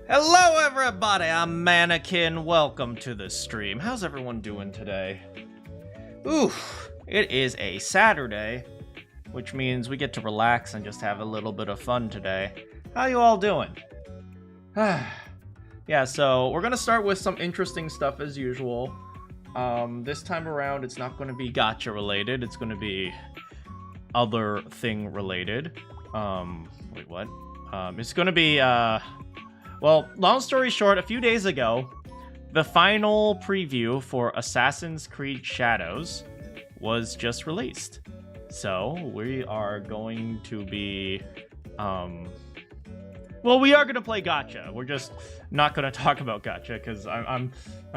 Hello everybody, I'm Manakyn. Welcome to the stream. How's everyone doing today? Oof, it is a Saturday, which means we get to relax and just have a little bit of fun today. How you all doing? Yeah, so we're gonna start with some interesting stuff as usual. This time around, it's not gonna be gacha related, it's gonna be other thing related. Wait, what? It's gonna be, well, long story short, a few days ago, the final preview for Assassin's Creed Shadows was just released. So, we are going to be, well, we are going to play gacha. We're just not going to talk about gacha, because I'm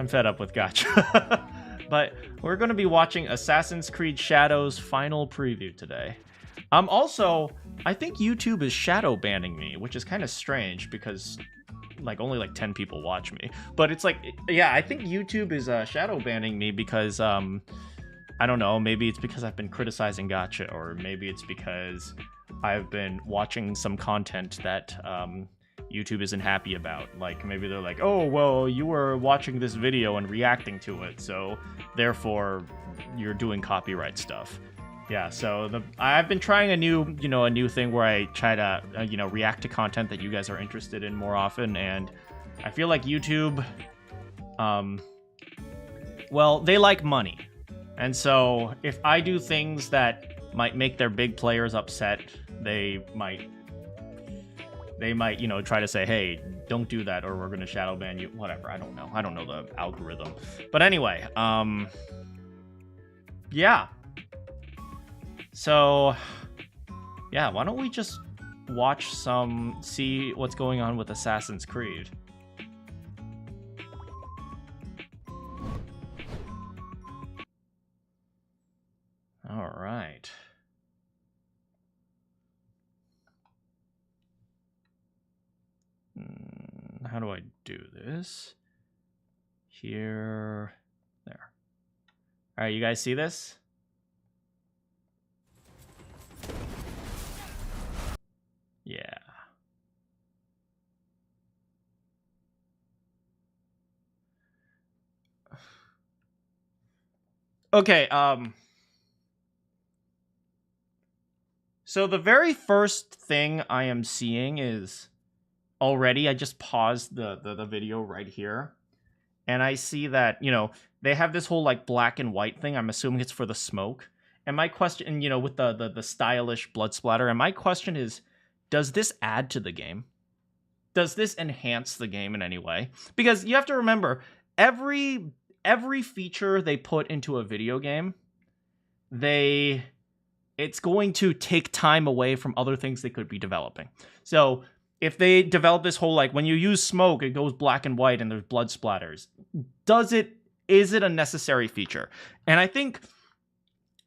fed up with gacha. But we're going to be watching Assassin's Creed Shadows final preview today. Also, I think YouTube is shadow banning me, which is kind of strange, because only 10 people watch me. But it's yeah, I think YouTube is shadow banning me because I don't know, maybe it's because I've been criticizing gacha, or maybe it's because I've been watching some content that YouTube isn't happy about. Maybe they're like, oh, well, you were watching this video and reacting to it, so therefore you're doing copyright stuff. Yeah, so I've been trying a new thing where I try to, react to content that you guys are interested in more often, and I feel like YouTube, well, they like money. And so if I do things that might make their big players upset, they might, try to say, hey, don't do that, or we're going to shadow ban you, whatever. I don't know the algorithm. But anyway, yeah. So, yeah, why don't we just see what's going on with Assassin's Creed. All right. How do I do this? Here, there. All right, you guys see this? Yeah. Okay, so the very first thing I am seeing is already, I just paused the video right here, and I see that, they have this whole black and white thing. I'm assuming it's for the smoke. And my question, with the stylish blood splatter, and my question is, does this add to the game? Does this enhance the game in any way? Because you have to remember, every feature they put into a video game, it's going to take time away from other things they could be developing. So if they develop this whole, when you use smoke, it goes black and white and there's blood splatters, is it a necessary feature? And I think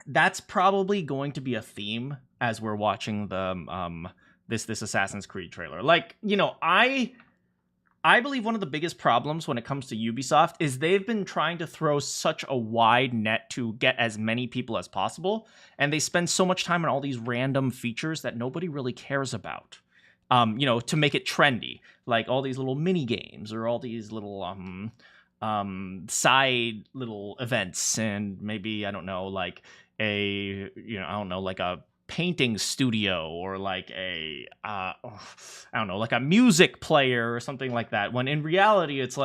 that's probably going to be a theme as we're watching the this Assassin's Creed trailer. I believe one of the biggest problems when it comes to Ubisoft is they've been trying to throw such a wide net to get as many people as possible, and they spend so much time on all these random features that nobody really cares about. To make it trendy, like all these little mini games or all these little side little events, and maybe I don't know, a painting studio, or I don't know, a music player or something like that, when in reality it's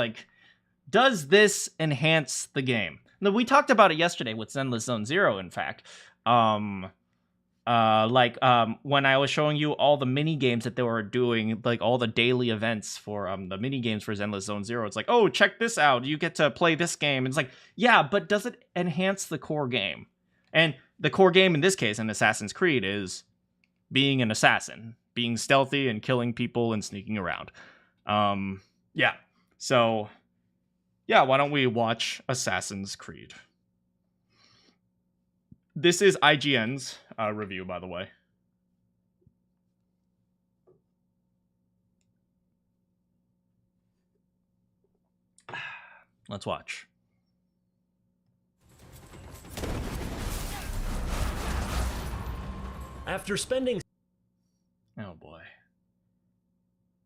does this enhance the game? Now, we talked about it yesterday with Zenless Zone Zero, in fact. When I was showing you all the mini games that they were doing, all the daily events for the mini games for Zenless Zone Zero, it's oh, check this out, you get to play this game. And it's yeah, but does it enhance the core game? And the core game in this case in Assassin's Creed is being an assassin, being stealthy and killing people and sneaking around. Yeah. So, yeah, why don't we watch Assassin's Creed? This is IGN's review, by the way. Let's watch. After spending... Oh boy.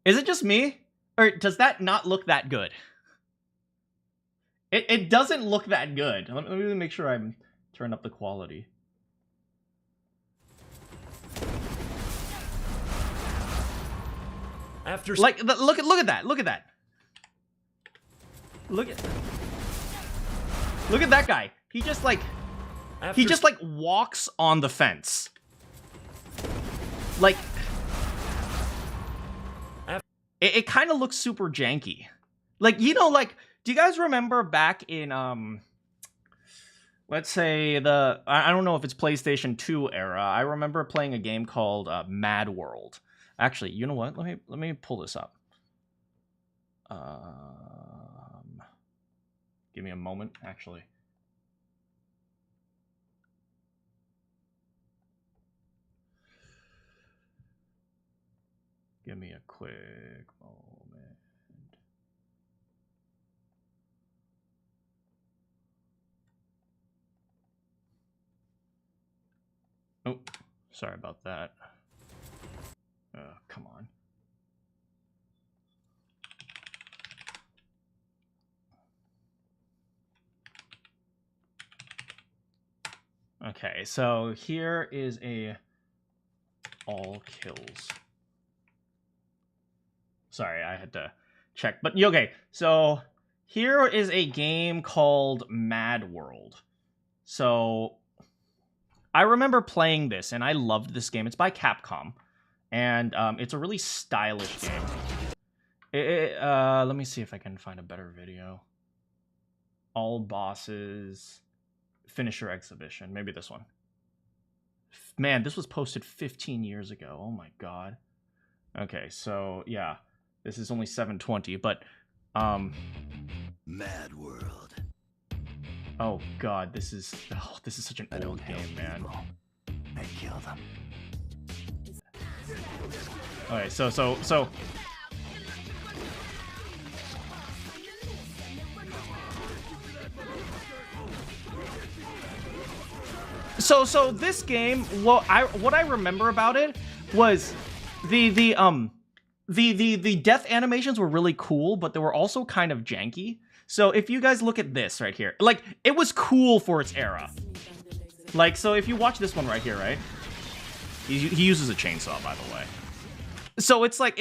Is it just me? Or does that not look that good? It doesn't look that good. Let me make sure I'm turn up the quality. After like look at that. Look at that. Look at that guy. He just like walks on the fence. Like it kind of looks super janky. Like, you know, like, do you guys remember back in let's say I don't know if it's PlayStation 2 era. I remember playing a game called Mad World. Actually, you know what? Let me pull this up. Give me a moment, actually. Give me a quick moment. Oh, sorry about that. Come on. Okay, so here is a all kills. Sorry, I had to check. But okay, so here is a game called Mad World. So I remember playing this, and I loved this game. It's by Capcom, and it's a really stylish game. Let me see if I can find a better video. All bosses, finisher exhibition. Maybe this one. Man, this was posted 15 years ago. Oh my god. Okay, so yeah, this is only 720, but Mad World. Oh god, this is such an old game, man. I kill them. Okay, so this game, what I remember about it was the death animations were really cool, but they were also kind of janky. So if you guys look at this right here, like, it was cool for its era. Like, so if you watch this one right here, right? He uses a chainsaw, by the way. So it's kind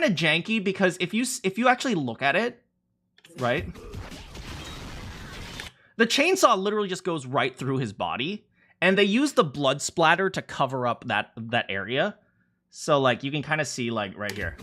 of janky because if you actually look at it, right? The chainsaw literally just goes right through his body, and they use the blood splatter to cover up that area. So like you can kind of see like right here.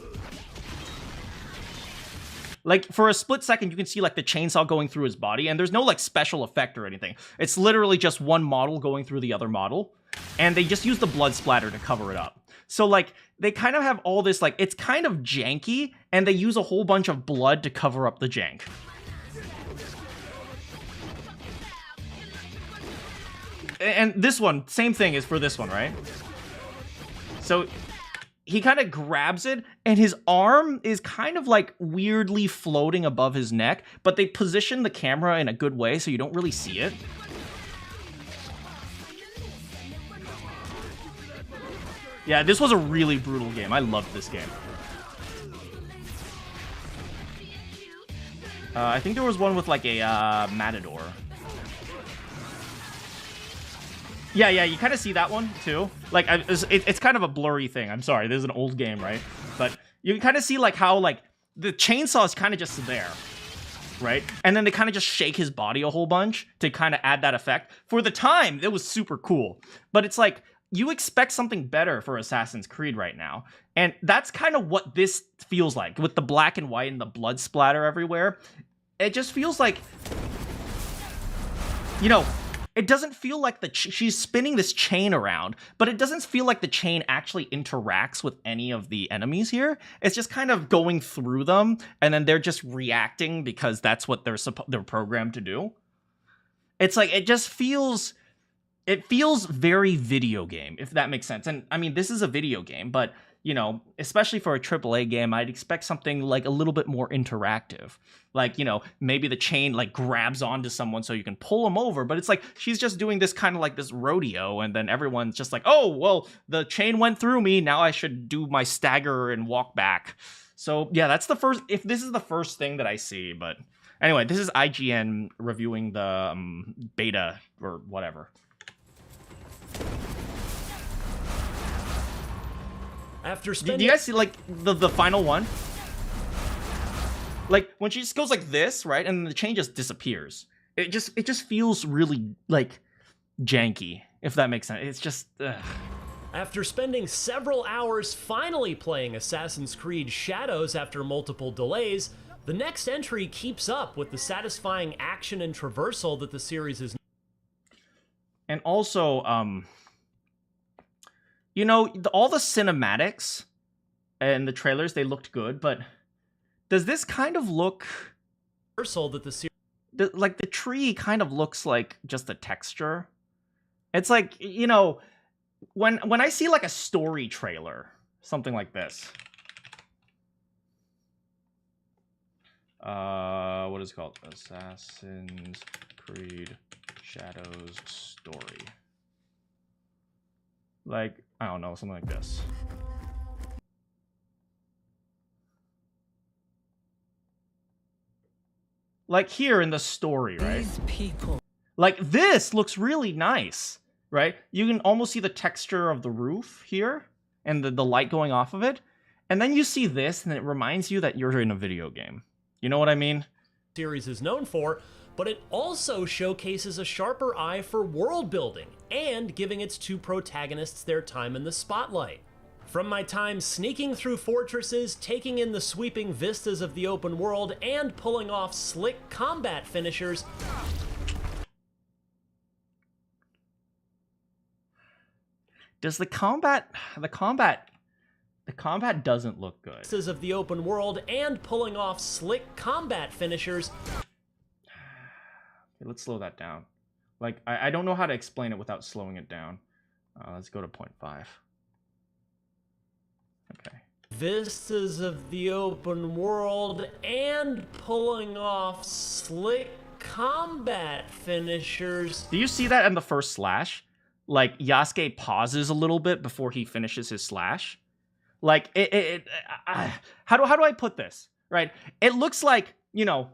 Like, for a split second, you can see, like, the chainsaw going through his body, and there's no, like, special effect or anything. It's literally just one model going through the other model, and they just use the blood splatter to cover it up. So, like, they kind of have all this, like, it's kind of janky, and they use a whole bunch of blood to cover up the jank. And this one, same thing is for this one, right? So he kind of grabs it, and his arm is kind of like weirdly floating above his neck, but they position the camera in a good way so you don't really see it. Yeah, this was a really brutal game. I loved this game. I think there was one with like a matador. Yeah, you kind of see that one, too. Like, it's kind of a blurry thing. I'm sorry, this is an old game, right? But you can kind of see, like, how, like, the chainsaw is kind of just there, right? And then they kind of just shake his body a whole bunch to kind of add that effect. For the time, it was super cool. But it's like, you expect something better for Assassin's Creed right now. And that's kind of what this feels like, with the black and white and the blood splatter everywhere. It just feels like, you know, it doesn't feel like she's spinning this chain around, but it doesn't feel like the chain actually interacts with any of the enemies here. It's just kind of going through them, and then they're just reacting because that's what they're programmed to do. It's like, it feels very video game, if that makes sense. And I mean, this is a video game, but you know, especially for a AAA game, I'd expect something like a little bit more interactive. Like, you know, maybe the chain like grabs onto someone so you can pull them over, but it's like she's just doing this kind of like this rodeo, and then everyone's just like, oh, well, the chain went through me, now I should do my stagger and walk back. So yeah, that's the first, if this is the first thing that I see. But anyway, this is IGN reviewing the beta or whatever. After Do you guys see like the final one? Like when she just goes like this, right, and the chain just disappears. It just feels really like janky, if that makes sense. It's just. Ugh. After spending several hours finally playing Assassin's Creed Shadows after multiple delays, the next entry keeps up with the satisfying action and traversal that the series is. And also, you know, all the cinematics and the trailers, they looked good, but does this kind of look... Traversal that the series... Like, the tree kind of looks like just a texture. It's like, you know, when I see, like, a story trailer, something like this. What is it called? Assassin's Creed Shadows Story. Like, I don't know, something like this. Like here in the story, right? These people. Like this looks really nice, right? You can almost see the texture of the roof here and the light going off of it. And then you see this and it reminds you that you're in a video game. You know what I mean? Series is known for, but it also showcases a sharper eye for world building and giving its two protagonists their time in the spotlight. From my time sneaking through fortresses, taking in the sweeping vistas of the open world, and pulling off slick combat finishers, Does the combat doesn't look good. vistas of the open world, and pulling off slick combat finishers. Okay, let's slow that down. Like, I don't know how to explain it without slowing it down. Let's go to 0.5. Okay. Vistas of the open world, and pulling off slick combat finishers. Do you see that in the first slash? Like, Yasuke pauses a little bit before he finishes his slash. Like, how do I put this? Right? It looks like, you know,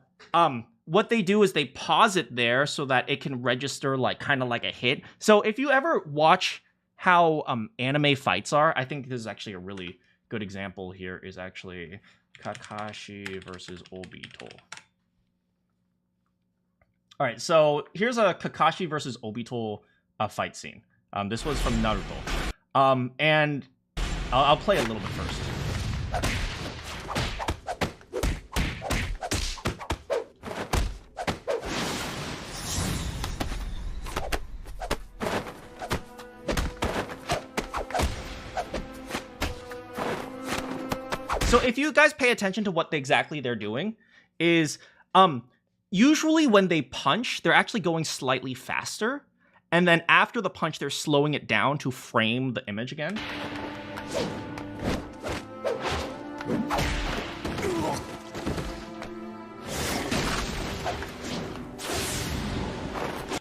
what they do is they pause it there so that it can register like kind of like a hit. So if you ever watch how anime fights are, I think this is actually a really good example here is actually Kakashi versus Obito. All right, so here's a Kakashi versus Obito fight scene. This was from Naruto. And I'll play a little bit first. So if you guys pay attention to what exactly they're doing is usually when they punch, they're actually going slightly faster. And then after the punch, they're slowing it down to frame the image again.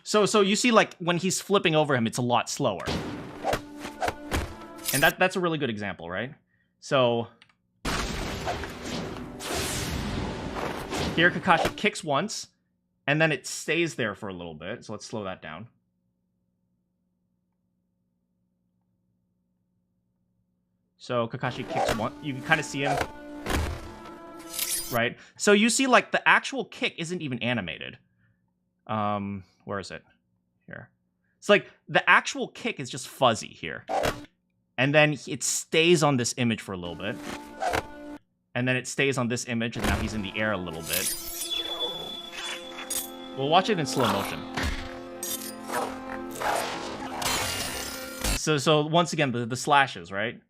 So you see like when he's flipping over him, it's a lot slower. And that's a really good example, right? So here, Kakashi kicks once, and then it stays there for a little bit. So let's slow that down. So Kakashi kicks once. You can kind of see him, right? So you see, like, the actual kick isn't even animated. Where is it? Here. It's like the actual kick is just fuzzy here. And then it stays on this image for a little bit. And then it stays on this image, and now he's in the air a little bit. We'll watch it in slow motion. So once again, the slashes, right?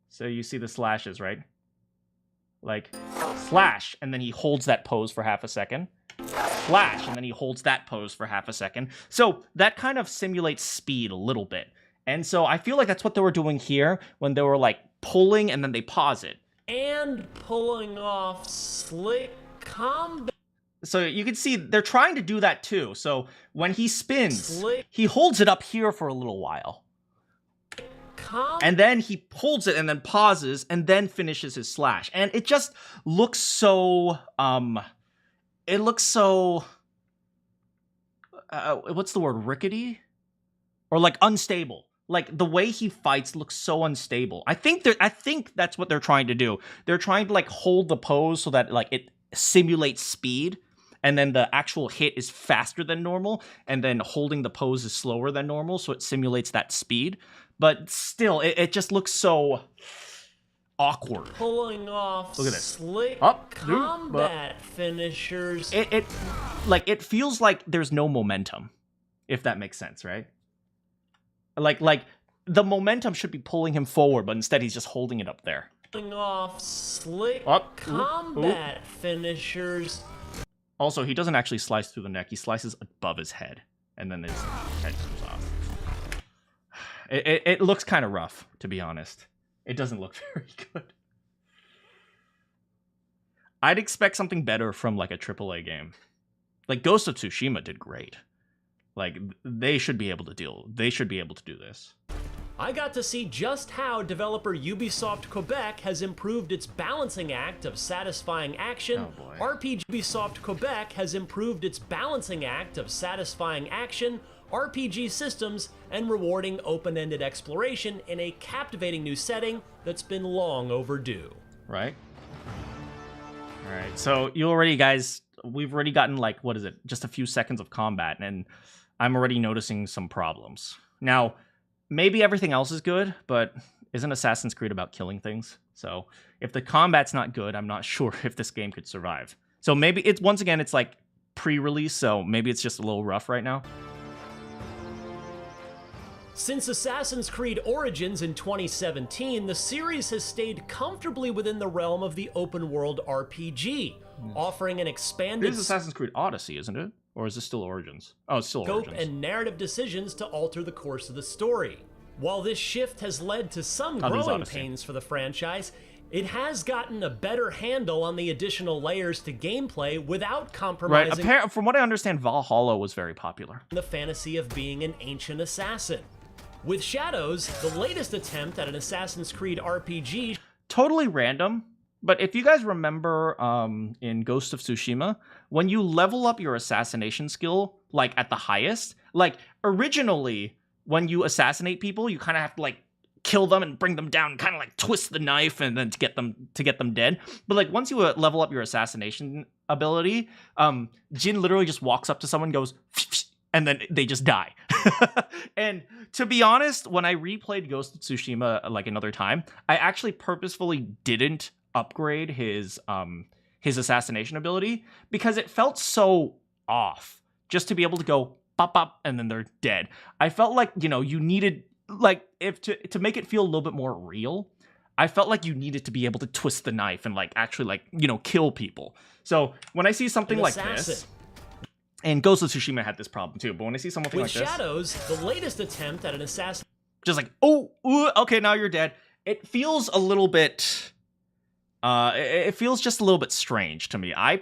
So you see the slashes, right? Like, slash, and then he holds that pose for half a second. Slash, and then he holds that pose for half a second. So that kind of simulates speed a little bit. And so I feel like that's what they were doing here when they were, like, pulling and then they pause it. And pulling off slick combat. So you can see they're trying to do that too. So when he spins, he holds it up here for a little while. And then he pulls it and then pauses and then finishes his slash. And it just looks so, it looks so, what's the word, rickety? Or like unstable. Like the way he fights looks so unstable. I think that's what they're trying to do. They're trying to like hold the pose so that like it simulates speed. And then the actual hit is faster than normal, and then holding the pose is slower than normal, so it simulates that speed. But still, it just looks so awkward. Pulling off Look at this. Slick combat finishers. It feels like there's no momentum, if that makes sense, right? Like the momentum should be pulling him forward, but instead he's just holding it up there. Pulling off slick combat finishers. Also, he doesn't actually slice through the neck. He slices above his head, and then his head comes off. It looks kind of rough, to be honest. It doesn't look very good. I'd expect something better from, like, a AAA game. Like, Ghost of Tsushima did great. Like, they should be able to do this. I got to see just how developer Ubisoft Quebec has improved its balancing act of satisfying action. Oh boy. RPG Ubisoft Quebec has improved its balancing act of satisfying action, RPG systems, and rewarding open-ended exploration in a captivating new setting that's been long overdue. Right? Alright, so we've already gotten, like, what is it, just a few seconds of combat, and I'm already noticing some problems. Now, maybe everything else is good, but isn't Assassin's Creed about killing things? So if the combat's not good, I'm not sure if this game could survive. So maybe it's like pre-release, so maybe it's just a little rough right now. Since Assassin's Creed Origins in 2017, the series has stayed comfortably within the realm of the open-world RPG, offering an expanded... This is Assassin's Creed Odyssey, isn't it? Or is this still Origins? Oh, it's still scope Origins. And narrative decisions to alter the course of the story. While this shift has led to some growing pains for the franchise, it has gotten a better handle on the additional layers to gameplay without compromising... Right, from what I understand, Valhalla was very popular. ...the fantasy of being an ancient assassin. With Shadows, the latest attempt at an Assassin's Creed RPG... Totally random, but if you guys remember in Ghost of Tsushima, when you level up your assassination skill, like, at the highest, like, originally, when you assassinate people, you kind of have to, like, kill them and bring them down, kind of, like, twist the knife and then to get them dead. But, like, once you level up your assassination ability, Jin literally just walks up to someone, goes, and then they just die. And to be honest, when I replayed Ghost of Tsushima, like, another time, I actually purposefully didn't upgrade his assassination ability because it felt so off just to be able to go pop pop and then they're dead. I felt like, you needed, like, to make it feel a little bit more real, I felt like you needed to be able to twist the knife and, like, actually, like, kill people. So when I see something like this, and Ghost of Tsushima had this problem too, but when I see something like this, with Shadows, the latest attempt at an assassin, just like, oh, ooh, okay, now you're dead. It feels a little bit, it feels just a little bit strange to me. I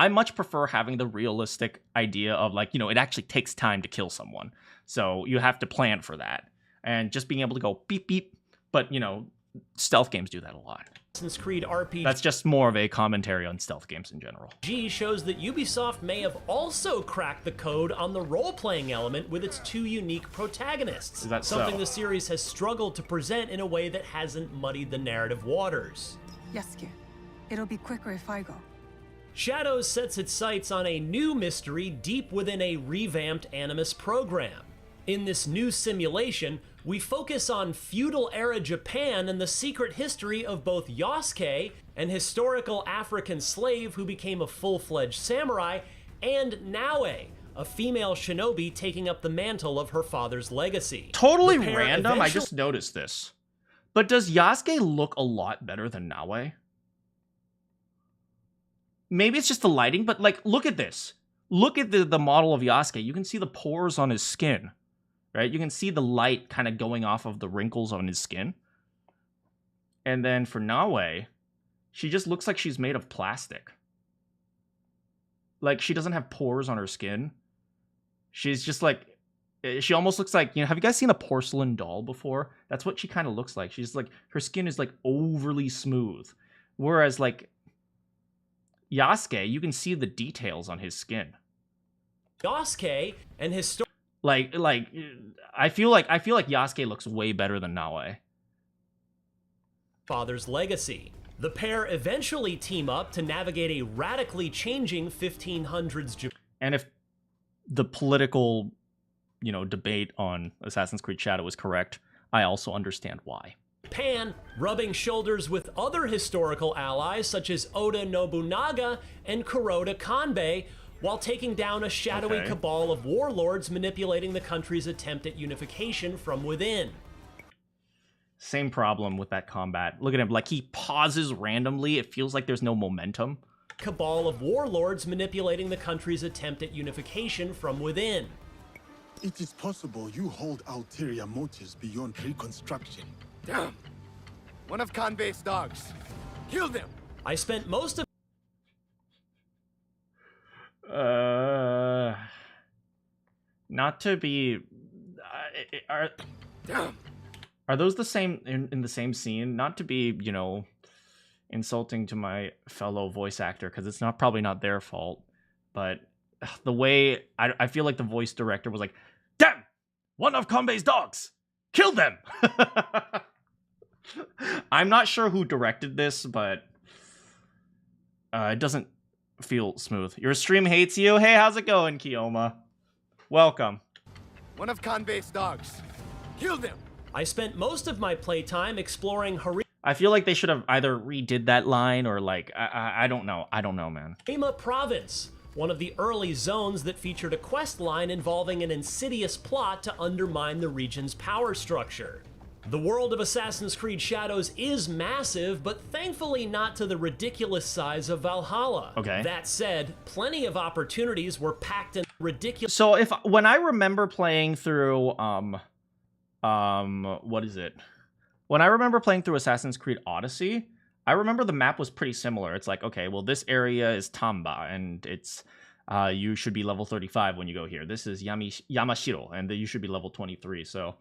much prefer having the realistic idea of, like, it actually takes time to kill someone. So you have to plan for that. And just being able to go beep, beep, but, stealth games do that a lot. Assassin's Creed RPG. That's just more of a commentary on stealth games in general. Shows that Ubisoft may have also cracked the code on the role-playing element with its two unique protagonists. Is that something so? The series has struggled to present in a way that hasn't muddied the narrative waters. Yasuke, it'll be quicker if I go. Shadows sets its sights on a new mystery deep within a revamped Animus program. In this new simulation, we focus on feudal-era Japan and the secret history of both Yasuke, an historical African slave who became a full-fledged samurai, and Naue, a female shinobi taking up the mantle of her father's legacy. Totally random, I just noticed this. But does Yasuke look a lot better than Naue? Maybe it's just the lighting, but, like, look at this. Look at the model of Yasuke. You can see the pores on his skin. Right? You can see the light kind of going off of the wrinkles on his skin. And then for Nawe, she just looks like she's made of plastic. Like, she doesn't have pores on her skin. She's just like, she almost looks like, have you guys seen a porcelain doll before? That's what she kind of looks like. She's like, her skin is like overly smooth. Whereas like Yasuke, you can see the details on his skin. Yasuke and his story. Like I feel like Yasuke looks way better than Nawe. Father's legacy. The pair eventually team up to navigate a radically changing 1500s Japan. And if the political, debate on Assassin's Creed Shadow is correct, I also understand why. Japan, rubbing shoulders with other historical allies such as Oda Nobunaga and Kuroda Kanbei, while taking down a shadowy cabal of warlords manipulating the country's attempt at unification from within. Same problem with that combat. Look at him, like he pauses randomly. It feels like there's no momentum. Cabal of warlords manipulating the country's attempt at unification from within. It is possible you hold ulterior motives beyond reconstruction. Damn! One of Kanbei's dogs. Kill them! I spent most of not to be Damn! are those the same in the same scene? Not to be, insulting to my fellow voice actor, because it's probably not their fault, but the way I feel like the voice director was like, damn, one of Kanbei's dogs, kill them. I'm not sure who directed this, but it doesn't feel smooth. Your stream hates you. Hey, how's it going, Kiyoma? Welcome. One of Kanbei's dogs. Kill them! I spent most of my playtime exploring I feel like they should have either redid that line or like, I don't know. I don't know, man. Harima Province, one of the early zones that featured a quest line involving an insidious plot to undermine the region's power structure. The world of Assassin's Creed Shadows is massive, but thankfully not to the ridiculous size of Valhalla. Okay. That said, plenty of opportunities were packed in ridiculous. So when I remember playing through, what is it? When I remember playing through Assassin's Creed Odyssey, I remember the map was pretty similar. It's like, okay, well, this area is Tamba, and it's you should be level 35 when you go here. This is Yamashiro, and you should be level 23. So,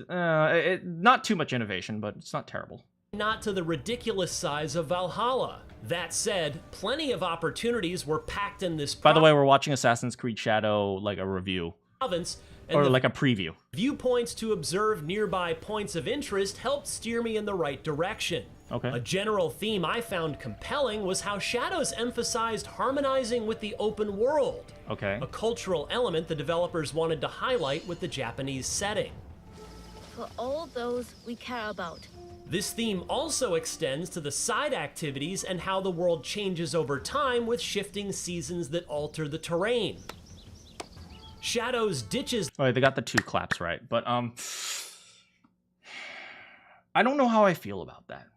not too much innovation, but it's not terrible. Not to the ridiculous size of Valhalla. That said, plenty of opportunities were packed in this By the way, we're watching Assassin's Creed Shadow, like a review. Province. Or like a preview. Viewpoints to observe nearby points of interest helped steer me in the right direction. Okay. A general theme I found compelling was how Shadows emphasized harmonizing with the open world. Okay. A cultural element the developers wanted to highlight with the Japanese setting. For all those we care about. This theme also extends to the side activities and how the world changes over time with shifting seasons that alter the terrain. Shadows ditches. Oh, they got the 2 claps right, but I don't know how I feel about that.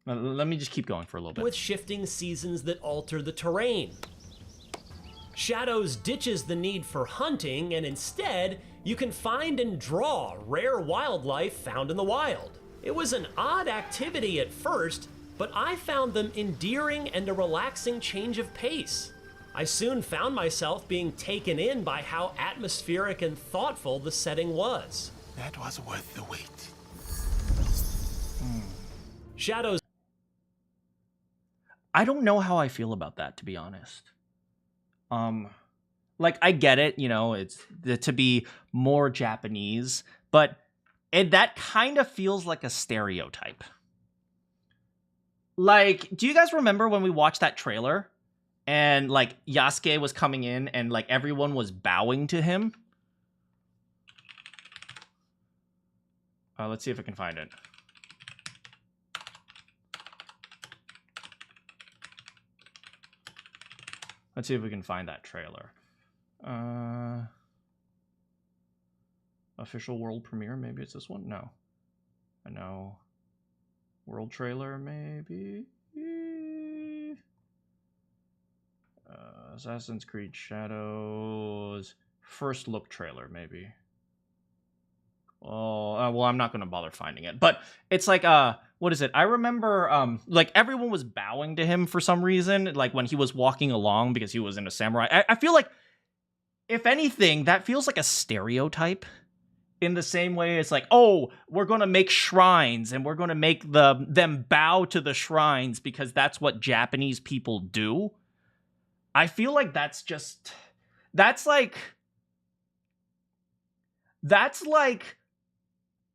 Let me just keep going for a little bit. With shifting seasons that alter the terrain. Shadows ditches the need for hunting, and instead, you can find and draw rare wildlife found in the wild. It was an odd activity at first, but I found them endearing and a relaxing change of pace. I soon found myself being taken in by how atmospheric and thoughtful the setting was. That was worth the wait. Shadows. I don't know how I feel about that, to be honest. Like, I get it, it's to be more Japanese, but that kind of feels like a stereotype. Like, do you guys remember when we watched that trailer? And, like, Yasuke was coming in and, like, everyone was bowing to him. Let's see if I can find it. Let's see if we can find that trailer. Official world premiere, maybe it's this one? No. I know. World trailer, maybe? Assassin's Creed Shadows first look trailer, maybe. well, I'm not gonna bother finding it. But it's like, what is it? I remember, like everyone was bowing to him for some reason, like when he was walking along because he was in a samurai. I feel like, if anything, that feels like a stereotype. In the same way, it's like, oh, we're gonna make shrines and we're gonna make them bow to the shrines because that's what Japanese people do. I feel like that's like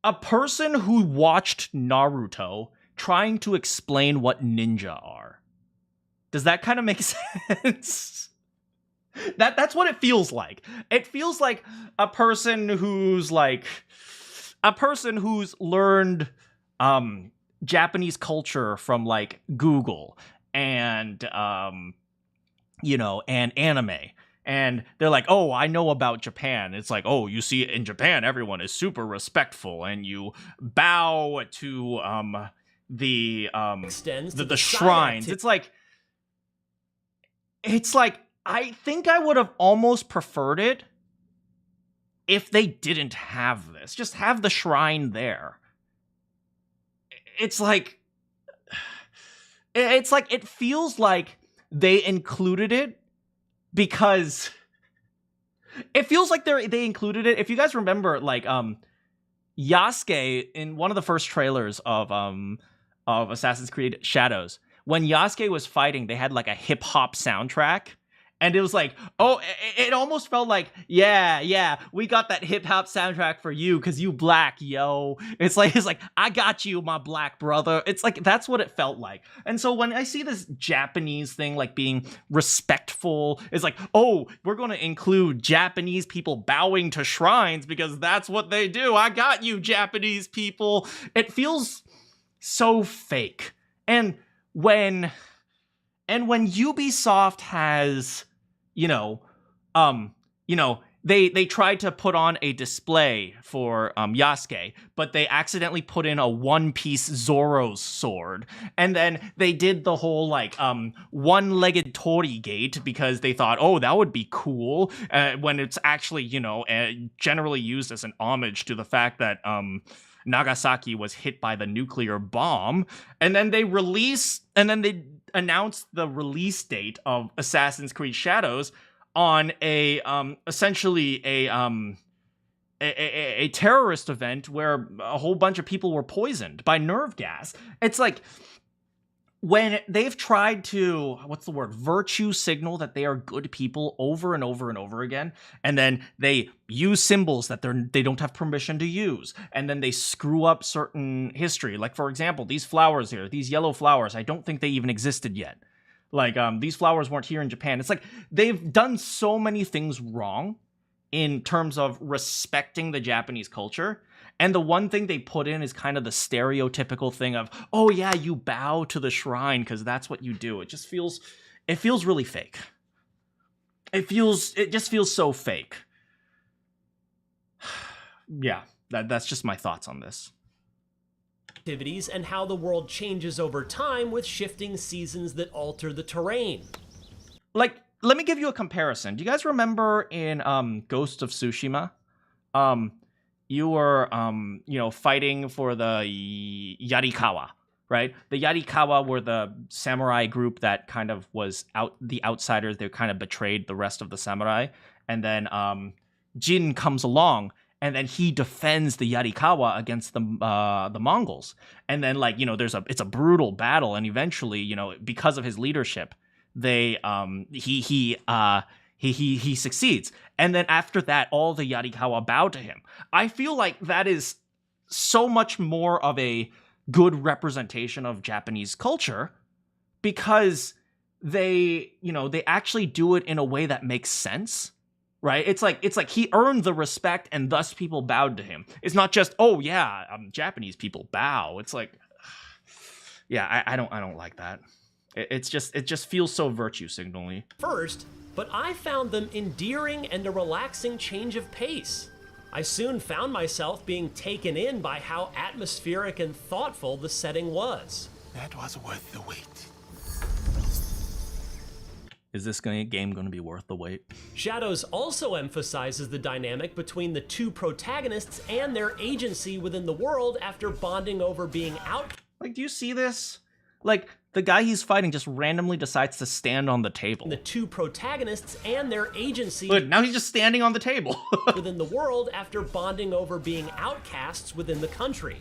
a person who watched Naruto trying to explain what ninja are. Does that kind of make sense? That's what it feels like. It feels like a person who's learned Japanese culture from like Google and and anime. And they're like, oh, I know about Japan. It's like, oh, you see, in Japan, everyone is super respectful, and you bow to the shrines. It's like I think I would have almost preferred it if they didn't have this. Just have the shrine there. It's like it feels like they included it because it feels like they included it. If you guys remember, like Yasuke in one of the first trailers of Assassin's Creed Shadows, when Yasuke was fighting, they had like a hip hop soundtrack. And it was like, oh, it almost felt like, yeah, we got that hip hop soundtrack for you because you black, yo. It's like, I got you, my black brother. It's like, that's what it felt like. And so when I see this Japanese thing, like being respectful, it's like, oh, we're going to include Japanese people bowing to shrines because that's what they do. I got you, Japanese people. It feels so fake. And when Ubisoft has, they tried to put on a display for Yasuke, but they accidentally put in a one-piece Zoro's sword, and then they did the whole like one-legged Tori gate because they thought, oh, that would be cool, when it's actually generally used as an homage to the fact that Nagasaki was hit by the nuclear bomb. And then they announced the release date of Assassin's Creed Shadows on a essentially a terrorist event where a whole bunch of people were poisoned by nerve gas. It's like, when they've tried to, virtue signal that they are good people over and over and over again, and then they use symbols that they don't have permission to use, and then they screw up certain history. Like, for example, these flowers here, these yellow flowers, I don't think they even existed yet. Like, these flowers weren't here in Japan. It's like, they've done so many things wrong in terms of respecting the Japanese culture. And the one thing they put in is kind of the stereotypical thing of, oh yeah, you bow to the shrine because that's what you do. It feels really fake. It just feels so fake. Yeah, that's just my thoughts on this. Activities and how the world changes over time with shifting seasons that alter the terrain. Like, let me give you a comparison. Do you guys remember in Ghost of Tsushima? You were, fighting for the Yarikawa, right? The Yarikawa were the samurai group that kind of was the outsiders. They kind of betrayed the rest of the samurai. And then Jin comes along, and then he defends the Yarikawa against the Mongols. And then, like, it's a brutal battle. And eventually, because of his leadership, he succeeds. And then after that, all the Yarikawa bow to him. I feel like that is so much more of a good representation of Japanese culture because they actually do it in a way that makes sense, right? It's like he earned the respect and thus people bowed to him. It's not just, oh yeah, Japanese people bow. It's like, yeah, I don't like that. It just feels so virtue signaling. First, but I found them endearing and a relaxing change of pace. I soon found myself being taken in by how atmospheric and thoughtful the setting was. That was worth the wait. Is this game going to be worth the wait? Shadows also emphasizes the dynamic between the two protagonists and their agency within the world after bonding over being out. Like, do you see this? Like, the guy he's fighting just randomly decides to stand on the table. The two protagonists and their agency. Look, now he's just standing on the table. within the world after bonding over being outcasts within the country.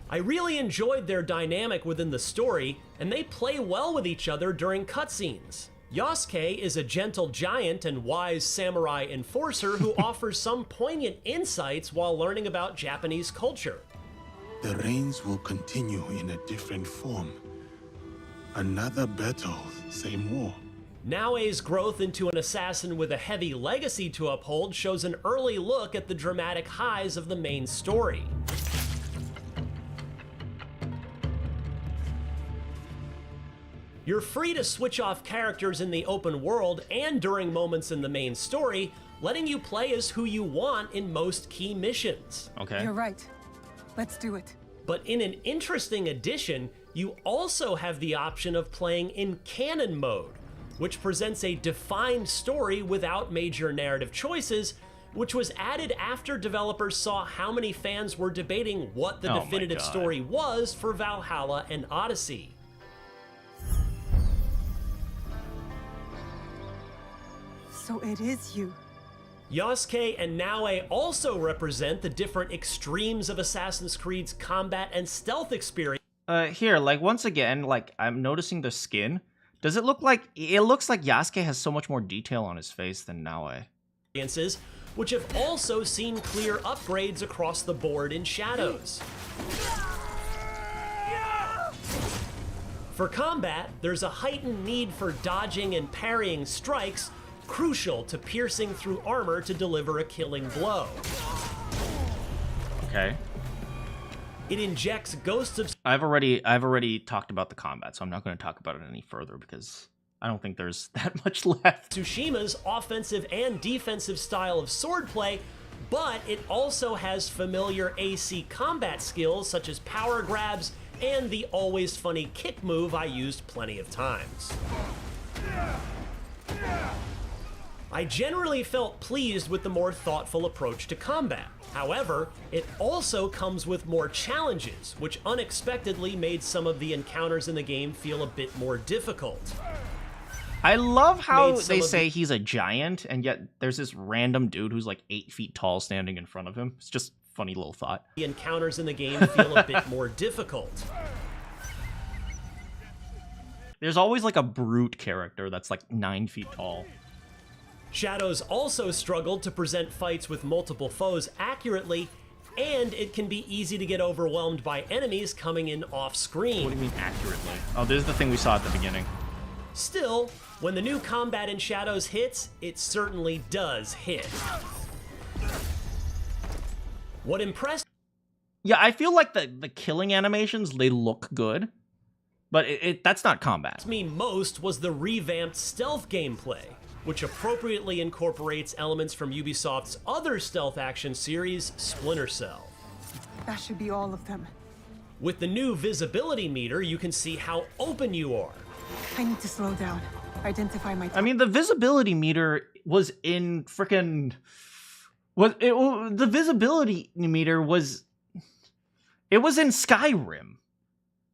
I really enjoyed their dynamic within the story, and they play well with each other during cutscenes. Yasuke is a gentle giant and wise samurai enforcer who offers some poignant insights while learning about Japanese culture. The reigns will continue in a different form. Another battle, same war. Naoe's growth into an assassin with a heavy legacy to uphold shows an early look at the dramatic highs of the main story. You're free to switch off characters in the open world and during moments in the main story, letting you play as who you want in most key missions. Okay. You're right. Let's do it. But in an interesting addition, you also have the option of playing in canon mode, which presents a defined story without major narrative choices, which was added after developers saw how many fans were debating what the definitive story was for Valhalla and Odyssey. So it is you. Yasuke and Naoe also represent the different extremes of Assassin's Creed's combat and stealth experience. Here, like, once again, like, I'm noticing the skin. Does it look like... It looks like Yasuke has so much more detail on his face than Naoe. Which have also seen clear upgrades across the board in Shadows. For combat, there's a heightened need for dodging and parrying strikes, crucial to piercing through armor to deliver a killing blow. Okay. It injects Ghost of... I've already talked about the combat, so I'm not going to talk about it any further because I don't think there's that much left. Tsushima's offensive and defensive style of swordplay, but it also has familiar AC combat skills such as power grabs and the always funny kick move I used plenty of times. I generally felt pleased with the more thoughtful approach to combat. However, it also comes with more challenges, which unexpectedly made some of the encounters in the game feel a bit more difficult. I love how they say he's a giant, and yet there's this random dude who's like 8 feet tall standing in front of him. It's just a funny little thought. The encounters in the game feel a bit more difficult. There's always like a brute character that's like 9 feet tall. Shadows also struggled to present fights with multiple foes accurately, and it can be easy to get overwhelmed by enemies coming in off-screen. What do you mean accurately? Oh, this is the thing we saw at the beginning. Still, when the new combat in Shadows hits, it certainly does hit. What impressed... Yeah, I feel like the killing animations, they look good, but that's not combat. me most was the revamped stealth gameplay, which appropriately incorporates elements from Ubisoft's other stealth action series, Splinter Cell. That should be all of them. With the new visibility meter, you can see how open you are. I need to slow down. Identify my... I mean, the visibility meter was in frickin'... The visibility meter was... It was in Skyrim,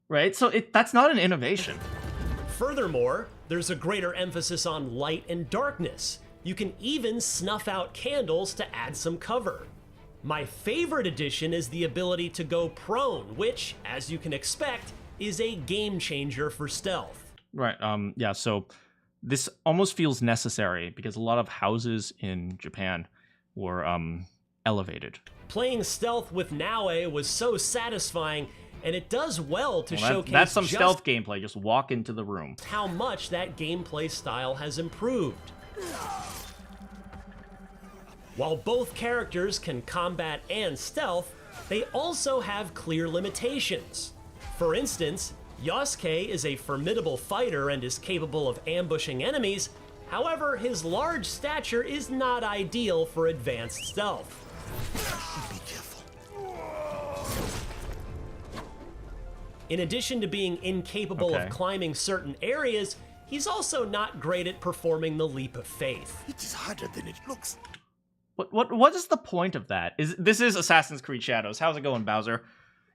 right? So that's not an innovation. Furthermore, there's a greater emphasis on light and darkness. You can even snuff out candles to add some cover. My favorite addition is the ability to go prone, which, as you can expect, is a game changer for stealth. Right, yeah, so this almost feels necessary because a lot of houses in Japan were elevated. Playing stealth with Naoe was so satisfying, and it does well to showcase that's some stealth gameplay. Just walk into the room. How much that gameplay style has improved. While both characters can combat and stealth, they also have clear limitations. For instance, Yasuke is a formidable fighter and is capable of ambushing enemies. However, his large stature is not ideal for advanced stealth. Be careful. In addition to being incapable of climbing certain areas, He's also not great at performing the leap of faith. It is harder than it looks. What is the point of that? This is Assassin's Creed Shadows. How's it going, Bowser?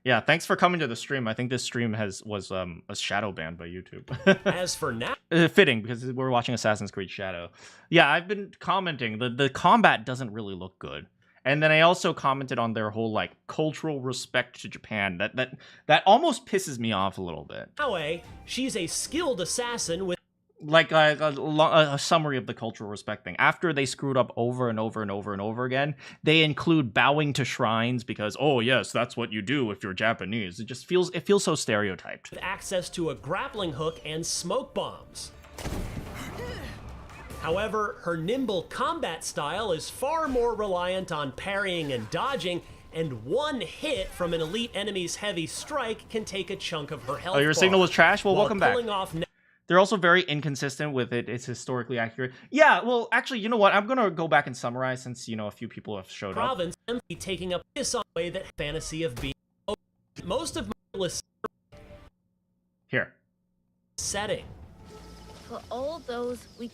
Yeah, thanks for coming to the stream. I think this stream was a shadow banned by YouTube. As for now, fitting because we're watching Assassin's Creed Shadow. Yeah, I've been commenting the combat doesn't really look good. And then I also commented on their whole like cultural respect to Japan. That almost pisses me off a little bit. Naoe, she's a skilled assassin with Like a summary of the cultural respect thing. After they screwed up over and over and over and over again, they include bowing to shrines because, oh yes, that's what you do if you're Japanese. It feels so stereotyped. access to a grappling hook and smoke bombs. However, her nimble combat style is far more reliant on parrying and dodging, and one hit from an elite enemy's heavy strike can take a chunk of her health. Oh, your bar, signal was trash? Well, welcome back. pulling off They're also very inconsistent with it. It's historically accurate. Yeah, well, actually, you know what? I'm going to go back and summarize since, a few people have showed up. province and taking up this way that fantasy of being most of my Here. setting. For all those we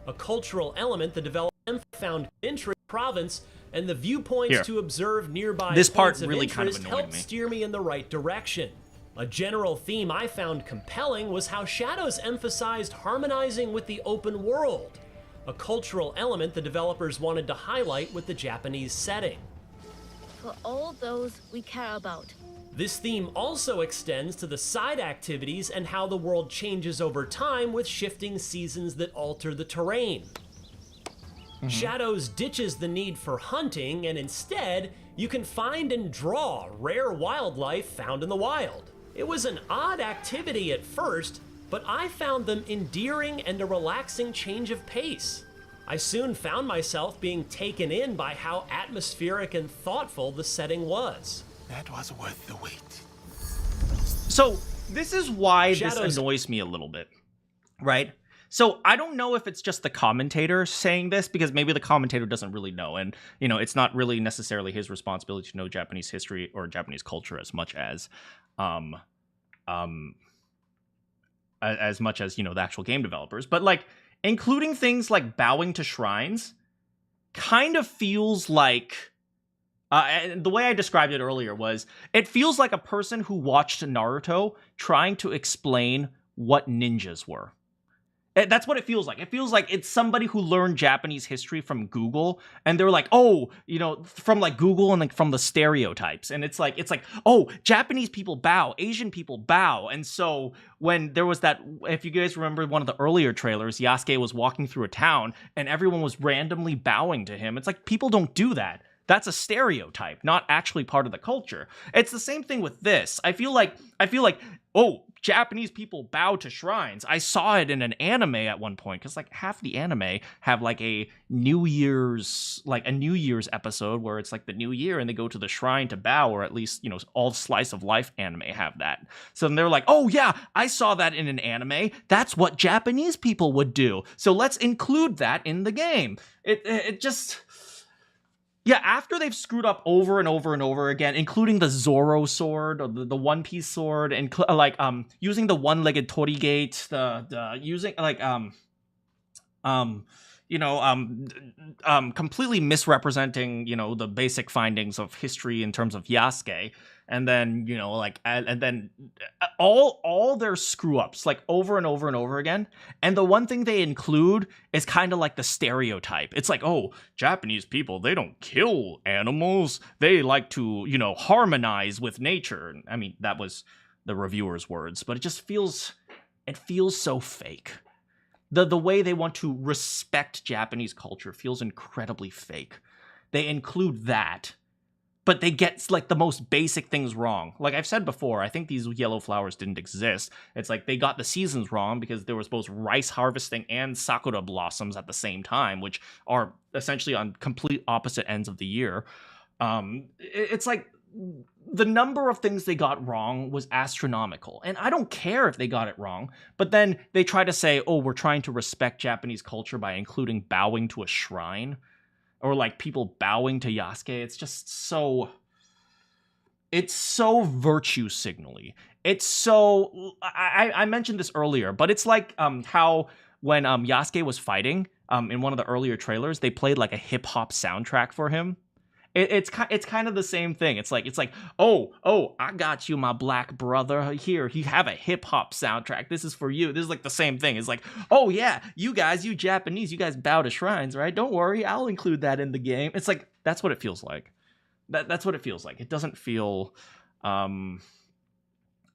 A cultural element the development found interest province and the viewpoints Here. to observe nearby This part points of really kind of interest annoyed helped me. steer me in the right direction. A general theme I found compelling was how Shadows emphasized harmonizing with the open world, a cultural element the developers wanted to highlight with the Japanese setting. for all those we care about. This theme also extends to the side activities and how the world changes over time with shifting seasons that alter the terrain. Shadows ditches the need for hunting, and instead, you can find and draw rare wildlife found in the wild. It was an odd activity at first, but I found them endearing and a relaxing change of pace. I soon found myself being taken in by how atmospheric and thoughtful the setting was. That was worth the wait. So, this is why Shadows- this annoys me a little bit, right? So, I don't know if it's just the commentator saying this, because maybe the commentator doesn't really know, and, it's not really necessarily his responsibility to know Japanese history or Japanese culture as much as, the actual game developers. But, like, including things like bowing to shrines kind of feels like... and the way I described it earlier was, it feels like a person who watched Naruto trying to explain what ninjas were. That's what it feels like. It feels like it's somebody who learned Japanese history from Google, and they're like, oh, from like Google and like from the stereotypes. And it's like, oh, Japanese people bow, Asian people bow. And so when there was that, if you guys remember one of the earlier trailers, Yasuke was walking through a town and everyone was randomly bowing to him. It's like, people don't do that. That's a stereotype, not actually part of the culture. It's the same thing with this. I feel like, oh, Japanese people bow to shrines. I saw it in an anime at one point, because like half the anime have like a New Year's episode where it's like the New Year and they go to the shrine to bow, or at least, all slice of life anime have that. So then they're like, oh yeah, I saw that in an anime. That's what Japanese people would do. So let's include that in the game. It just... Yeah, after they've screwed up over and over and over again, including the Zoro sword, or the One Piece sword, and using the one-legged Torigate, completely misrepresenting, the basic findings of history in terms of Yasuke, and then, and then all their screw-ups, like, over and over and over again, and the one thing they include is kind of like the stereotype. It's like, oh, Japanese people, they don't kill animals, they like to, harmonize with nature. I mean, that was the reviewer's words, but it just feels so fake. The way they want to respect Japanese culture feels incredibly fake. They include that, but they get like the most basic things wrong. Like I've said before, I think these yellow flowers didn't exist. It's like they got the seasons wrong because there was both rice harvesting and sakura blossoms at the same time, which are essentially on complete opposite ends of the year. It's like the number of things they got wrong was astronomical. And I don't care if they got it wrong, but then they try to say, oh, we're trying to respect Japanese culture by including bowing to a shrine, or like people bowing to Yasuke. It's just so... it's so virtue signally. It's so I mentioned this earlier, but it's like how when Yasuke was fighting in one of the earlier trailers, they played like a hip hop soundtrack for him. It's kind of the same thing. It's like oh, I got you, my black brother. Here, you have a hip hop soundtrack. This is for you. This is like the same thing. It's like, oh yeah, you Japanese, you guys bow to shrines, right? Don't worry, I'll include that in the game. It's like that's what it feels like. That's what it feels like. It doesn't feel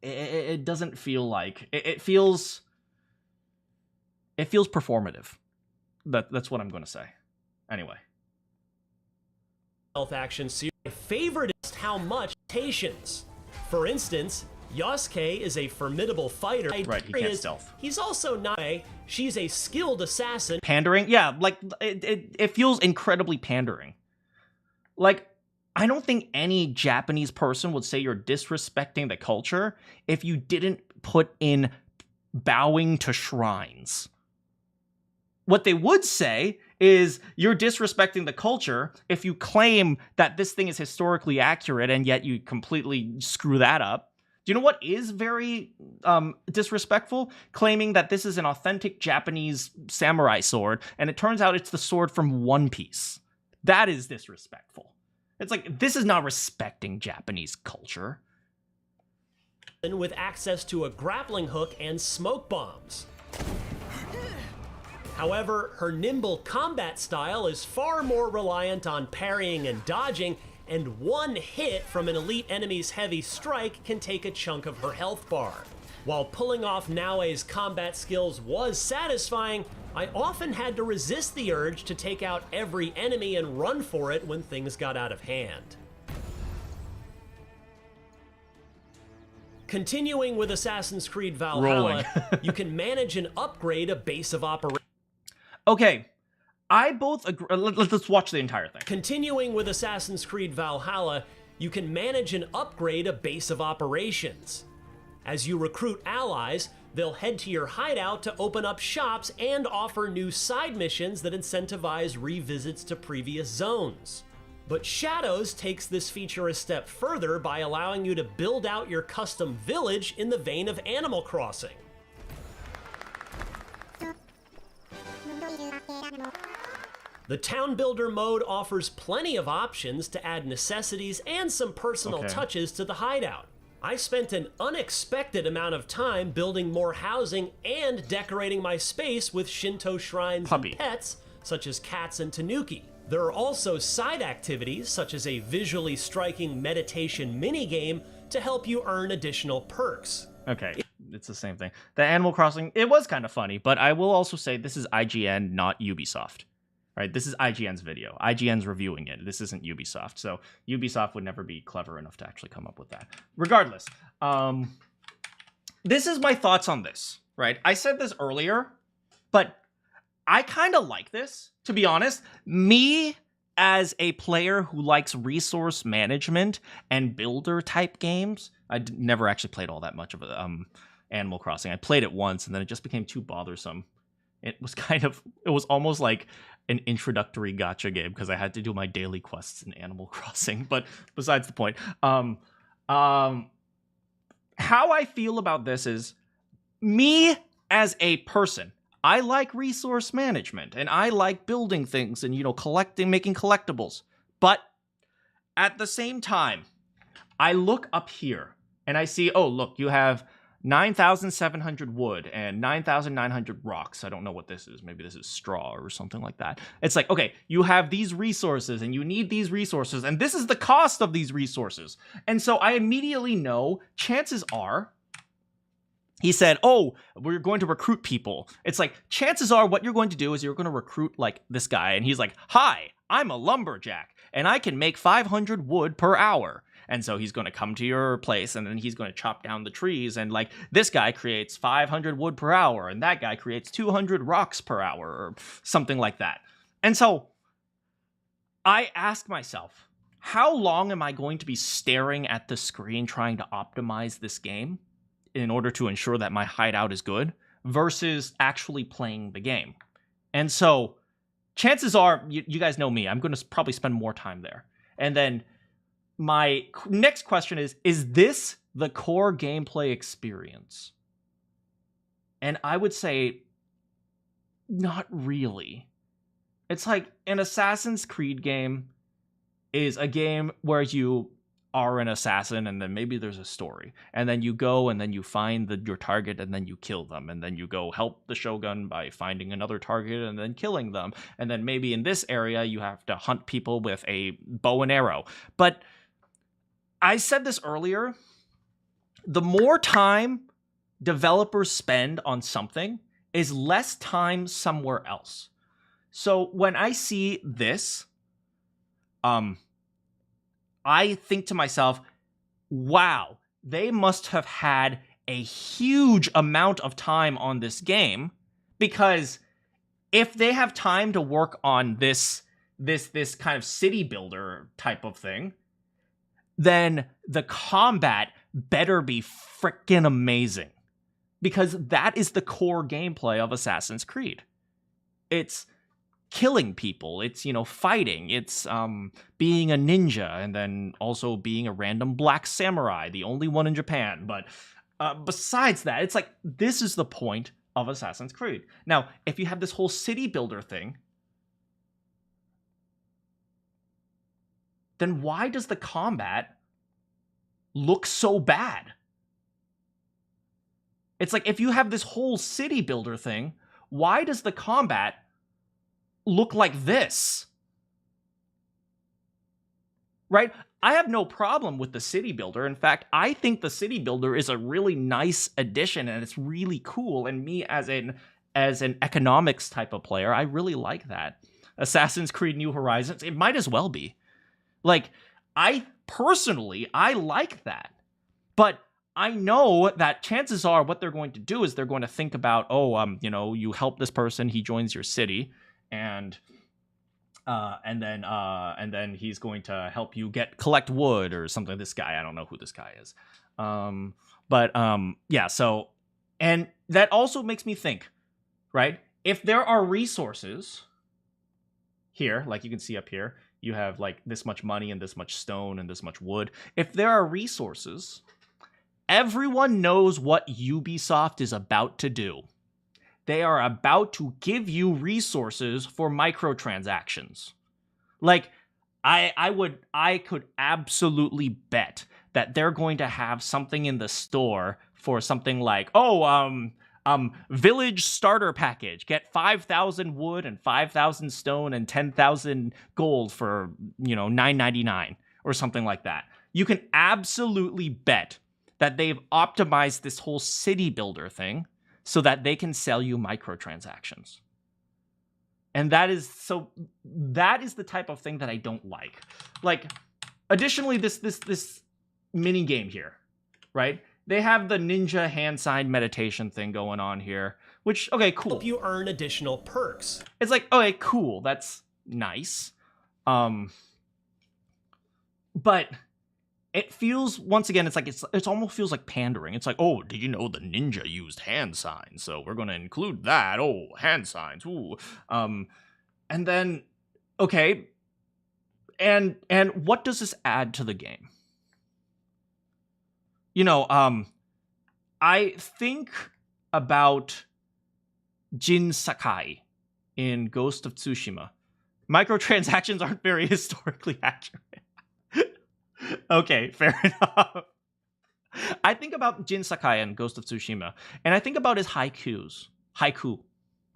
it doesn't feel like it feels performative. That's what I'm going to say. Anyway. Stealth action series. My favorite is how much limitations. For instance, Yasuke is a formidable fighter. Right, he can't stealth. He's also not she's a skilled assassin. Pandering? Yeah, like, it feels incredibly pandering. Like, I don't think any Japanese person would say you're disrespecting the culture if you didn't put in bowing to shrines. What they would say is you're disrespecting the culture if you claim that this thing is historically accurate and yet you completely screw that up. Do you know what is very disrespectful? Claiming that this is an authentic Japanese samurai sword, and it turns out it's the sword from One Piece. That is disrespectful. It's like, this is not respecting Japanese culture. With access to a grappling hook and smoke bombs. However, her nimble combat style is far more reliant on parrying and dodging, and one hit from an elite enemy's heavy strike can take a chunk of her health bar. While pulling off Naoe's combat skills was satisfying, I often had to resist the urge to take out every enemy and run for it when things got out of hand. Continuing with Assassin's Creed Valhalla, you can manage and upgrade a base of operations. Okay, I both agree. Let's watch the entire thing. Continuing with Assassin's Creed Valhalla, you can manage and upgrade a base of operations. As you recruit allies, they'll head to your hideout to open up shops and offer new side missions that incentivize revisits to previous zones. But Shadows takes this feature a step further by allowing you to build out your custom village in the vein of Animal Crossing. The Town Builder mode offers plenty of options to add necessities and some personal touches to the hideout. I spent an unexpected amount of time building more housing and decorating my space with Shinto shrines and pets, such as cats and tanuki. There are also side activities, such as a visually striking meditation minigame, to help you earn additional perks. Okay, it's the same thing. The Animal Crossing, it was kind of funny, but I will also say this is IGN, not Ubisoft. Right, this is IGN's video. IGN's reviewing it. This isn't Ubisoft. So Ubisoft would never be clever enough to actually come up with that. Regardless, this is my thoughts on this, right? I said this earlier, but I kind of like this, to be honest. Me, as a player who likes resource management and builder type games, I never actually played all that much of Animal Crossing. I played it once and then it just became too bothersome. It was almost like an introductory gacha game because I had to do my daily quests in Animal Crossing. But besides the point, how I feel about this is, me as a person, I like resource management and I like building things and, making collectibles. But at the same time, I look up here and I see, oh, look, you have 9,700 wood and 9,900 rocks. I don't know what this is. Maybe this is straw or something like that. It's like, okay, you have these resources and you need these resources and this is the cost of these resources. And so I immediately know, chances are, he said, oh, we're going to recruit people. It's like, chances are what you're going to do is you're going to recruit like this guy. And he's like, hi, I'm a lumberjack and I can make 500 wood per hour. And so he's going to come to your place and then he's going to chop down the trees. And like this guy creates 500 wood per hour and that guy creates 200 rocks per hour or something like that. And so I ask myself, how long am I going to be staring at the screen trying to optimize this game in order to ensure that my hideout is good versus actually playing the game? And so chances are, you guys know me, I'm going to probably spend more time there. And then my next question is this the core gameplay experience? And I would say not really. It's like an Assassin's Creed game is a game where you are an assassin and then maybe there's a story. And then you go and then you find your target and then you kill them. And then you go help the Shogun by finding another target and then killing them. And then maybe in this area you have to hunt people with a bow and arrow. But I said this earlier, the more time developers spend on something is less time somewhere else. So when I see this, I think to myself, wow, they must have had a huge amount of time on this game, because if they have time to work on this kind of city builder type of thing, then the combat better be freaking amazing, because that is the core gameplay of Assassin's Creed. It's killing people, it's, you know, fighting, it's being a ninja, and then also being a random black samurai, the only one in Japan. But besides that, it's like, this is the point of Assassin's Creed. Now, if you have this whole city builder thing, then why does the combat look so bad? It's like, if you have this whole city builder thing, why does the combat look like this? Right? I have no problem with the city builder. In fact, I think the city builder is a really nice addition and it's really cool. And me as an economics type of player, I really like that. Assassin's Creed New Horizons, it might as well be. Like, I personally like that. But I know that chances are what they're going to do is they're going to think about, you know, you help this person, he joins your city, and then he's going to help you collect wood or something. This guy, I don't know who this guy is. Yeah, so, and that also makes me think, right? If there are resources here, like you can see up here, you have like this much money and this much stone and this much wood. If there are resources, everyone knows what Ubisoft is about to do. They are about to give you resources for microtransactions. Like, I could absolutely bet that they're going to have something in the store for something like, village starter package. Get 5,000 wood and 5,000 stone and 10,000 gold for, you know, $9.99 or something like that. You can absolutely bet that they've optimized this whole city builder thing so that they can sell you microtransactions. And that is the type of thing that I don't like. Like, additionally, this mini game here, right? They have the ninja hand sign meditation thing going on here, which, okay, cool. Help you earn additional perks. It's like, okay, cool, that's nice. But it feels, once again, it's like, it almost feels like pandering. It's like, oh, did you know the ninja used hand signs? So we're going to include that. Oh, hand signs. Ooh. And then, okay. And what does this add to the game? You know, I think about Jin Sakai in Ghost of Tsushima. Microtransactions aren't very historically accurate. Okay, fair enough. I think about Jin Sakai in Ghost of Tsushima, and I think about his haiku,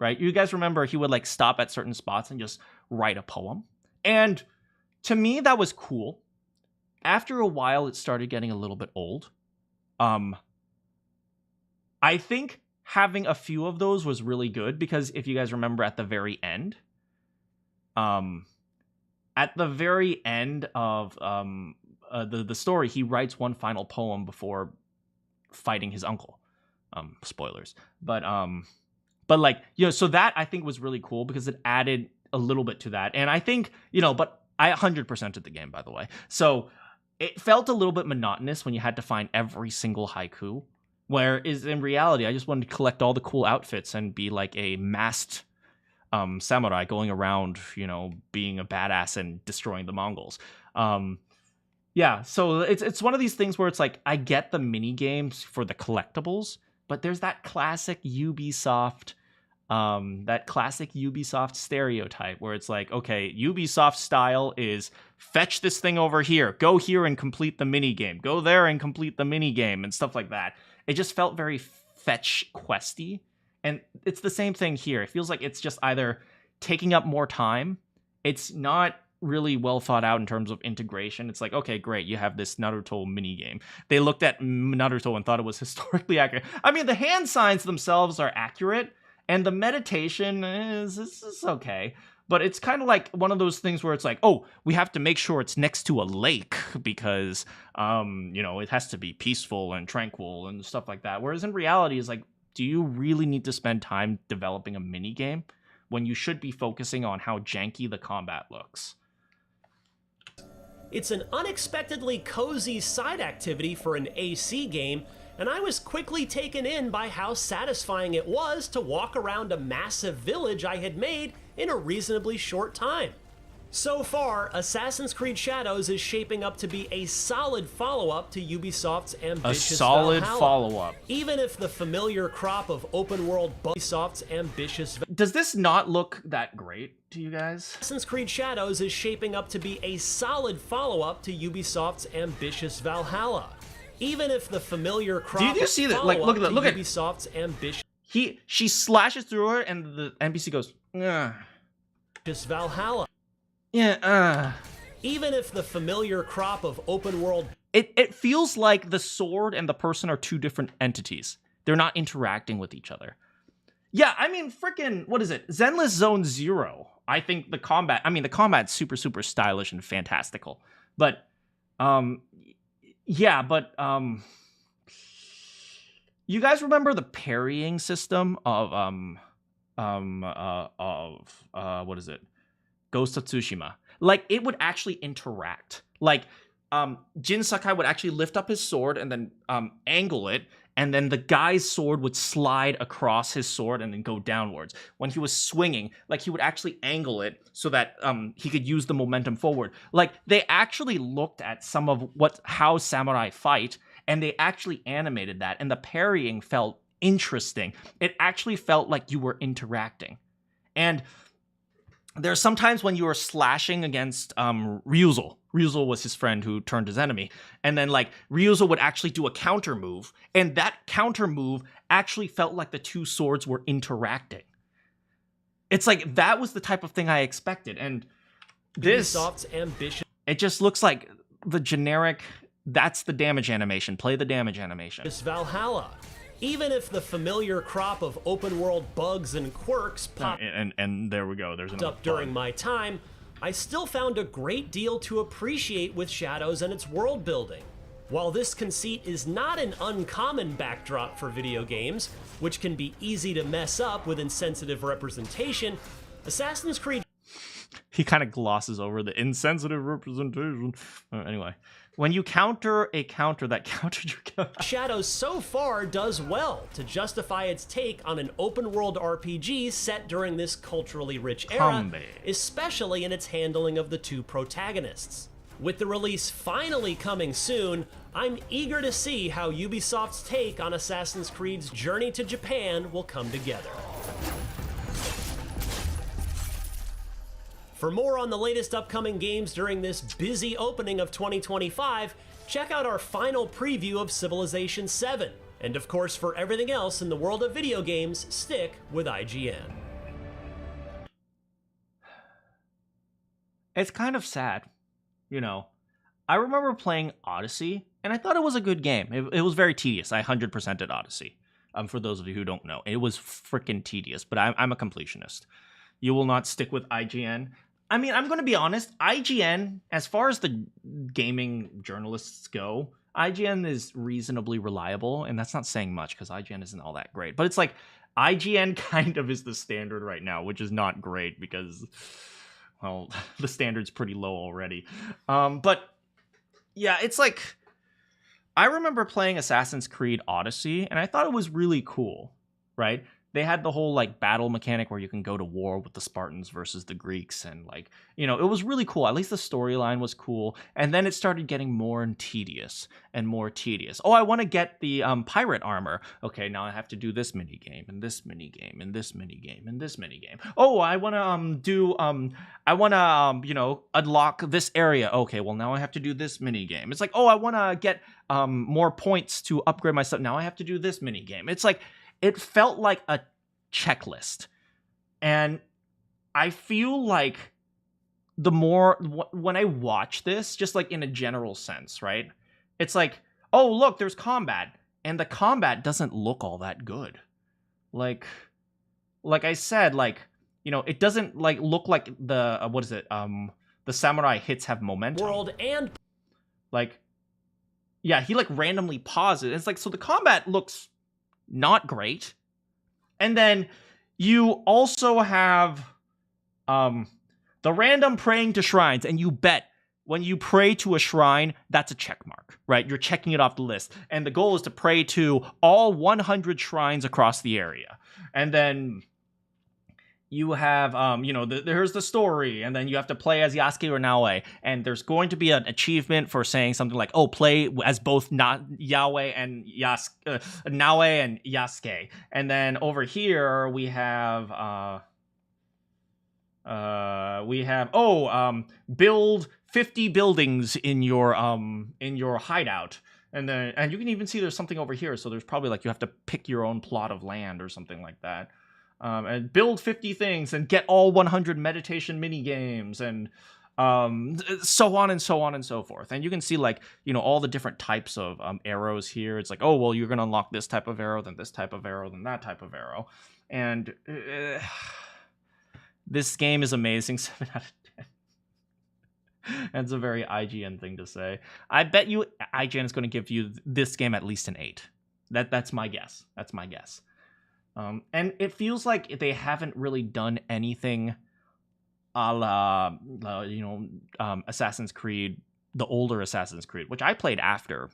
right? You guys remember he would like stop at certain spots and just write a poem? And to me, that was cool. After a while, it started getting a little bit old. I think having a few of those was really good, because if you guys remember at the very end of the story, he writes one final poem before fighting his uncle. Spoilers. But like, you know, so that I think was really cool because it added a little bit to that. And I think, you know, but I 100%ed the game, by the way. So it felt a little bit monotonous when you had to find every single haiku, whereas in reality, I just wanted to collect all the cool outfits and be like a masked samurai going around, you know, being a badass and destroying the Mongols. Yeah, so it's one of these things where it's like, I get the mini games for the collectibles, but there's that classic Ubisoft stereotype where it's like, okay, Ubisoft style is fetch this thing over here, go here and complete the mini game, go there and complete the mini game, and stuff like that. It just felt very fetch questy, and it's the same thing here. It feels like it's just either taking up more time. It's not really well thought out in terms of integration. It's like, okay, great, you have this Naruto mini game. They looked at Naruto and thought it was historically accurate. I mean, the hand signs themselves are accurate, and the meditation is okay, but it's kind of like one of those things where it's like, oh, we have to make sure it's next to a lake because it has to be peaceful and tranquil and stuff like that. Whereas in reality, it's like, do you really need to spend time developing a mini game when you should be focusing on how janky the combat looks? It's an unexpectedly cozy side activity for an AC game, and I was quickly taken in by how satisfying it was to walk around a massive village I had made in a reasonably short time. So far, Assassin's Creed Shadows is shaping up to be a solid follow-up to Ubisoft's ambitious Valhalla. Follow-up. Even if the familiar crop of open-world Ubisoft's ambitious... Does this not look that great to you guys? Assassin's Creed Shadows is shaping up to be a solid follow-up to Ubisoft's ambitious Valhalla. Even if the familiar crop... Do you see that? Like, look at that. Look at Ubisoft's ambitious... She slashes through her, and the NPC goes, ugh. Just Valhalla. Yeah, Even if the familiar crop of open world... It feels like the sword and the person are two different entities. They're not interacting with each other. Yeah, I mean, freaking, what is it? Zenless Zone Zero. I think the combat's super, super stylish and fantastical. But, yeah, but, you guys remember the parrying system of, what is it? Ghost of Tsushima. Like, it would actually interact. Like, Jin Sakai would actually lift up his sword and then angle it, and then the guy's sword would slide across his sword and then go downwards. When he was swinging, like, he would actually angle it so that he could use the momentum forward. Like, they actually looked at some of how samurai fight, and they actually animated that, and the parrying felt interesting. It actually felt like you were interacting. And there's sometimes when you were slashing against Ryuzel. Ryuzel was his friend who turned his enemy. And then, like, Ryuzel would actually do a counter move. And that counter move actually felt like the two swords were interacting. It's like, that was the type of thing I expected. And this... Ubisoft's ambition... It just looks like the generic... That's the damage animation. Play the damage animation. This Valhalla. Even if the familiar crop of open-world bugs and quirks popped and there we go. There's up during my time, I still found a great deal to appreciate with Shadows and its world building. While this conceit is not an uncommon backdrop for video games, which can be easy to mess up with insensitive representation, Assassin's Creed... He kind of glosses over the insensitive representation. Anyway. When you counter a counter that countered your counter... Shadows so far does well to justify its take on an open-world RPG set during this culturally rich era, especially in its handling of the two protagonists. With the release finally coming soon, I'm eager to see how Ubisoft's take on Assassin's Creed's journey to Japan will come together. For more on the latest upcoming games during this busy opening of 2025, check out our final preview of Civilization VII. And of course, for everything else in the world of video games, stick with IGN. It's kind of sad, you know. I remember playing Odyssey, and I thought it was a good game. It was very tedious. I 100%ed Odyssey. For those of you who don't know, it was freaking tedious, but I'm a completionist. You will not stick with IGN. I mean, I'm going to be honest. IGN, as far as the gaming journalists go, IGN is reasonably reliable, and that's not saying much because IGN isn't all that great. But it's like IGN kind of is the standard right now, which is not great because, well, the standard's pretty low already. But yeah, it's like I remember playing Assassin's Creed Odyssey, and I thought it was really cool, right? they had the whole like battle mechanic where you can go to war with the Spartans versus the Greeks, and like, you know, it was really cool. At least the storyline was cool. And then it started getting more tedious and more tedious. Oh, I want to get the pirate armor. Okay, now I have to do this mini game and this mini game and this mini game and this mini game. Oh, I want to you know, unlock this area. Okay, well now I have to do this mini game. It's like, oh, I want to get more points to upgrade my stuff. Now I have to do this mini game. It's like, it felt like a checklist. And I feel like the more, when I watch this, just like in a general sense, right? It's like, oh, look, there's combat. And the combat doesn't look all that good. Like I said, like, you know, it doesn't like look like the, what is it? The samurai hits have momentum. World and like, yeah, he like randomly pauses. It's like, so the combat looks not great. And then you also have the random praying to shrines, and you bet when you pray to a shrine, that's a check mark, right? You're checking it off the list. And the goal is to pray to all 100 shrines across the area. And then you have, you know, there's the story, and then you have to play as Yasuke or Naoe, and there's going to be an achievement for saying something like, oh, play as both not Naoe and Yasuke. And then over here we have, build 50 buildings in your hideout. And you can even see there's something over here, so there's probably like you have to pick your own plot of land or something like that. And build 50 things and get all 100 meditation mini games, and so on and so on and so forth. And you can see, like, you know, all the different types of arrows here. It's like, oh, well, you're gonna unlock this type of arrow, then this type of arrow, then that type of arrow. And this game is amazing. 7 out of 10. That's a very IGN thing to say. I bet you IGN is going to give you this game at least an 8. That's my guess. That's my guess. And it feels like they haven't really done anything a la, you know, Assassin's Creed, the older Assassin's Creed, which I played after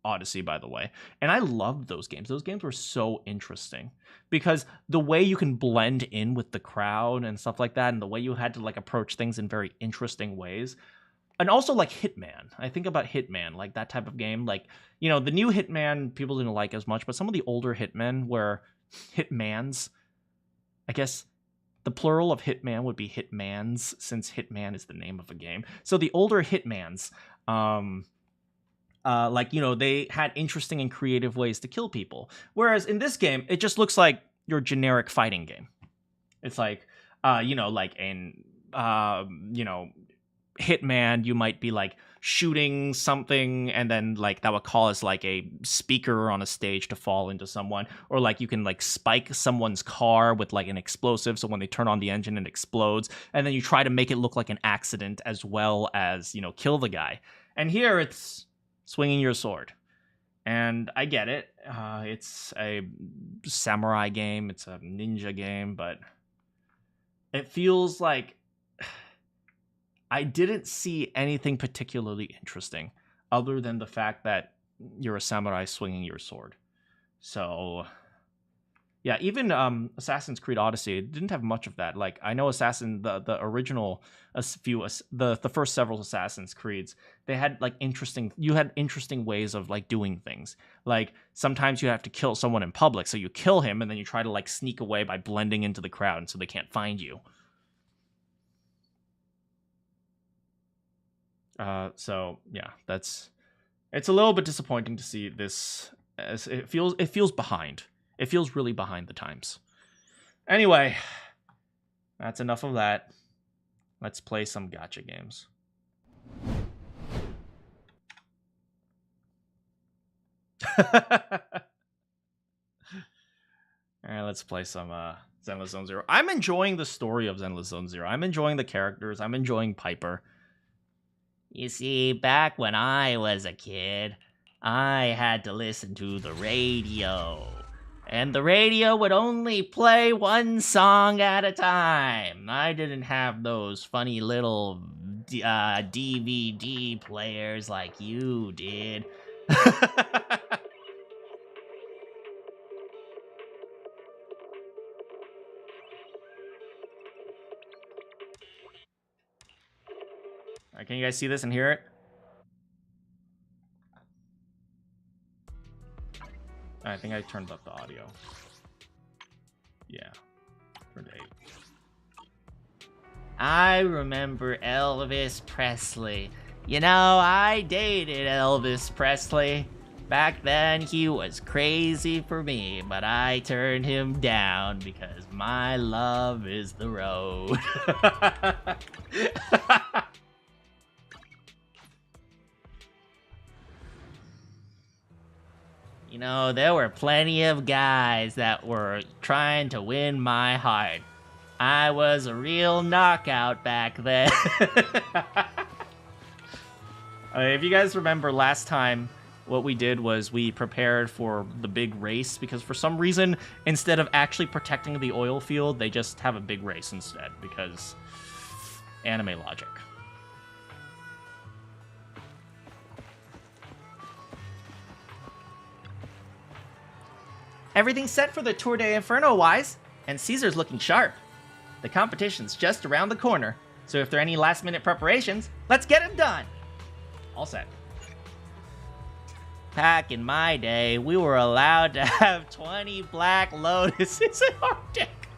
Odyssey, by the way. And I loved those games. Those games were so interesting because the way you can blend in with the crowd and stuff like that, and the way you had to like approach things in very interesting ways. And also like Hitman. I think about Hitman, like that type of game. Like, you know, the new Hitman people didn't like as much, but some of the older Hitmen where Hitmans, I guess the plural of Hitman would be Hitmans, since Hitman is the name of a game. So the older Hitmans, like, you know, they had interesting and creative ways to kill people. Whereas in this game, it just looks like your generic fighting game. It's like, you know, like in, you know, Hitman, you might be like shooting something, and then like that would cause like a speaker on a stage to fall into someone, or like you can like spike someone's car with like an explosive, so when they turn on the engine it explodes, and then you try to make it look like an accident as well as, you know, kill the guy. And here it's swinging your sword, and I get it, it's a samurai game, it's a ninja game, but it feels like I didn't see anything particularly interesting other than the fact that you're a samurai swinging your sword. So, yeah, even Assassin's Creed Odyssey didn't have much of that. Like, I know the original, the first several Assassin's Creeds, they had like interesting ways of like doing things. Like sometimes you have to kill someone in public, so you kill him and then you try to like sneak away by blending into the crowd so they can't find you. So yeah, it's a little bit disappointing to see this, as it feels behind. It feels really behind the times. Anyway, that's enough of that. Let's play some gacha games. Alright, let's play some Zenless Zone Zero. I'm enjoying the story of Zenless Zone Zero. I'm enjoying the characters. I'm enjoying Piper. You see, back when I was a kid, I had to listen to the radio. And the radio would only play one song at a time. I didn't have those funny little DVD players like you did. Alright, can you guys see this and hear it? I think I turned up the audio. Yeah. Turned to 8. I remember Elvis Presley. You know, I dated Elvis Presley. Back then, he was crazy for me, but I turned him down because my love is the road. You know, there were plenty of guys that were trying to win my heart. I was a real knockout back then. If you guys remember last time, what we did was we prepared for the big race, because for some reason, instead of actually protecting the oil field, they just have a big race instead, because anime logic. Everything's set for the Tour de Inferno, Wise, and Caesar's looking sharp. The competition's just around the corner, so if there are any last-minute preparations, let's get them done! All set. Back in my day, we were allowed to have 20 Black Lotuses in our deck.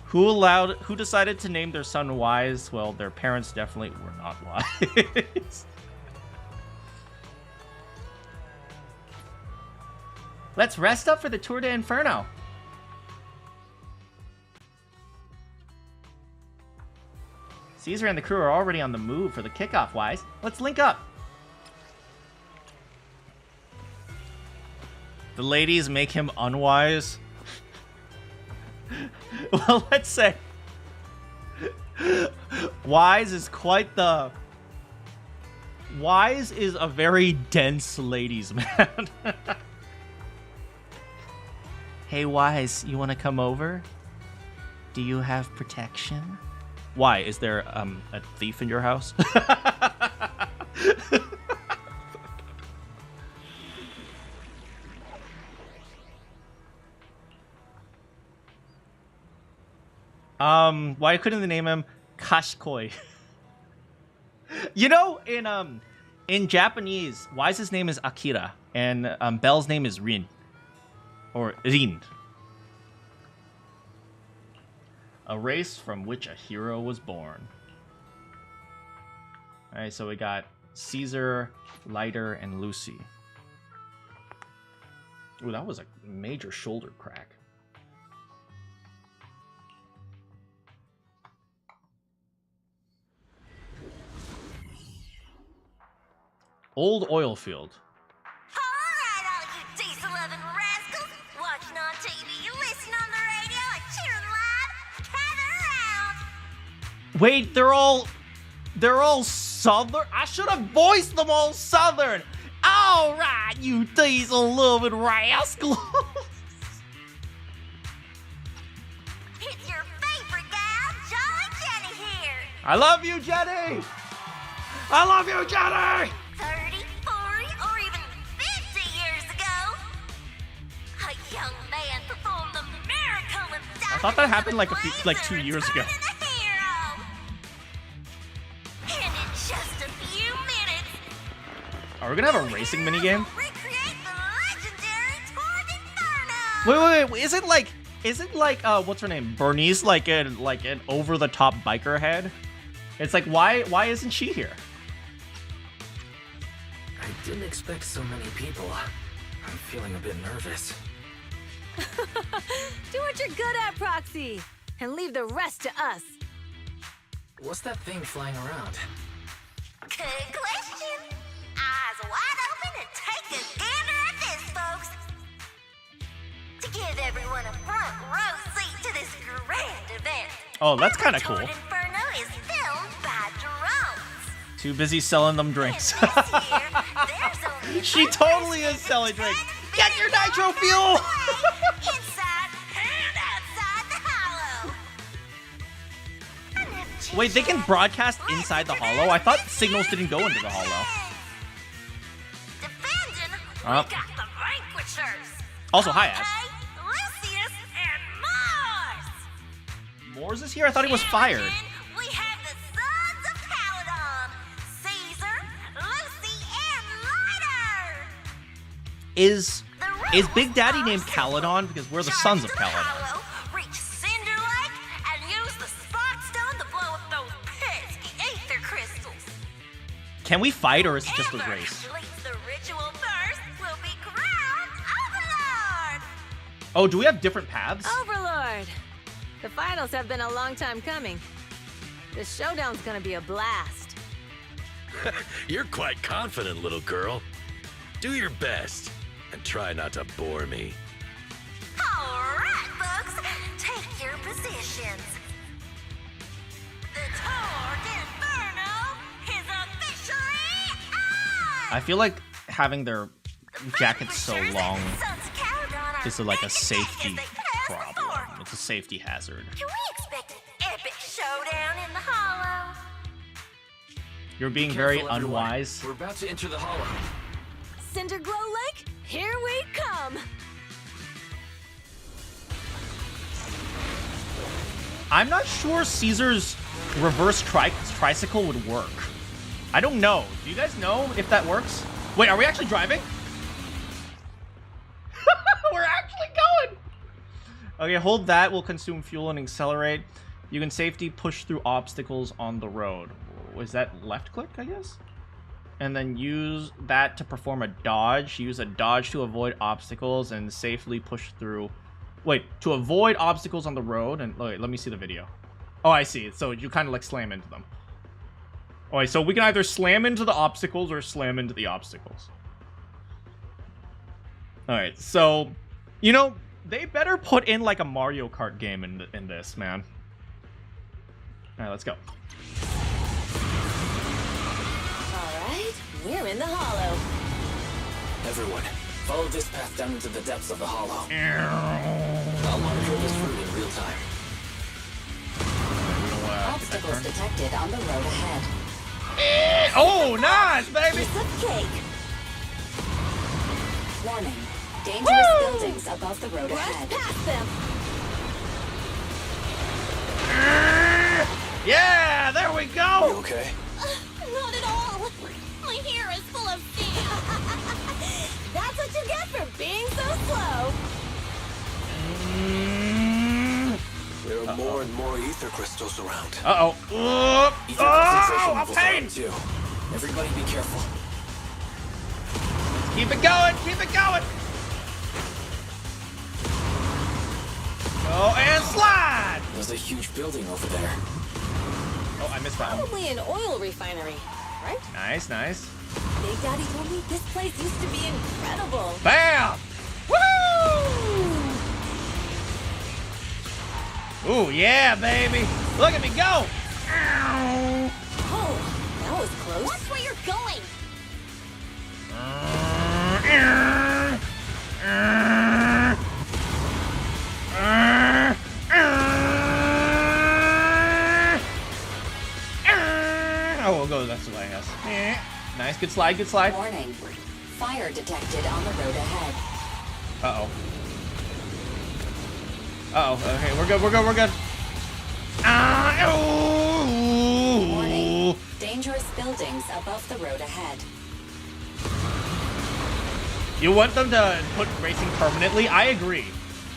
Who decided to name their son Wise? Well, their parents definitely were not wise. Let's rest up for the Tour de Inferno. Caesar and the crew are already on the move for the kickoff, Wise. Let's link up. The ladies make him unwise. Well, let's say Wise is a very dense ladies man. Hey, Wise, you want to come over? Do you have protection? Why? Is there a thief in your house? Why couldn't they name him Kashkoi? You know, in Japanese, Wise's name is Akira, and Belle's name is Rin. Or Rin. A race from which a hero was born. Alright, so we got Caesar, Lighter, and Lucy. Ooh, that was a major shoulder crack. Old oil field. Alright, all you diesel-loving rascals, watching on TV, listening on the radio, and cheering live, gather around. Wait, they're all Southern? I should have voiced them all Southern. All right, you diesel-loving rascals. It's your favorite gal, Jolly Jenny here. I love you, Jenny. I love you, Jenny. 30, 40, or even 50 years ago, a young man performed a miracle in I thought that happened like 2 years ago. And in just a few minutes, Are we gonna have a racing minigame? recreate the legendary Tour d'Inferno. Wait. Is it like what's her name? Bernice, like an over-the-top biker head? It's like, why isn't she here? I didn't expect so many people. I'm feeling a bit nervous. Do what you're good at, Proxy, and leave the rest to us. What's that thing flying around? Good question. Eyes wide open and take a gander at this, folks. To give everyone a front row seat to this grand event. Oh, that's kind of Tour cool. d'Inferno is filmed by drones. Too busy selling them drinks. This year, there's only She one totally person is selling to drinks. protect Get your nitro fuel! inside and outside the hollow. Wait, they can broadcast inside the hollow? I thought signals didn't go into the hollow. Defending, we Up. got the Vanquishers. Also, hi, Ash. Okay, Lucius and Mars. Moors is here? I thought he was fired. Manakyn, we have the Sons of Is Big Daddy named Caledon? Because we're the sons of Caledon. Reach Cinder Lake and use the Spark Stone to blow up those pesky aether crystals. Can we fight, or is it just a Whoever race? completes the ritual first will be crowned Overlord. Oh, do we have different paths? Overlord! The finals have been a long time coming. This showdown's gonna be a blast. You're quite confident, little girl. Do your best, and try not to bore me. All right, folks, take your positions. The Torque Inferno is officially on! I feel like having their jackets so long is like a As safety they pass problem. before. It's a safety hazard. Can we expect an epic showdown in the Hollow? You're being very Careful, everyone. unwise. We're about to enter the hollow. Cinder Glow Lake, here we come! I'm not sure Caesar's reverse tricycle would work. I don't know. Do you guys know if that works? Wait, are we actually driving? We're actually going! Okay, hold that. Will consume fuel and accelerate. You can safety push through obstacles on the road. Was that left click, I guess? And then use that to perform a dodge. Use a dodge to avoid obstacles and safely push through. Wait, to avoid obstacles on the road. And wait, let me see the video. Oh, I see. So you kind of like slam into them. Oh, wait, so we can either slam into the obstacles or slam into the obstacles. All right, so you know they better put in like a Mario Kart game in this, man. All right, let's go. Alright, we're in the hollow. Everyone, follow this path down into the depths of the hollow. I'll monitor this route in real time. Obstacles detected on the road ahead. Oh, nice, baby! Piece of cake. Warning. Dangerous buildings above the road ahead. Past them. Yeah, there we You go! okay? Not at all. My hair is full of steam. That's what you get for being so slow. There are more and more ether crystals around. Uh-oh. Ether concentration Oh, a levels are pain! up too. Everybody be careful. Keep it going, keep it going! Go and slide! There's a huge building over there. Oh, I missed that one. Probably an oil refinery, right? Nice, nice. Big Daddy told me this place used to be incredible. Bam! Woo! Ooh, yeah, baby! Look at me go! Ow! Oh, that was close. Watch where you're going. Oh, we'll go this way, I guess. Nice, good slide, good slide. Warning. Fire detected on the road ahead. Uh-oh. Uh-oh, okay, we're good, we're good, we're good. Warning. Dangerous buildings above the road ahead. You want them to put racing permanently? I agree.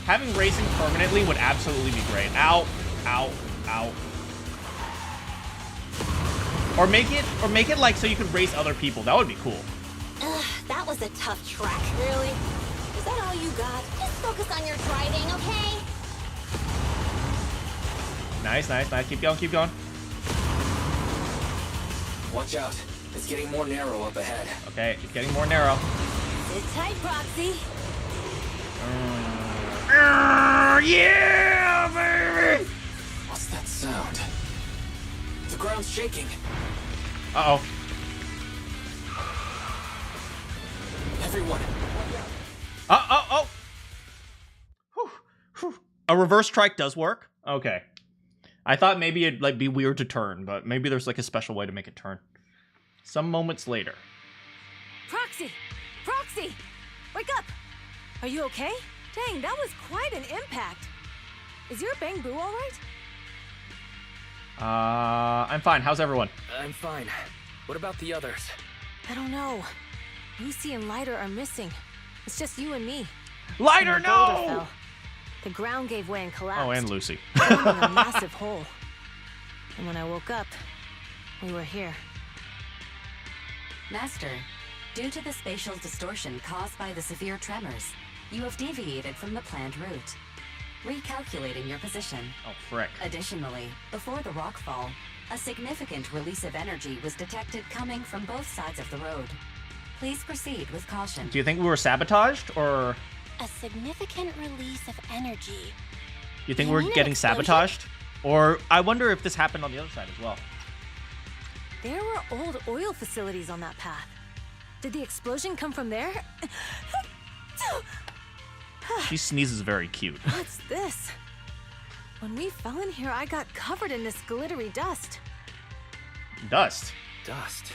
Having racing permanently would absolutely be great. Ow, ow, ow. Or make it like so you could race other people. That would be cool. That was a tough track. Really? Is that all you got? Just focus on your driving, okay? Nice, nice, nice. Keep going, keep going. Watch out. It's getting more narrow up ahead. Okay, it's getting more narrow. Sit tight, Proxy. Yeah, baby! What's that sound? The ground's shaking. Uh-oh. Everyone. Oh. Whew, whew. A reverse trike does work? Okay. I thought maybe it'd like be weird to turn, but maybe there's like a special way to make it turn. Some moments later. Proxy! Proxy! Wake up! Are you okay? Dang, that was quite an impact. Is your bang boo all right? I'm fine. How's everyone? I'm fine. What about the others? I don't know. Lucy and Lighter are missing. It's just you and me. Lighter, And the boulder no! fell. The ground gave way and collapsed. Oh, and Lucy. Forming a massive hole. And when I woke up, we were here. Master, due to the spatial distortion caused by the severe tremors, you have deviated from the planned route. Recalculating your position. Oh, frick. Additionally, before the rockfall, a significant release of energy was detected coming from both sides of the road. Please proceed with caution. Do you think we were sabotaged, or A significant release of energy. you think You we're mean an getting explosion? sabotaged? Or I wonder if this happened on the other side as well. There were old oil facilities on that path. Did the explosion come from there? She sneezes very cute. What's this? When we fell in here, I got covered in this glittery dust. Dust. Dust.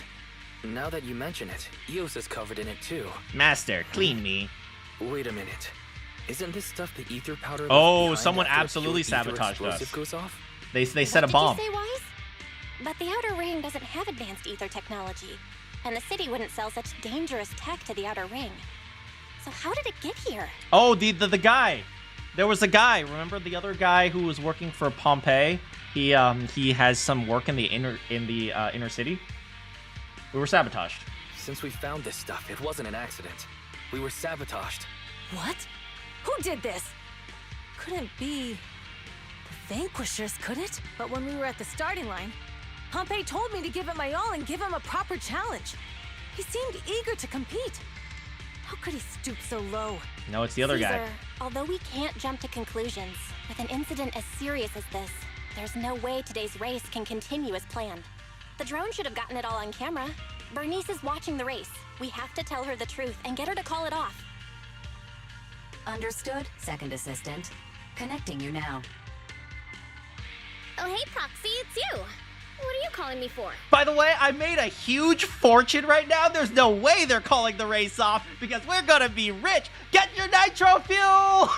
Now that you mention it, Eos is covered in it too. Master, clean me. Wait a minute. Isn't this stuff the ether powder? left Oh, behind someone after a absolutely pure ether sabotaged explosive us. goes off? They set a bomb. What did you say, Wise? But the Outer Ring doesn't have advanced ether technology, and the city wouldn't sell such dangerous tech to the Outer Ring. So how did it get here? Oh, the guy. There was a guy. Remember the other guy who was working for Pompeii? He has some work in the inner city. We were sabotaged. Since we found this stuff, it wasn't an accident. We were sabotaged. What? Who did this? Couldn't be the Vanquishers, could it? But when we were at the starting line, Pompeii told me to give it my all and give him a proper challenge. He seemed eager to compete. How could he stoop so low? No, it's the other guy. Caesar, although we can't jump to conclusions, with an incident as serious as this, there's no way today's race can continue as planned. The drone should have gotten it all on camera. Bernice is watching the race. We have to tell her the truth and get her to call it off. Understood, second assistant. Connecting you now. Oh, hey, Proxy, it's you. What are you calling me for? By the way, I made a huge fortune right now. There's no way they're calling the race off because we're gonna be rich. Get your nitro fuel!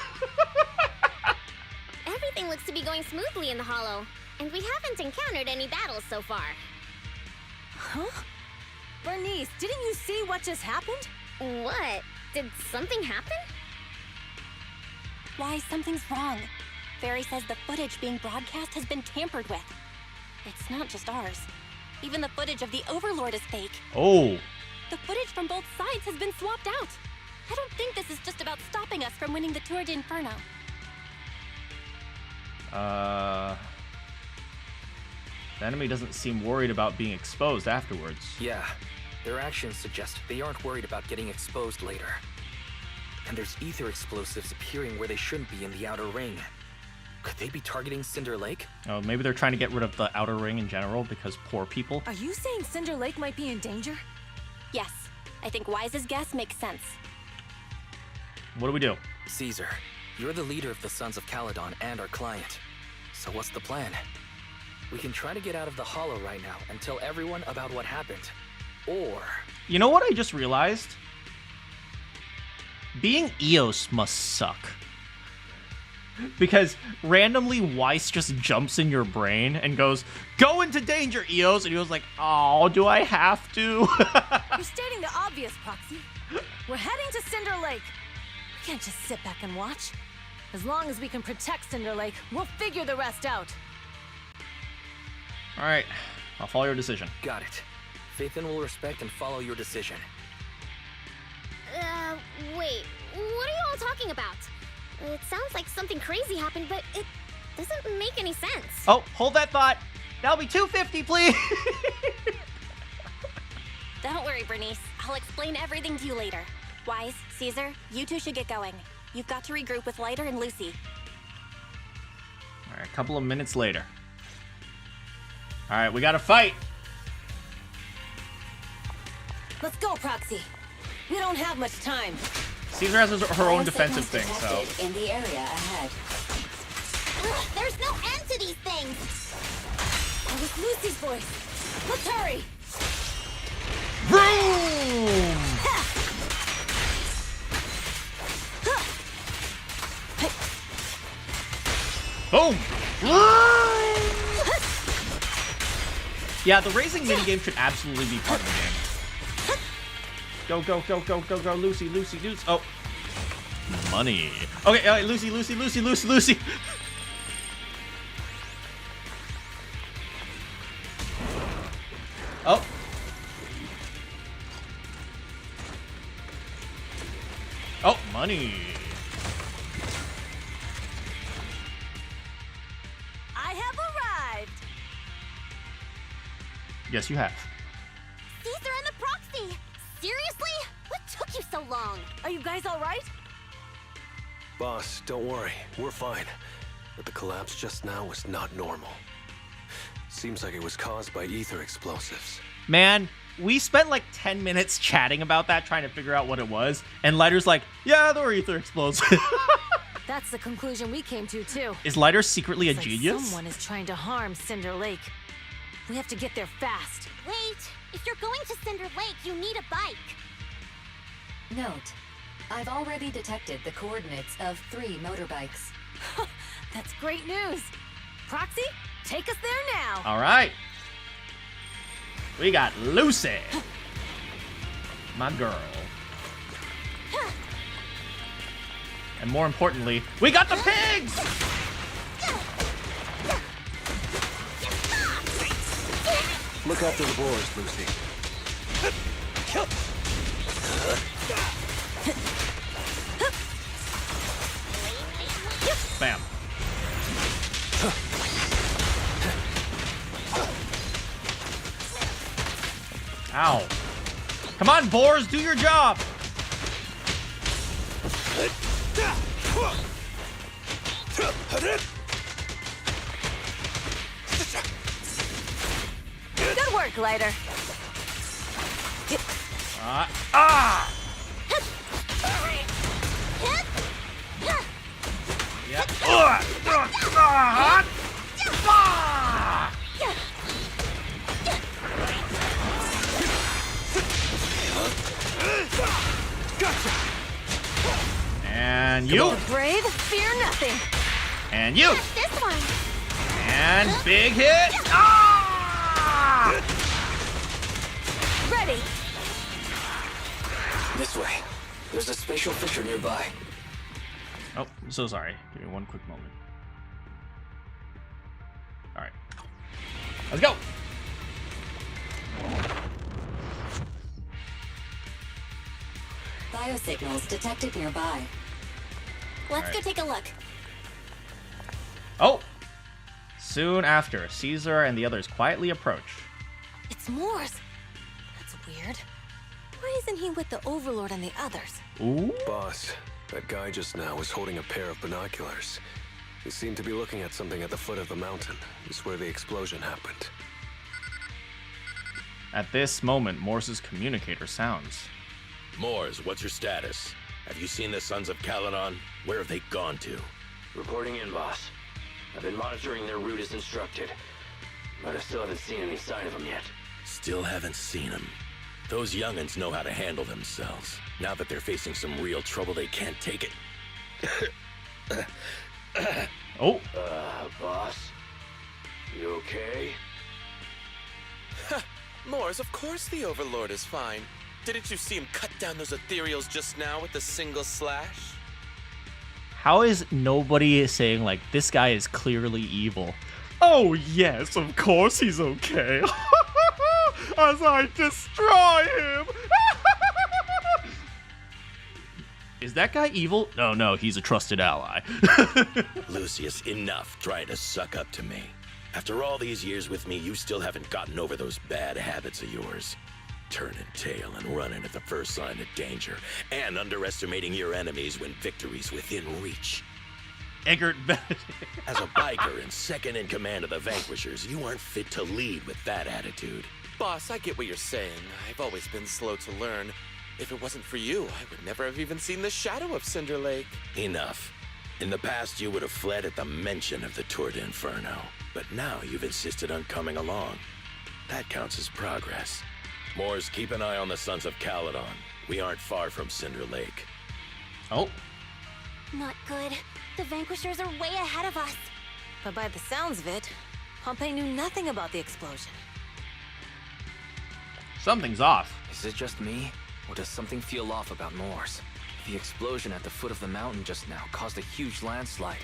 Everything looks to be going smoothly in the Hollow, and we haven't encountered any battles so far. Huh? Bernice, didn't you see what just happened? What? Did something happen? Why, something's wrong. Fairy says the footage being broadcast has been tampered with. It's not just ours. Even the footage of the Overlord is fake. Oh. The footage from both sides has been swapped out. I don't think this is just about stopping us from winning the Tour d'Inferno. The enemy doesn't seem worried about being exposed afterwards. Yeah, their actions suggest they aren't worried about getting exposed later. And there's ether explosives appearing where they shouldn't be in the Outer Ring. Could they be targeting Cinder Lake? Oh, maybe they're trying to get rid of the Outer Ring in general because poor people. Are you saying Cinder Lake might be in danger? Yes, I think Wise's guess makes sense. What do we do? Caesar, you're the leader of the Sons of Caledon and our client. So what's the plan? We can try to get out of the Hollow right now and tell everyone about what happened. Or... You know what I just realized? Being Eos must suck. Because randomly Weiss just jumps in your brain and goes, "Go into danger, Eos!" And Eos like, "Oh, do I have to?" You're stating the obvious, Proxy. We're heading to Cinder Lake. We can't just sit back and watch. As long as we can protect Cinder Lake, we'll figure the rest out. Alright, I'll follow your decision. Got it. Phaethon will respect and follow your decision. Wait, what are you all talking about? It sounds like something crazy happened, but it doesn't make any sense. Oh, hold that thought. That'll be $250, please. Don't worry, Bernice. I'll explain everything to you later. Wise, Caesar, you two should get going. You've got to regroup with Lighter and Lucy. Alright, a couple of minutes later. Alright, we gotta fight. Let's go, Proxy. We don't have much time. Caesar has her own defensive thing, so. In the area ahead. Ugh, there's no end to these things! That was Lucy's voice. Let's hurry. Vroom! Boom! Yeah, the racing minigame should absolutely be part of the game. Go, go, go, go, go, go, Lucy, Lucy, Lucy. Oh, money. Okay, Lucy. Oh. Oh, money. I have arrived. Yes, you have. Caesar and the proxy! Seriously? What took you so long? Are you guys all right? Boss, don't worry. We're fine. But the collapse just now was not normal. Seems like it was caused by ether explosives. Man, we spent like 10 minutes chatting about that, trying to figure out what it was. And Lighter's like, yeah, there were ether explosives. That's the conclusion we came to, too. Is Lighter secretly It's a like genius? someone is trying to harm Cinder Lake. We have to get there fast. Wait, if you're going to Cinder Lake, you need a bike. Note, I've already detected the coordinates of 3 motorbikes. That's great news. Proxy, take us there now. All right. We got Lucy. My girl. And more importantly, we got the pigs! Look after the boars, Lucy. Bam. Ow. Come on, boars, do your job. Good work, Lighter. And you. The brave fear nothing. And you. This one. And big hit. Ready. This way. There's a spatial fissure nearby. Oh, I'm so sorry. Give me one quick moment. All right. Let's go. Biosignals detected nearby. Let's go take a look. Oh! Soon after, Caesar and the others quietly approach. It's Morse. That's weird. Why isn't he with the Overlord and the others? Ooh? Boss, that guy just now was holding a pair of binoculars. He seemed to be looking at something at the foot of the mountain. It's where the explosion happened. At this moment, Morse's communicator sounds. Morse, what's your status? Have you seen the Sons of Caledon? Where have they gone to? Reporting in, boss. I've been monitoring their route as instructed, but I still haven't seen any sign of them yet. Still haven't seen them. Those young'uns know how to handle themselves. Now that they're facing some real trouble, they can't take it. Oh. Boss? You okay? Morse, of course the Overlord is fine. Didn't you see him cut down those ethereals just now with a single slash? How is nobody saying, like, this guy is clearly evil? Oh, yes, of course he's okay. As I destroy him. Is that guy evil? No, he's a trusted ally. Lucius, enough trying to suck up to me. After all these years with me, you still haven't gotten over those bad habits of yours. Turning tail and running at the first sign of danger, and underestimating your enemies when victory's within reach. Eggert As a biker and second in command of the Vanquishers, you aren't fit to lead with that attitude. Boss, I get what you're saying. I've always been slow to learn. If it wasn't for you, I would never have even seen the shadow of Cinder Lake. Enough. In the past, you would have fled at the mention of the Tour d'Inferno, but now you've insisted on coming along. That counts as progress. Morse, keep an eye on the Sons of Caledon. We aren't far from Cinder Lake. Oh. Not good. The Vanquishers are way ahead of us. But by the sounds of it, Pompey knew nothing about the explosion. Something's off. Is it just me? Or does something feel off about Morse? The explosion at the foot of the mountain just now caused a huge landslide.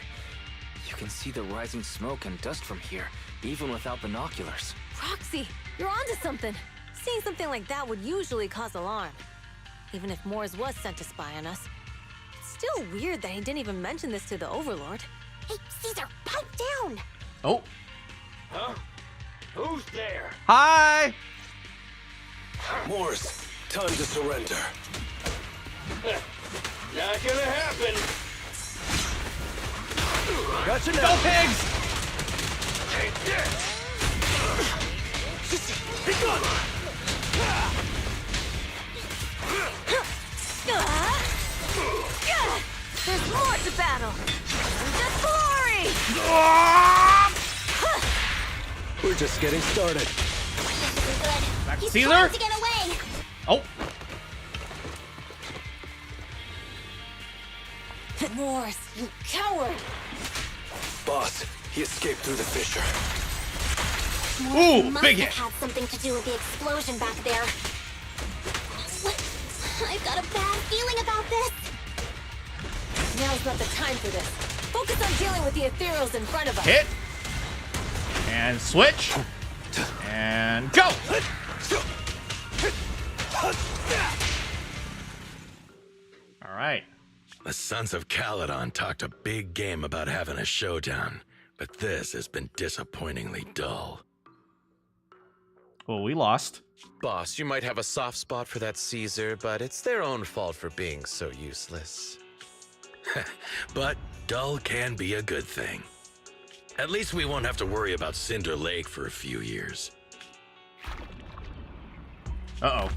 You can see the rising smoke and dust from here, even without binoculars. Roxy, you're onto something. Seeing something like that would usually cause alarm. Even if Moores was sent to spy on us. It's still weird that he didn't even mention this to the Overlord. Hey, Caesar, pipe down! Oh. Huh? Who's there? Hi! Moores, time to surrender. Not gonna happen. Gotcha Go now. pigs! Take this. Be gone. There's more to battle! Just glory! We're just getting started. Back to He's Caesar? trying to get away! Oh. Moores, you coward! Boss, he escaped through the fissure. Ooh, Must big have hit. had something to do with the explosion back there. What? I've got a bad feeling about this. Now's not the time for this. Focus on dealing with the ethereals in front of us. Hit. And switch. And go! Alright. The Sons of Caledon talked a big game about having a showdown, but this has been disappointingly dull. Well, we lost. Boss, you might have a soft spot for that Caesar, but it's their own fault for being so useless. But dull can be a good thing. At least we won't have to worry about Cinder Lake for a few years. Uh-oh.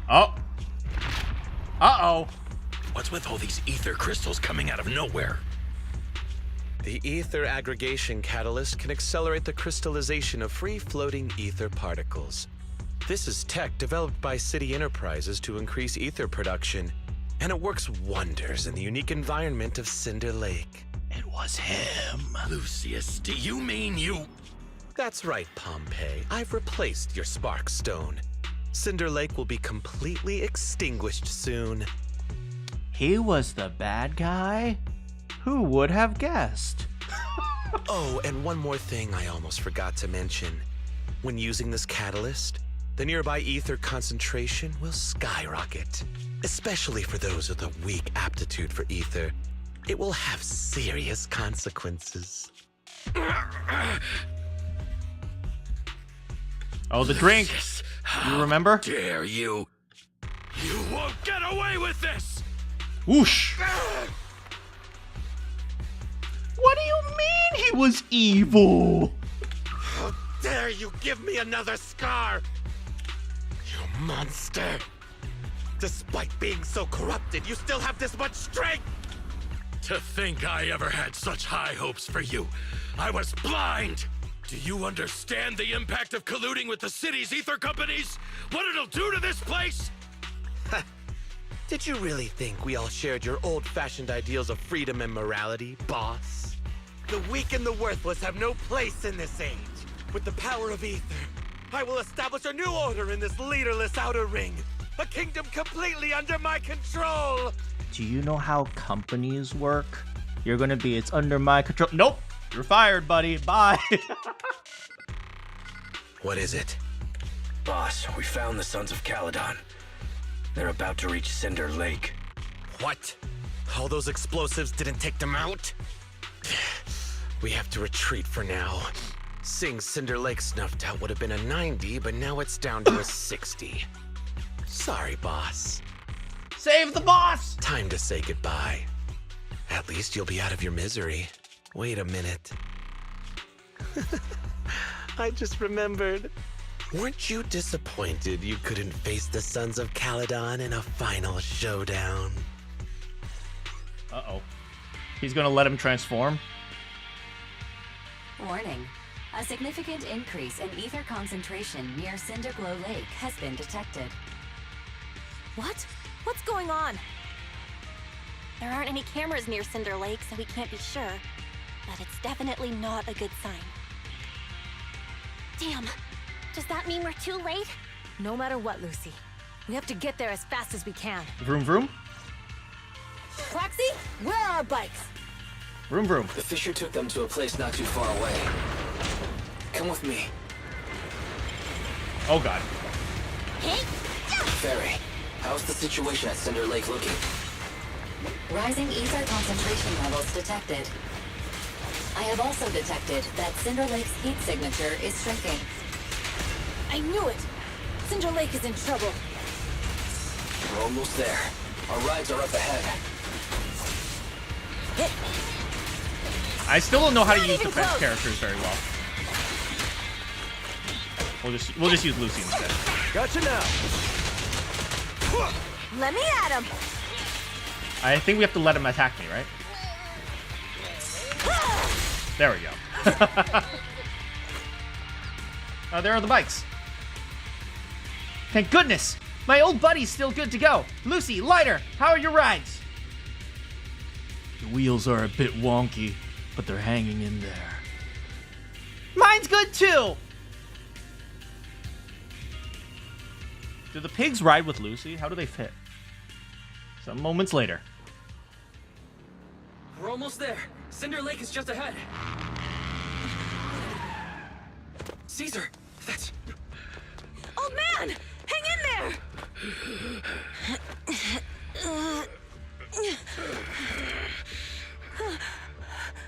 Oh. Uh-oh. What's with all these ether crystals coming out of nowhere? The ether aggregation catalyst can accelerate the crystallization of free-floating ether particles. This is tech developed by City Enterprises to increase ether production, and it works wonders in the unique environment of Cinder Lake. It was him. Lucius, do you mean you... That's right, Pompeii. I've replaced your spark stone. Cinder Lake will be completely extinguished soon. He was the bad guy? Who would have guessed? Oh, and one more thing I almost forgot to mention. When using this catalyst, the nearby ether concentration will skyrocket. Especially for those with a weak aptitude for ether. It will have serious consequences. Oh, the drink. You remember? Dare you? You won't get away with this! Whoosh. What do you mean he was evil? How dare you give me another scar! You monster! Despite being so corrupted, you still have this much strength! To think I ever had such high hopes for you. I was blind! Do you understand the impact of colluding with the city's ether companies? What it'll do to this place? Did you really think we all shared your old-fashioned ideals of freedom and morality, boss? The weak and the worthless have no place in this age. With the power of ether, I will establish a new order in this leaderless outer ring. A kingdom completely under my control! Do you know how companies work? You're gonna be, it's under my control. Nope! You're fired, buddy. Bye! What is it? Boss, we found the Sons of Caledon. They're about to reach Cinder Lake. What? All those explosives didn't take them out? We have to retreat for now. Seeing Cinder Lake snuffed out would have been a 90, but now it's down to a 60. Sorry, boss. Save the boss! Time to say goodbye. At least you'll be out of your misery. Wait a minute. I just remembered. Weren't you disappointed you couldn't face the Sons of Caledon in a final showdown? Uh-oh. He's gonna let him transform? Warning. A significant increase in ether concentration near Cinderglow Lake has been detected. What? What's going on? There aren't any cameras near Cinder Lake, so we can't be sure. But it's definitely not a good sign. Damn. Does that mean we're too late? No matter what, Lucy. We have to get there as fast as we can. Vroom vroom? Proxy, where are our bikes? Vroom vroom. The Fisher took them to a place not too far away. Come with me. Oh god. Hey! Ferry, how's the situation at Cinder Lake looking? Rising ether concentration levels detected. I have also detected that Cinder Lake's heat signature is shrinking. I knew it! Cinder Lake is in trouble. We're almost there. Our rides are up ahead. I still don't know how to use defense characters very well. We'll just use Lucy instead. Gotcha now. Let me at him. I think we have to let him attack me, right? There we go. There are the bikes. Thank goodness! My old buddy's still good to go. Lucy, Lighter, how are your rides? The wheels are a bit wonky, but they're hanging in there. Mine's good too! Do the pigs ride with Lucy? How do they fit? Some moments later. We're almost there. Cinder Lake is just ahead. Caesar, that's... Old man! Hang in there!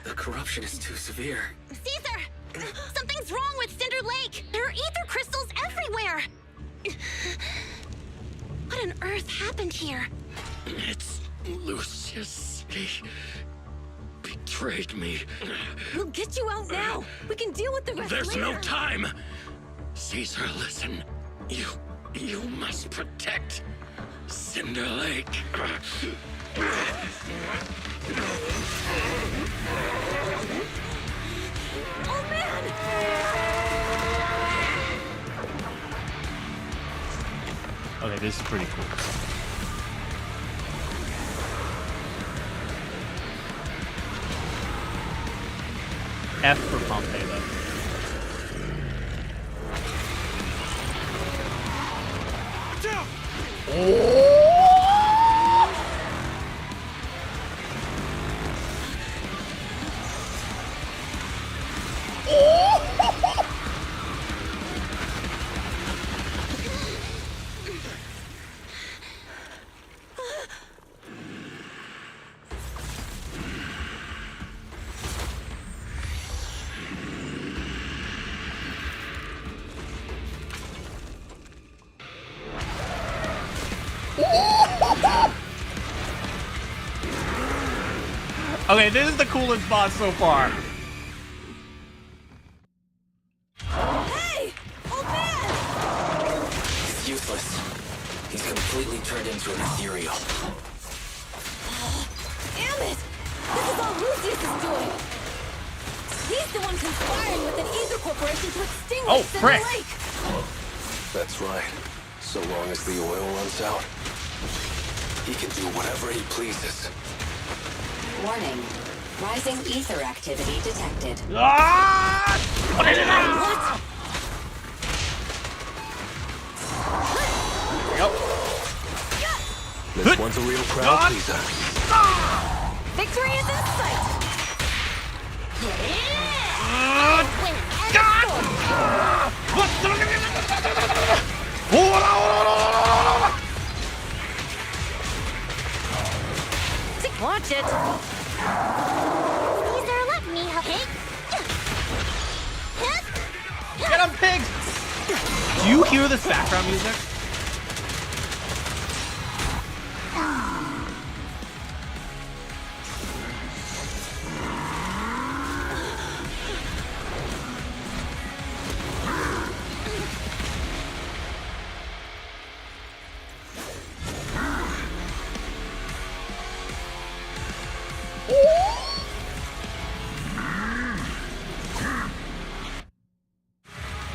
The corruption is too severe. Caesar! Something's wrong with Cinder Lake! There are ether crystals everywhere! What on earth happened here? It's Lucius. He betrayed me. We'll get you out now. We can deal with the rest There's later. no time. Caesar, listen. You must protect Cinder Lake. Oh man! Okay, this is pretty cool. F for Pompeii, though. Okay, this is the coolest boss so far. Hey! Old man! It's useless. He's completely turned into an ethereal. Damn it! This is all Lucius is doing! He's the one conspiring with an ether corporation to extinguish Oh, Cinder frick. Lake! That's right. So long as the oil runs out, he can do whatever he pleases. Warning. Rising ether activity detected. Ah! What? Yep. This one's a real crowd pleaser. Victory is in sight! Watch it! Caesar, let me help. Get him, pigs! Do you hear this background music?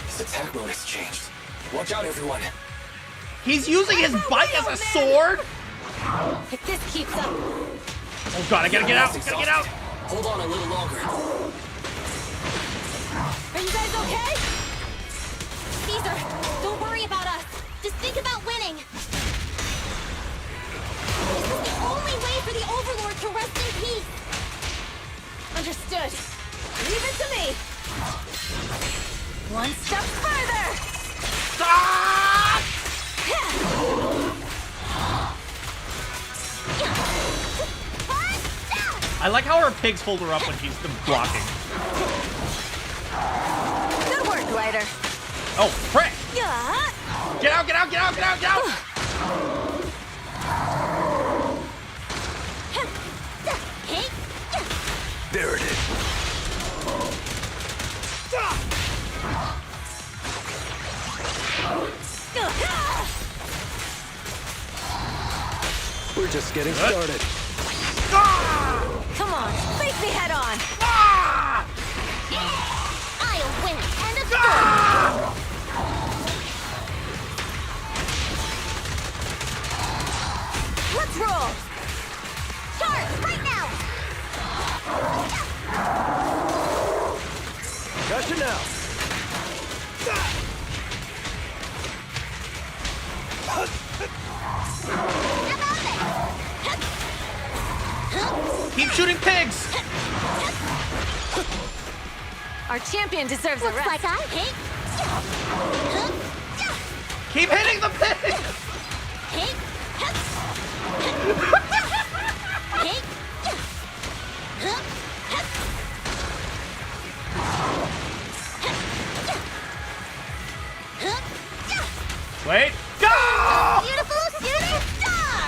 His attack mode has changed. Watch out, everyone. He's using his bite as a sword? If this keeps up... Oh god, I gotta get out! Gotta get out! Hold on a little longer. Are you guys okay? Caesar, don't worry about us. Just think about winning. This is the only way for the Overlord I like how her pigs hold her up when she's blocking. Good work, Ryder. Oh, frick! Yeah. Get out, get out, get out, get out, get out! There it is. We're just getting started. Come on, face me head on. I'll win. End of story. Let's roll. Charge right now. Gotcha now. Keep shooting pigs! Our champion deserves a rest. Looks like I hit. Keep hitting the pig! Wait, go! Beautiful shooting star.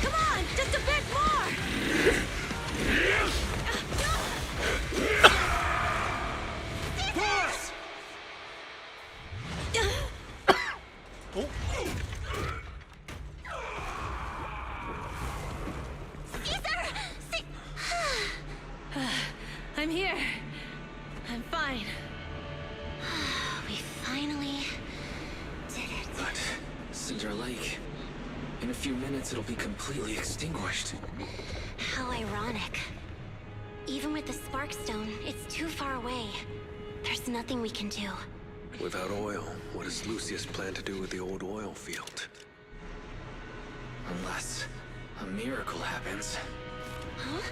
Come on, just a bit more. I'm here. I'm fine. We finally did it. But Cinder Lake, in a few minutes it'll be completely extinguished. How ironic. Even with the Sparkstone, it's too far away. There's nothing we can do. Without oil, what does Lucius plan to do with the old oil field? Unless a miracle happens. Huh?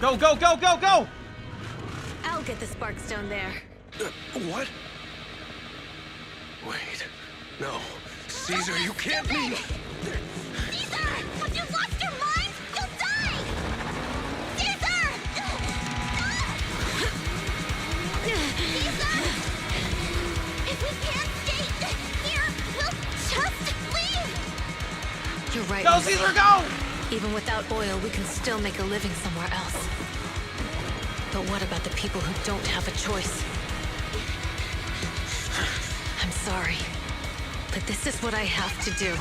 Go, go, go, go, go! I'll get the Sparkstone there. What? Wait. No. Caesar, you can't mean... Caesar! Have you lost your mind? You'll die! Caesar! Caesar! If we can't stay here, we'll just leave! You're right. Go, Lucy. Caesar, go! Even without oil, we can still make a living somewhere else. But what about the people who don't have a choice? I'm sorry, but this is what I have to do.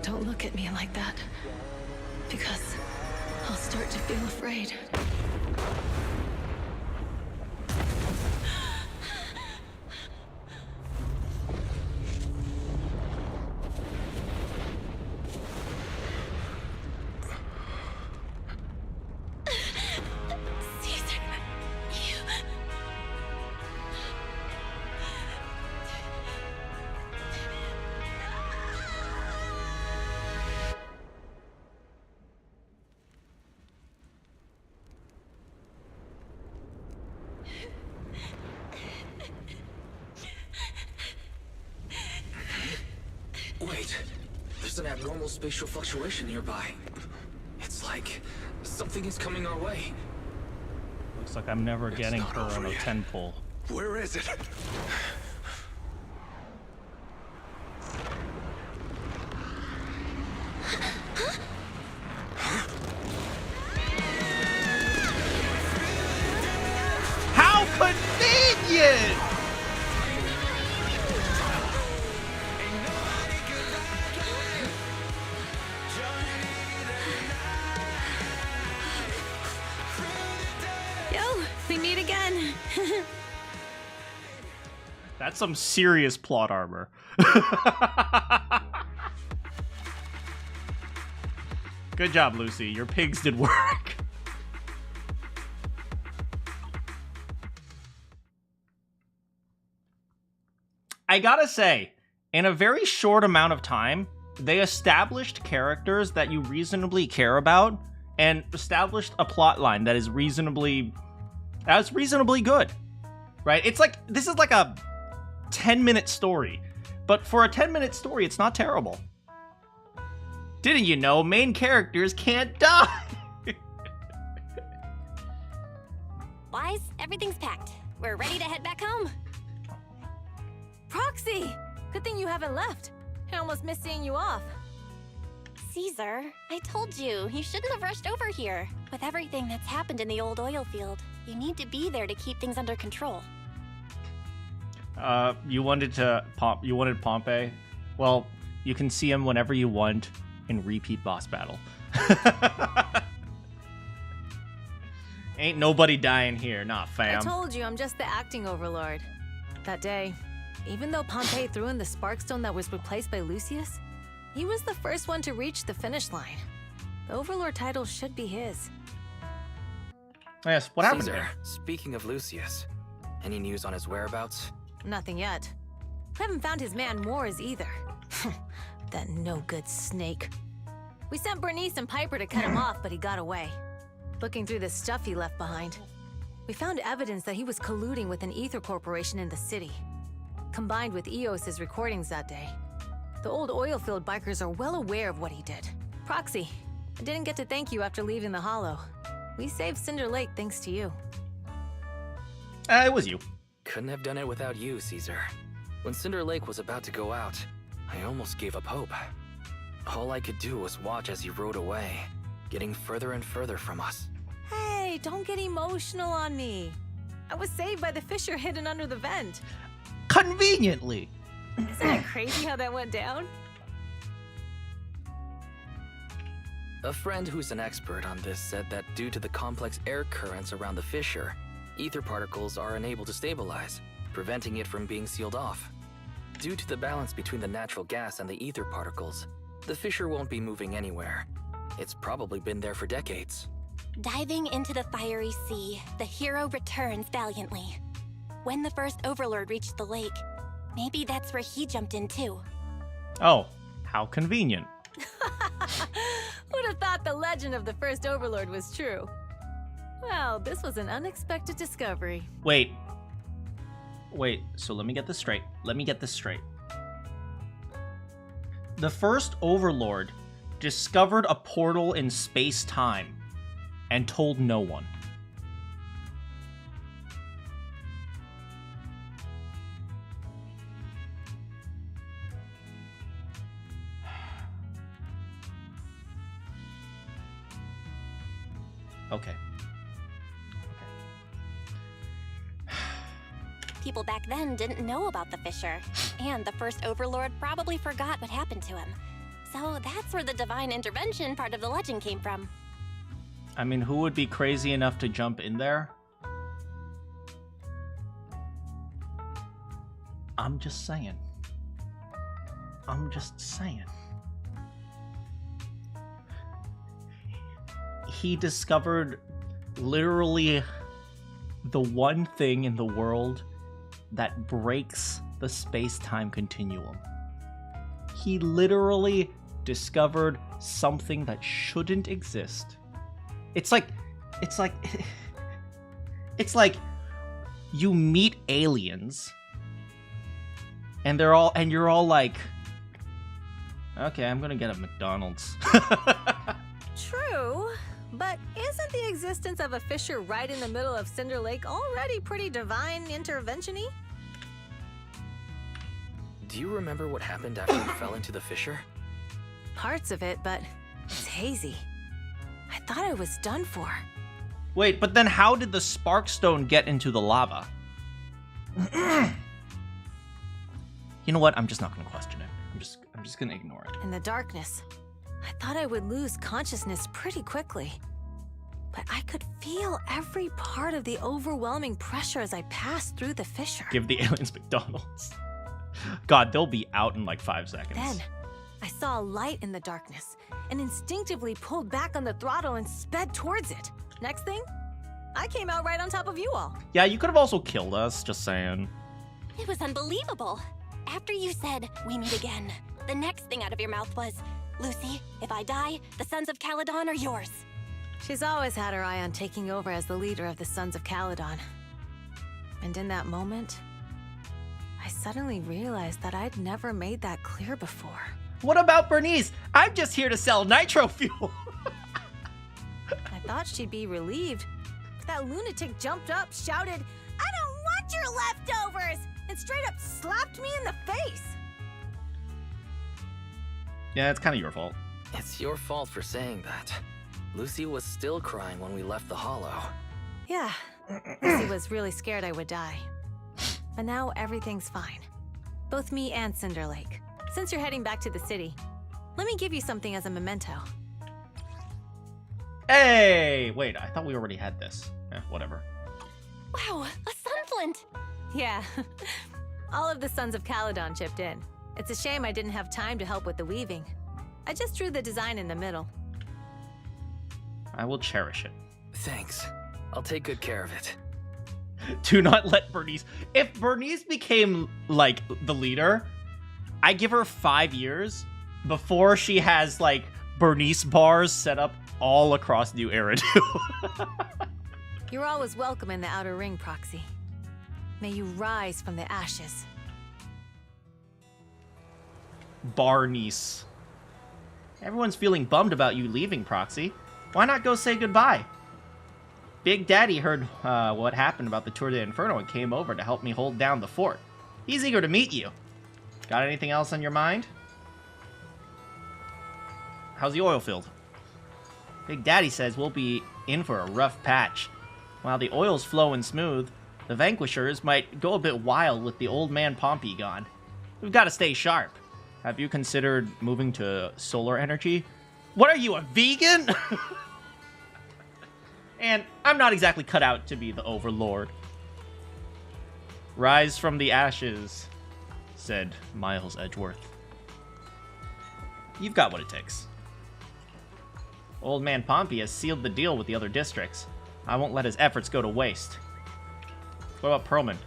Don't look at me like that, because I'll start to feel afraid. Wait, there's an abnormal spatial fluctuation nearby. It's like something is coming our way. Looks like I'm never getting not her on over a yet. 10-pull. Where is it? How convenient! Yo, we meet again. That's some serious plot armor. Good job, Lucy. Your pigs did work. I gotta say, in a very short amount of time, they established characters that you reasonably care about and established a plot line that is reasonably good, right? It's like, this is like a 10-minute story, but for a 10-minute story, it's not terrible. Didn't you know main characters can't die? Wise, everything's packed. We're ready to head back home. Proxy! Good thing you haven't left. I almost missed seeing you off. Caesar, I told you, you shouldn't have rushed over here. With everything that's happened in the old oil field, you need to be there to keep things under control. You wanted Pompey? Well, you can see him whenever you want in repeat boss battle. Ain't nobody dying here, nah, fam. I told you, I'm just the acting overlord. That day, even though Pompey threw in the Sparkstone that was replaced by Lucius, he was the first one to reach the finish line. The overlord title should be his. Yes, what happened Caesar, there? Speaking of Lucius, any news on his whereabouts? Nothing yet. We haven't found his man Moores either. That no-good snake. We sent Bernice and Piper to cut him off, but he got away. Looking through the stuff he left behind, we found evidence that he was colluding with an ether corporation in the city. Combined with Eos's recordings that day, the old oilfield bikers are well aware of what he did. Proxy, I didn't get to thank you after leaving the Hollow. We saved Cinder Lake thanks to you. It was you. Couldn't have done it without you, Caesar. When Cinder Lake was about to go out, I almost gave up hope. All I could do was watch as he rode away, getting further and further from us. Hey, don't get emotional on me. I was saved by the fissure hidden under the vent. Conveniently. Isn't it crazy how that went down? A friend who's an expert on this said that due to the complex air currents around the fissure, ether particles are unable to stabilize, preventing it from being sealed off. Due to the balance between the natural gas and the ether particles, the fissure won't be moving anywhere. It's probably been there for decades. Diving into the fiery sea, the hero returns valiantly. When the first overlord reached the lake, maybe that's where he jumped in too. Oh, how convenient. Who'd have thought the legend of the first overlord was true? Well, this was an unexpected discovery. Wait, so let me get this straight. The first overlord discovered a portal in space-time and told no one. Okay. People back then didn't know about the fissure, and the first overlord probably forgot what happened to him. So that's where the divine intervention part of the legend came from. I mean, who would be crazy enough to jump in there? I'm just saying. He discovered literally the one thing in the world that breaks the space-time continuum. He literally discovered something that shouldn't exist. It's like you meet aliens and you're all like, okay, I'm gonna get a McDonald's. True, but isn't the existence of a fissure right in the middle of Cinder Lake already pretty divine intervention-y? Do you remember what happened after you fell into the fissure? Parts of it, but it's hazy. I thought I was done for. Wait, but then how did the Sparkstone get into the lava? You know what? I'm just not gonna question it. I'm just gonna ignore it. In the darkness, I thought I would lose consciousness pretty quickly. But I could feel every part of the overwhelming pressure as I passed through the fissure. Give the aliens McDonald's. God, they'll be out in like 5 seconds. Then, I saw a light in the darkness and instinctively pulled back on the throttle and sped towards it. Next thing, I came out right on top of you all. Yeah, you could have also killed us, just saying. It was unbelievable. After you said, "We meet again," the next thing out of your mouth was, "Lucy, if I die, the Sons of Caledon are yours." She's always had her eye on taking over as the leader of the Sons of Caledon. And in that moment, I suddenly realized that I'd never made that clear before. What about Bernice? I'm just here to sell nitro fuel. I thought she'd be relieved. That lunatic jumped up, shouted, "I don't want your leftovers!" and straight up slapped me in the face. Yeah, it's kind of your fault. It's your fault for saying that. Lucy was still crying when we left the hollow. Yeah, Lucy was really scared I would die. But now everything's fine. Both me and Cinder Lake. Since you're heading back to the city, let me give you something as a memento. Hey! Wait, I thought we already had this. Whatever. Wow, a sunflint! Yeah, all of the Sons of Caledon chipped in. It's a shame I didn't have time to help with the weaving. I just drew the design in the middle. I will cherish it. Thanks. I'll take good care of it. Do not let Bernice... If Bernice became, like, the leader, I give her 5 years before she has, like, Bernice bars set up all across New Eridu. You're always welcome in the Outer Ring, Proxy. May you rise from the ashes. Barnice. Everyone's feeling bummed about you leaving, Proxy. Why not go say goodbye? Big Daddy heard what happened about the Tour de Inferno and came over to help me hold down the fort. He's eager to meet you. Got anything else on your mind? How's the oil field? Big Daddy says we'll be in for a rough patch. While the oil's flowing smooth, the Vanquishers might go a bit wild with the old man Pompey gone. We've got to stay sharp. Have you considered moving to solar energy? What are you, a vegan? And I'm not exactly cut out to be the Overlord. Rise from the ashes, said Miles Edgeworth. You've got what it takes. Old man Pompey has sealed the deal with the other districts. I won't let his efforts go to waste. What about Perlman?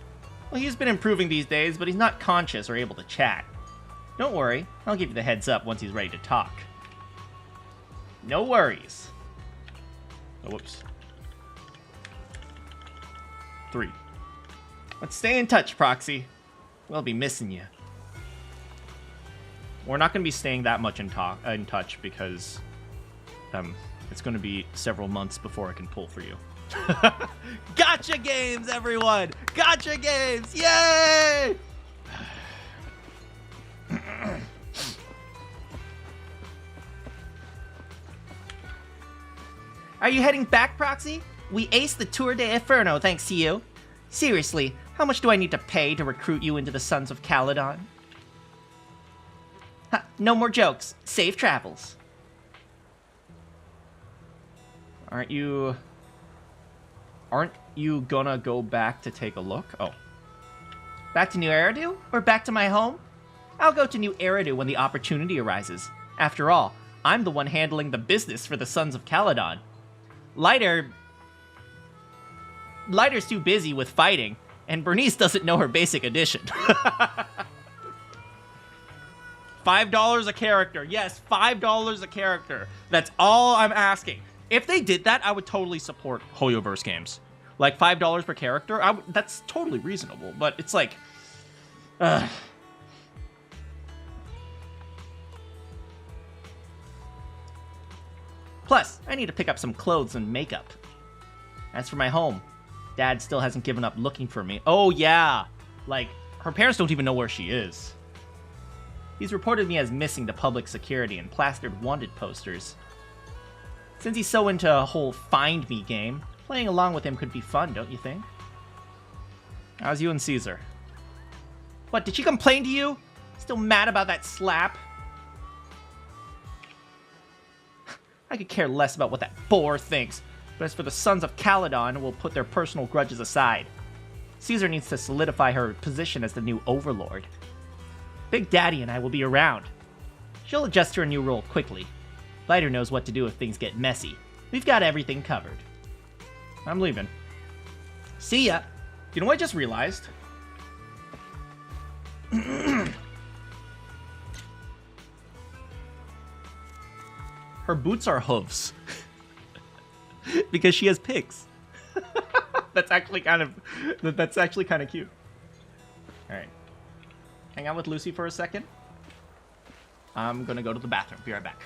Well, he's been improving these days, but he's not conscious or able to chat. Don't worry, I'll give you the heads up once he's ready to talk. No worries. Oh, whoops. 3. Let's stay in touch, Proxy. We'll be missing you. We're not going to be staying that much in touch because it's going to be several months before I can pull for you. Gotcha games, everyone! Gotcha games! Yay! Are you heading back, Proxy? We aced the Tour de Inferno thanks to you. Seriously, how much do I need to pay to recruit you into the Sons of Caledon? Ha, no more jokes. Safe travels. Aren't you gonna go back to take a look? Oh. Back to New Eridu? Or back to my home? I'll go to New Eridu when the opportunity arises. After all, I'm the one handling the business for the Sons of Caledon. Lighter's too busy with fighting, and Bernice doesn't know her basic addition. $5 a character. Yes, $5 a character. That's all I'm asking. If they did that, I would totally support Hoyoverse games. Like, $5 per character, that's totally reasonable, but it's like... Plus, I need to pick up some clothes and makeup. As for my home, Dad still hasn't given up looking for me. Oh, yeah! Like, her parents don't even know where she is. He's reported me as missing to public security and plastered wanted posters. Since he's so into a whole find me game, playing along with him could be fun, don't you think? How's you and Caesar? What, did she complain to you? Still mad about that slap? I could care less about what that boar thinks, but as for the Sons of Caledon, we'll put their personal grudges aside. Caesar needs to solidify her position as the new overlord. Big Daddy and I will be around. She'll adjust to her new role quickly. Lighter knows what to do if things get messy. We've got everything covered. I'm leaving. See ya. You know what I just realized? Her boots are hooves. Because she has pigs. That's actually kind of cute. Alright. Hang out with Lucy for a second. I'm gonna go to the bathroom. Be right back.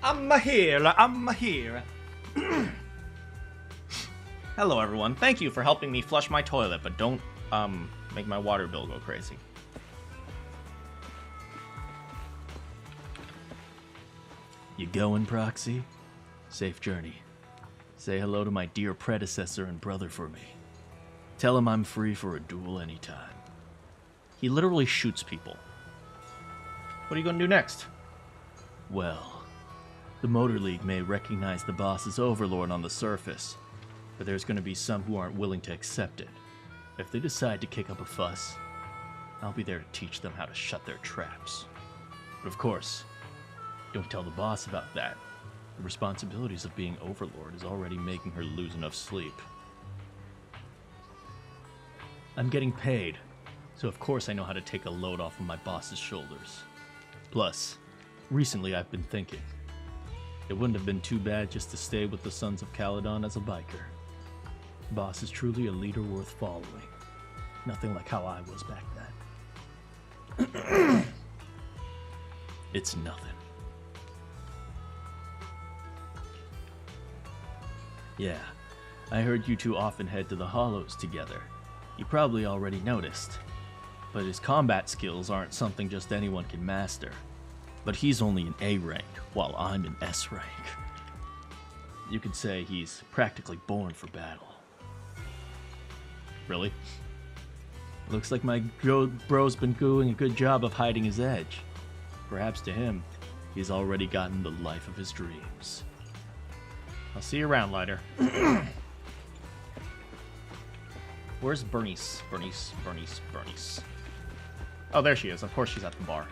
I'm here. Hello, everyone. Thank you for helping me flush my toilet, but don't, make my water bill go crazy. You going, Proxy? Safe journey. Say hello to my dear predecessor and brother for me. Tell him I'm free for a duel anytime. He literally shoots people. What are you gonna do next? Well, the Motor League may recognize the boss as Overlord on the surface, but there's going to be some who aren't willing to accept it. If they decide to kick up a fuss, I'll be there to teach them how to shut their traps. But of course, don't tell the boss about that. The responsibilities of being Overlord is already making her lose enough sleep. I'm getting paid, so of course I know how to take a load off of my boss's shoulders. Plus, recently I've been thinking, it wouldn't have been too bad just to stay with the Sons of Caledon as a biker. Boss is truly a leader worth following. Nothing like how I was back then. It's nothing. Yeah, I heard you two often head to the Hollows together. You probably already noticed. But his combat skills aren't something just anyone can master. But he's only an A rank, while I'm an S rank. You could say he's practically born for battle. Really? Looks like my bro's been doing a good job of hiding his edge. Perhaps to him, he's already gotten the life of his dreams. I'll see you around, Lighter. Where's Bernice? Bernice. Oh, there she is. Of course she's at the bar.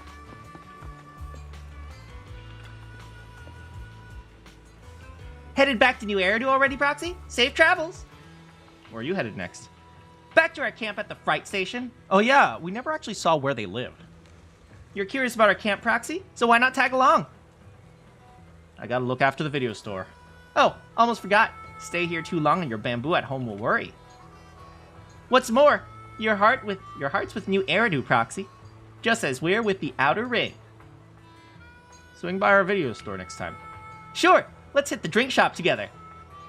Headed back to New Eridu already, Proxy? Safe travels! Where are you headed next? Back to our camp at the freight station. Oh yeah, we never actually saw where they lived. You're curious about our camp, Proxy? So why not tag along? I gotta look after the video store. Oh, almost forgot. Stay here too long and your bamboo at home will worry. What's more, your heart's with New Eridu, Proxy. Just as we're with the Outer Ring. Swing by our video store next time. Sure! Let's hit the drink shop together.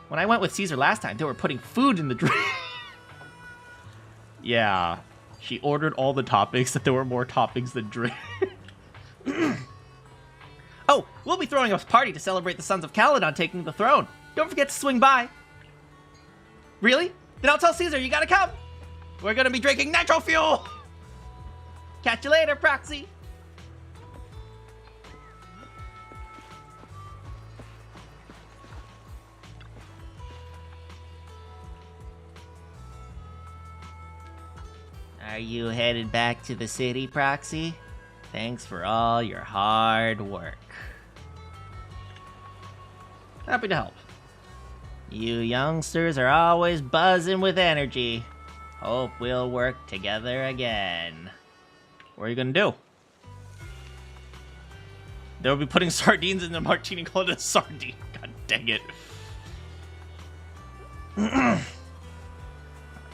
When I went with Caesar last time, they were putting food in the drink. Yeah, she ordered all the toppings, that there were more toppings than drink. Oh, we'll be throwing a party to celebrate the Sons of Caledon taking the throne. Don't forget to swing by. Really? Then I'll tell Caesar you gotta come. We're gonna be drinking nitro fuel. Catch you later, Proxy. Are you headed back to the city, Proxy? Thanks for all your hard work. Happy to help. You youngsters are always buzzing with energy. Hope we'll work together again. What are you gonna do? They'll be putting sardines in the martini, called a sardine. God dang it.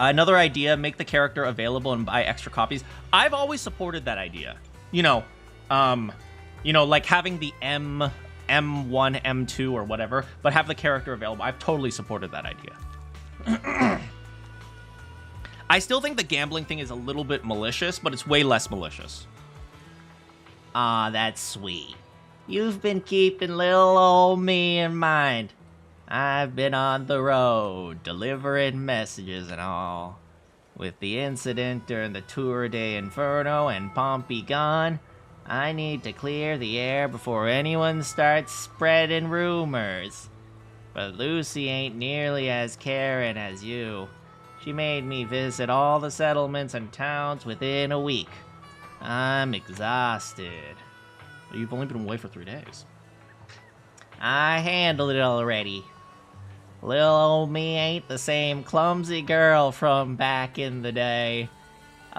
Another idea, make the character available and buy extra copies. I've always supported that idea. You know, like having the M1, M2 or whatever, but have the character available. I've totally supported that idea. I still think the gambling thing is a little bit malicious, but it's way less malicious. Aw, that's sweet. You've been keeping little old me in mind. I've been on the road, delivering messages and all. With the incident during the Tour de Inferno and Pompey gone, I need to clear the air before anyone starts spreading rumors. But Lucy ain't nearly as caring as you. She made me visit all the settlements and towns within a week. I'm exhausted. You've only been away for 3 days. I handled it already. Little old me ain't the same clumsy girl from back in the day.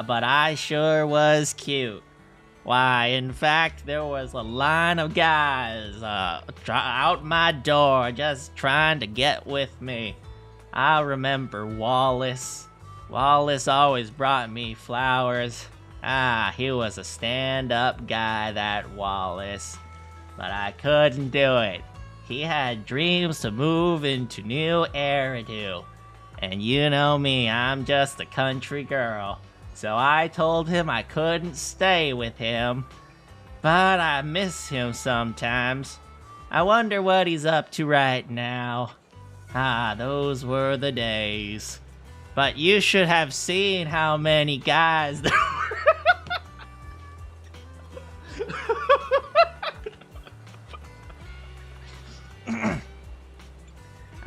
But I sure was cute. Why, in fact, there was a line of guys out my door just trying to get with me. I remember Wallace. Wallace always brought me flowers. He was a stand-up guy, that Wallace. But I couldn't do it. He had dreams to move into New Eridu. And you know me, I'm just a country girl. So I told him I couldn't stay with him. But I miss him sometimes. I wonder what he's up to right now. Those were the days. But you should have seen how many guys there were.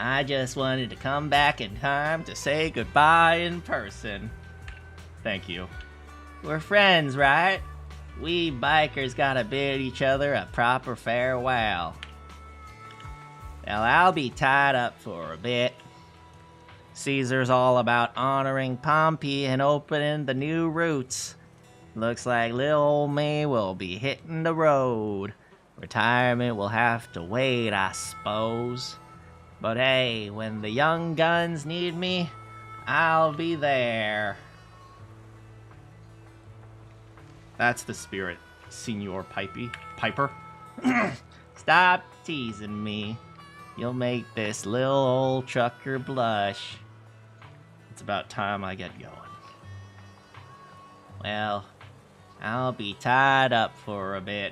I just wanted to come back in time to say goodbye in person. Thank you. We're friends, right? We bikers gotta bid each other a proper farewell. Well, I'll be tied up for a bit. Caesar's all about honoring Pompey and opening the new routes. Looks like little old me will be hitting the road. Retirement will have to wait, I suppose. But hey, when the young guns need me, I'll be there. That's the spirit, Senor Piper. Stop teasing me. You'll make this little old trucker blush. It's about time I get going. Well, I'll be tied up for a bit.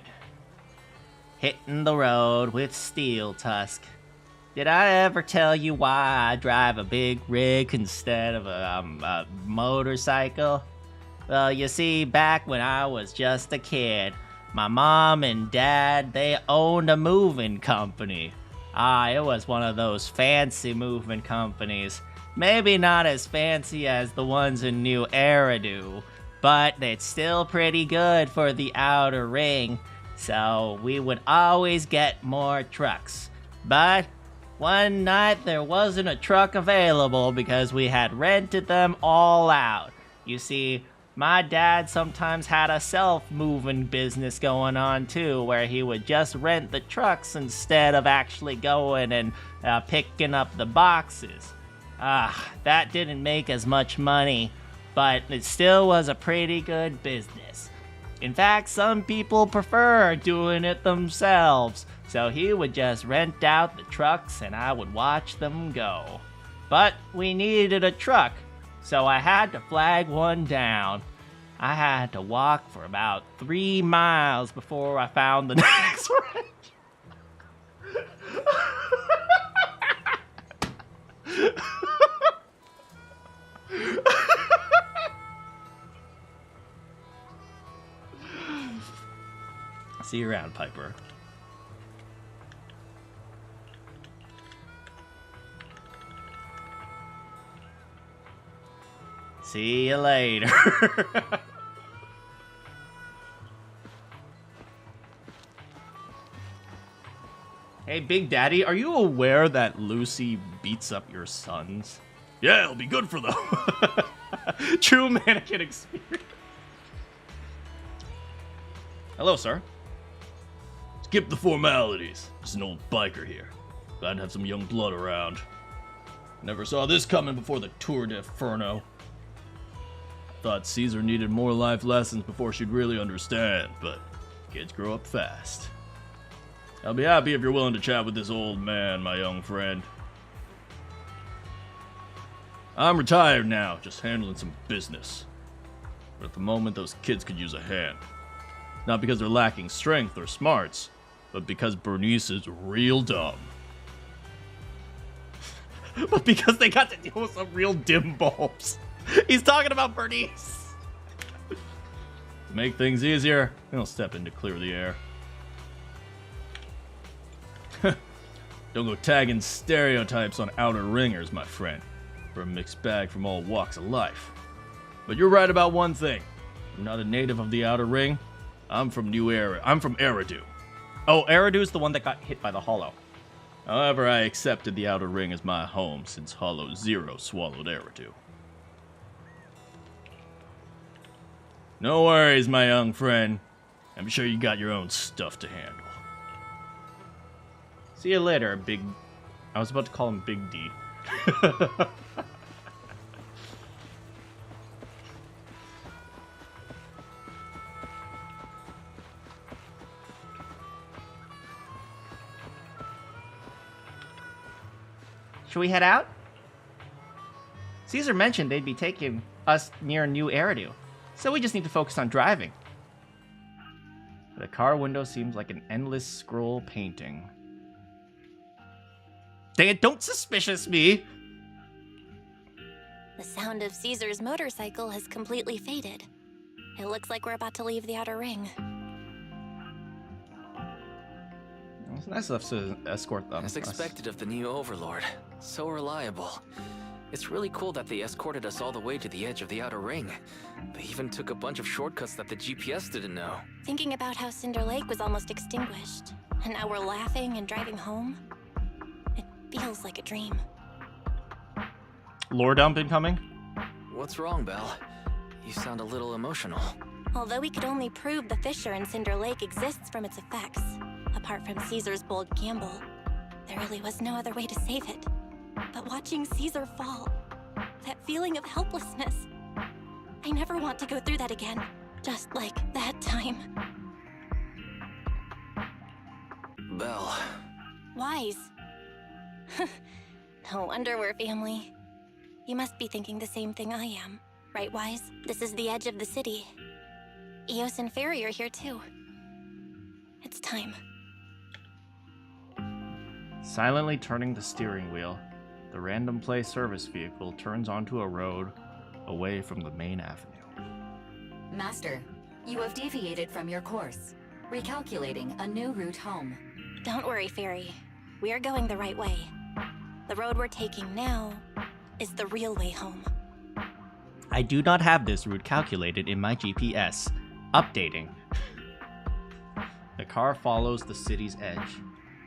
Hitting the road with Steel Tusk. Did I ever tell you why I drive a big rig instead of a motorcycle? Well, you see, back when I was just a kid, my mom and dad, they owned a moving company. It was one of those fancy moving companies. Maybe not as fancy as the ones in New Eridu, but it's still pretty good for the outer ring. So we would always get more trucks. But one night there wasn't a truck available because we had rented them all out. You see, my dad sometimes had a self-moving business going on too, where he would just rent the trucks instead of actually going and picking up the boxes. That didn't make as much money, but it still was a pretty good business. In fact, some people prefer doing it themselves, so he would just rent out the trucks and I would watch them go. But we needed a truck, so I had to flag one down. I had to walk for about 3 miles before I found the next one. See you around, Piper. See you later. Hey, Big Daddy, are you aware that Lucy beats up your sons? Yeah, it'll be good for them. True Manakyn experience. Hello, sir. Skip the formalities. Just an old biker here. Glad to have some young blood around. Never saw this coming before the Tour de Inferno. Thought Caesar needed more life lessons before she'd really understand, but kids grow up fast. I'll be happy if you're willing to chat with this old man, my young friend. I'm retired now, just handling some business. But at the moment, those kids could use a hand. Not because they're lacking strength or smarts, but because Bernice is real dumb. But because they got to deal with some real dim bulbs. He's talking about Bernice. To make things easier, he'll step in to clear the air. Don't go tagging stereotypes on outer ringers, my friend. We're a mixed bag from all walks of life. But you're right about one thing. I'm not a native of the outer ring. I'm from Eridu. Oh, Eridu's the one that got hit by the Hollow. However, I accepted the outer ring as my home since Hollow Zero swallowed Eridu. No worries, my young friend. I'm sure you got your own stuff to handle. See you later, Big... I was about to call him Big D. Should we head out? Caesar mentioned they'd be taking us near New Eridu, so we just need to focus on driving. The car window seems like an endless scroll painting. Dang it, don't suspicious me! The sound of Caesar's motorcycle has completely faded. It looks like we're about to leave the outer ring. It's nice enough to escort them. As expected of the new overlord. So reliable. It's really cool that they escorted us all the way to the edge of the outer ring. They even took a bunch of shortcuts that the GPS didn't know. Thinking about how Cinder Lake was almost extinguished, and now we're laughing and driving home, it feels like a dream. Lore dump incoming? What's wrong, Belle? You sound a little emotional. Although we could only prove the fissure in Cinder Lake exists from its effects, apart from Caesar's bold gamble, there really was no other way to save it. But watching Caesar fall, that feeling of helplessness, I never want to go through that again, just like that time. Belle. Wise. No wonder we're family. You must be thinking the same thing I am, right, Wise? This is the edge of the city. Eos and Fairy are here too. It's time. Silently turning the steering wheel, the random play service vehicle turns onto a road away from the main avenue. Master, you have deviated from your course, recalculating a new route home. Don't worry, Fairy. We're going the right way. The road we're taking now is the real way home. I do not have this route calculated in my GPS. Updating. The car follows the city's edge,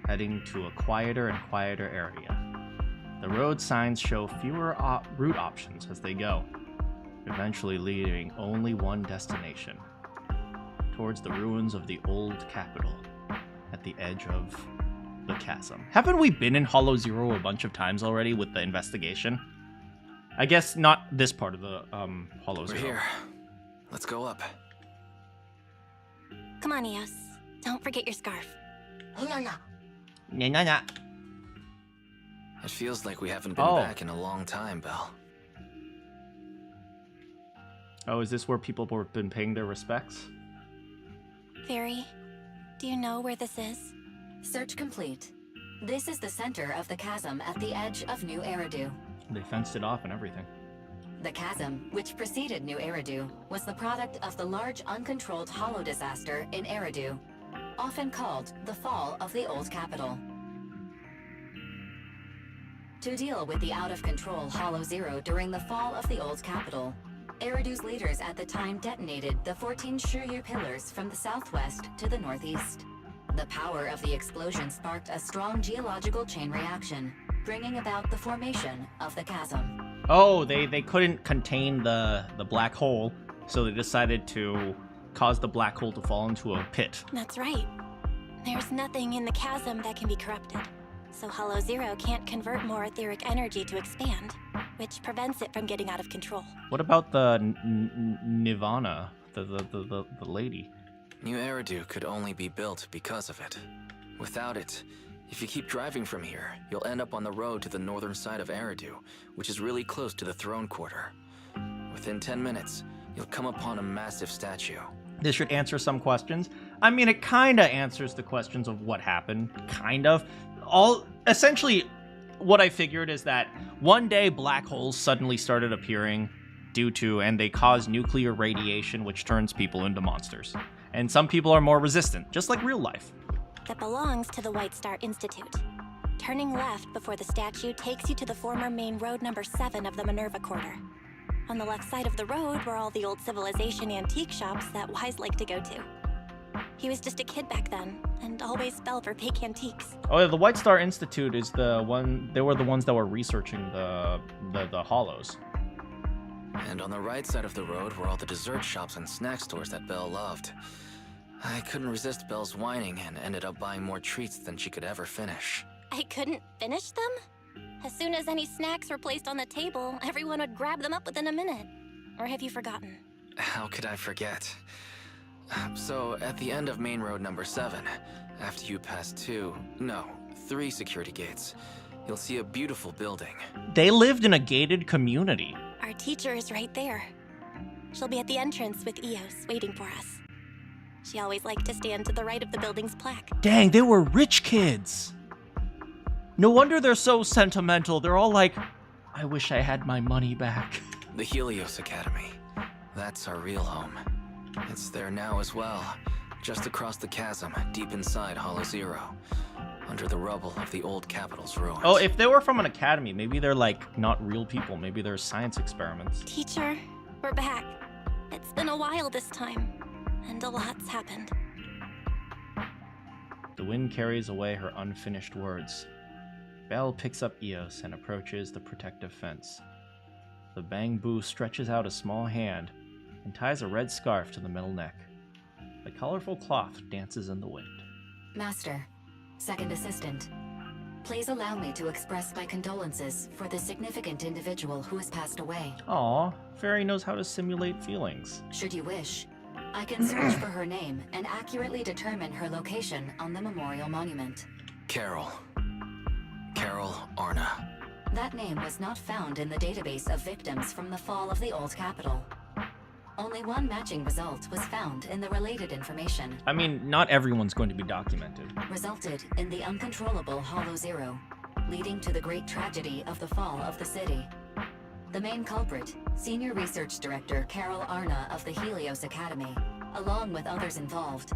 heading to a quieter and quieter area. The road signs show fewer route options as they go, eventually leading only one destination, towards the ruins of the old capital at the edge of the chasm. Haven't we been in Hollow Zero a bunch of times already with the investigation? I guess not this part of the Hollow Zero. We're here. Let's go up. Come on, Eos. Don't forget your scarf. Nah. It feels like we haven't been back in a long time, Belle. Oh, is this where people have been paying their respects? Fairy, do you know where this is? Search complete. This is the center of the chasm at the edge of New Eridu. They fenced it off and everything. The chasm, which preceded New Eridu, was the product of the large uncontrolled hollow disaster in Eridu, often called the fall of the old capital. To deal with the out-of-control Hollow Zero during the fall of the old capital, Eridu's leaders at the time detonated the 14 Shuryu pillars from the southwest to the northeast. The power of the explosion sparked a strong geological chain reaction, bringing about the formation of the chasm. Oh, they couldn't contain the black hole, so they decided to cause the black hole to fall into a pit. That's right. There's nothing in the chasm that can be corrupted, so Hollow Zero can't convert more etheric energy to expand, which prevents it from getting out of control. What about the Nirvana, the lady? New Eridu could only be built because of it. Without it, if you keep driving from here, you'll end up on the road to the northern side of Eridu, which is really close to the throne quarter. Within 10 minutes, you'll come upon a massive statue. This should answer some questions. I mean, it kind of answers the questions of what happened, kind of. Essentially, what I figured is that one day black holes suddenly started appearing and they cause nuclear radiation, which turns people into monsters. And some people are more resistant, just like real life. That belongs to the White Star Institute. Turning left before the statue takes you to the former main road number 7 of the Minerva Quarter. On the left side of the road were all the old civilization antique shops that Wise liked to go to. He was just a kid back then, and always fell for fake antiques. Oh, yeah, the White Star Institute is the one. They were the ones that were researching the hollows. And on the right side of the road were all the dessert shops and snack stores that Belle loved. I couldn't resist Belle's whining and ended up buying more treats than she could ever finish. I couldn't finish them? As soon as any snacks were placed on the table, everyone would grab them up within a minute. Or have you forgotten? How could I forget? So, at the end of main road number 7, after you pass 3 security gates, you'll see a beautiful building. They lived in a gated community. Our teacher is right there. She'll be at the entrance with Eos, waiting for us. She always liked to stand to the right of the building's plaque. Dang, they were rich kids. No wonder they're so sentimental. They're all like, I wish I had my money back. The Helios Academy. That's our real home. It's there now as well, just across the chasm, deep inside Hollow Zero, under the rubble of the old capital's ruins. Oh, if they were from an academy, maybe they're like not real people. Maybe they're science experiments. Teacher, we're back. It's been a while this time, and a lot's happened. The wind carries away her unfinished words. Belle picks up Eos and approaches the protective fence. The Bangbu stretches out a small hand and ties a red scarf to the middle neck. The colorful cloth dances in the wind. Master, second assistant, please allow me to express my condolences for the significant individual who has passed away. Aw, Fairy knows how to simulate feelings. Should you wish, I can search for her name and accurately determine her location on the memorial monument. Carol Arna. That name was not found in the database of victims from the fall of the old capital. Only one matching result was found in the related information. I mean, not everyone's going to be documented. Resulted in the uncontrollable Hollow Zero, leading to the great tragedy of the fall of the city. The main culprit, Senior Research Director Carol Arna of the Helios Academy, along with others involved,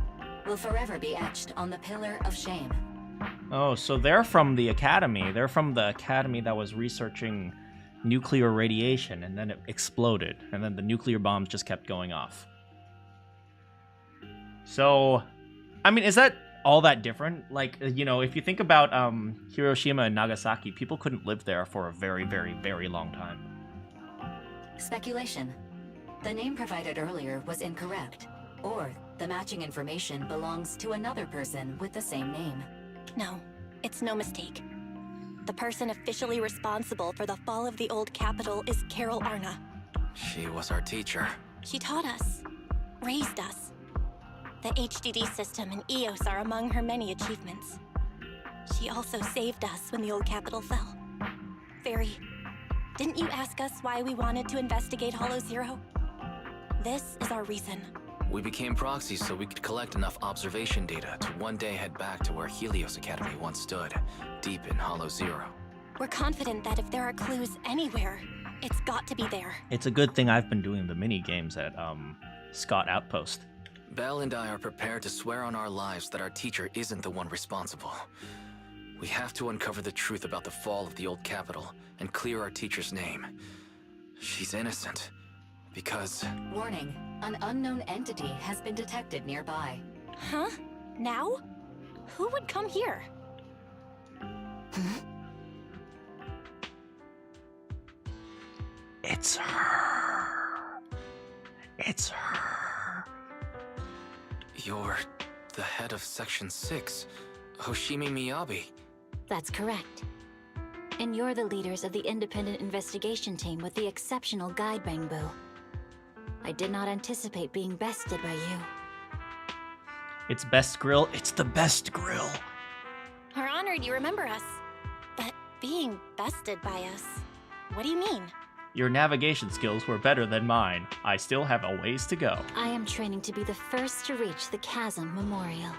will forever be etched on the Pillar of Shame. Oh, so they're from the academy. They're from the academy that was researching nuclear radiation, and then it exploded, and then the nuclear bombs just kept going off. So, I mean, is that all that different? Like, you know, if you think about Hiroshima and Nagasaki, people couldn't live there for a very, very, very long time. Speculation. The name provided earlier was incorrect, or the matching information belongs to another person with the same name. No, it's no mistake. The person officially responsible for the fall of the old capital is Carol Arna. She was our teacher. She taught us, raised us. The HDD system and EOS are among her many achievements. She also saved us when the old capital fell. Fairy, didn't you ask us why we wanted to investigate Hollow Zero? This is our reason. We became proxies so we could collect enough observation data to one day head back to where Helios Academy once stood, deep in Hollow Zero. We're confident that if there are clues anywhere, it's got to be there. It's a good thing I've been doing the mini games at Scott Outpost. Belle and I are prepared to swear on our lives that our teacher isn't the one responsible. We have to uncover the truth about the fall of the old capital and clear our teacher's name. She's innocent, because... Warning, an unknown entity has been detected nearby. Huh? Now? Who would come here? It's her. It's her. You're the head of Section 6, Hoshimi Miyabi. That's correct. And you're the leaders of the independent investigation team with the exceptional guide Bangbu. I did not anticipate being bested by you. It's best grill. It's the best grill. We're honored you remember us. But being bested by us, what do you mean? Your navigation skills were better than mine. I still have a ways to go. I am training to be the first to reach the Chasm Memorial.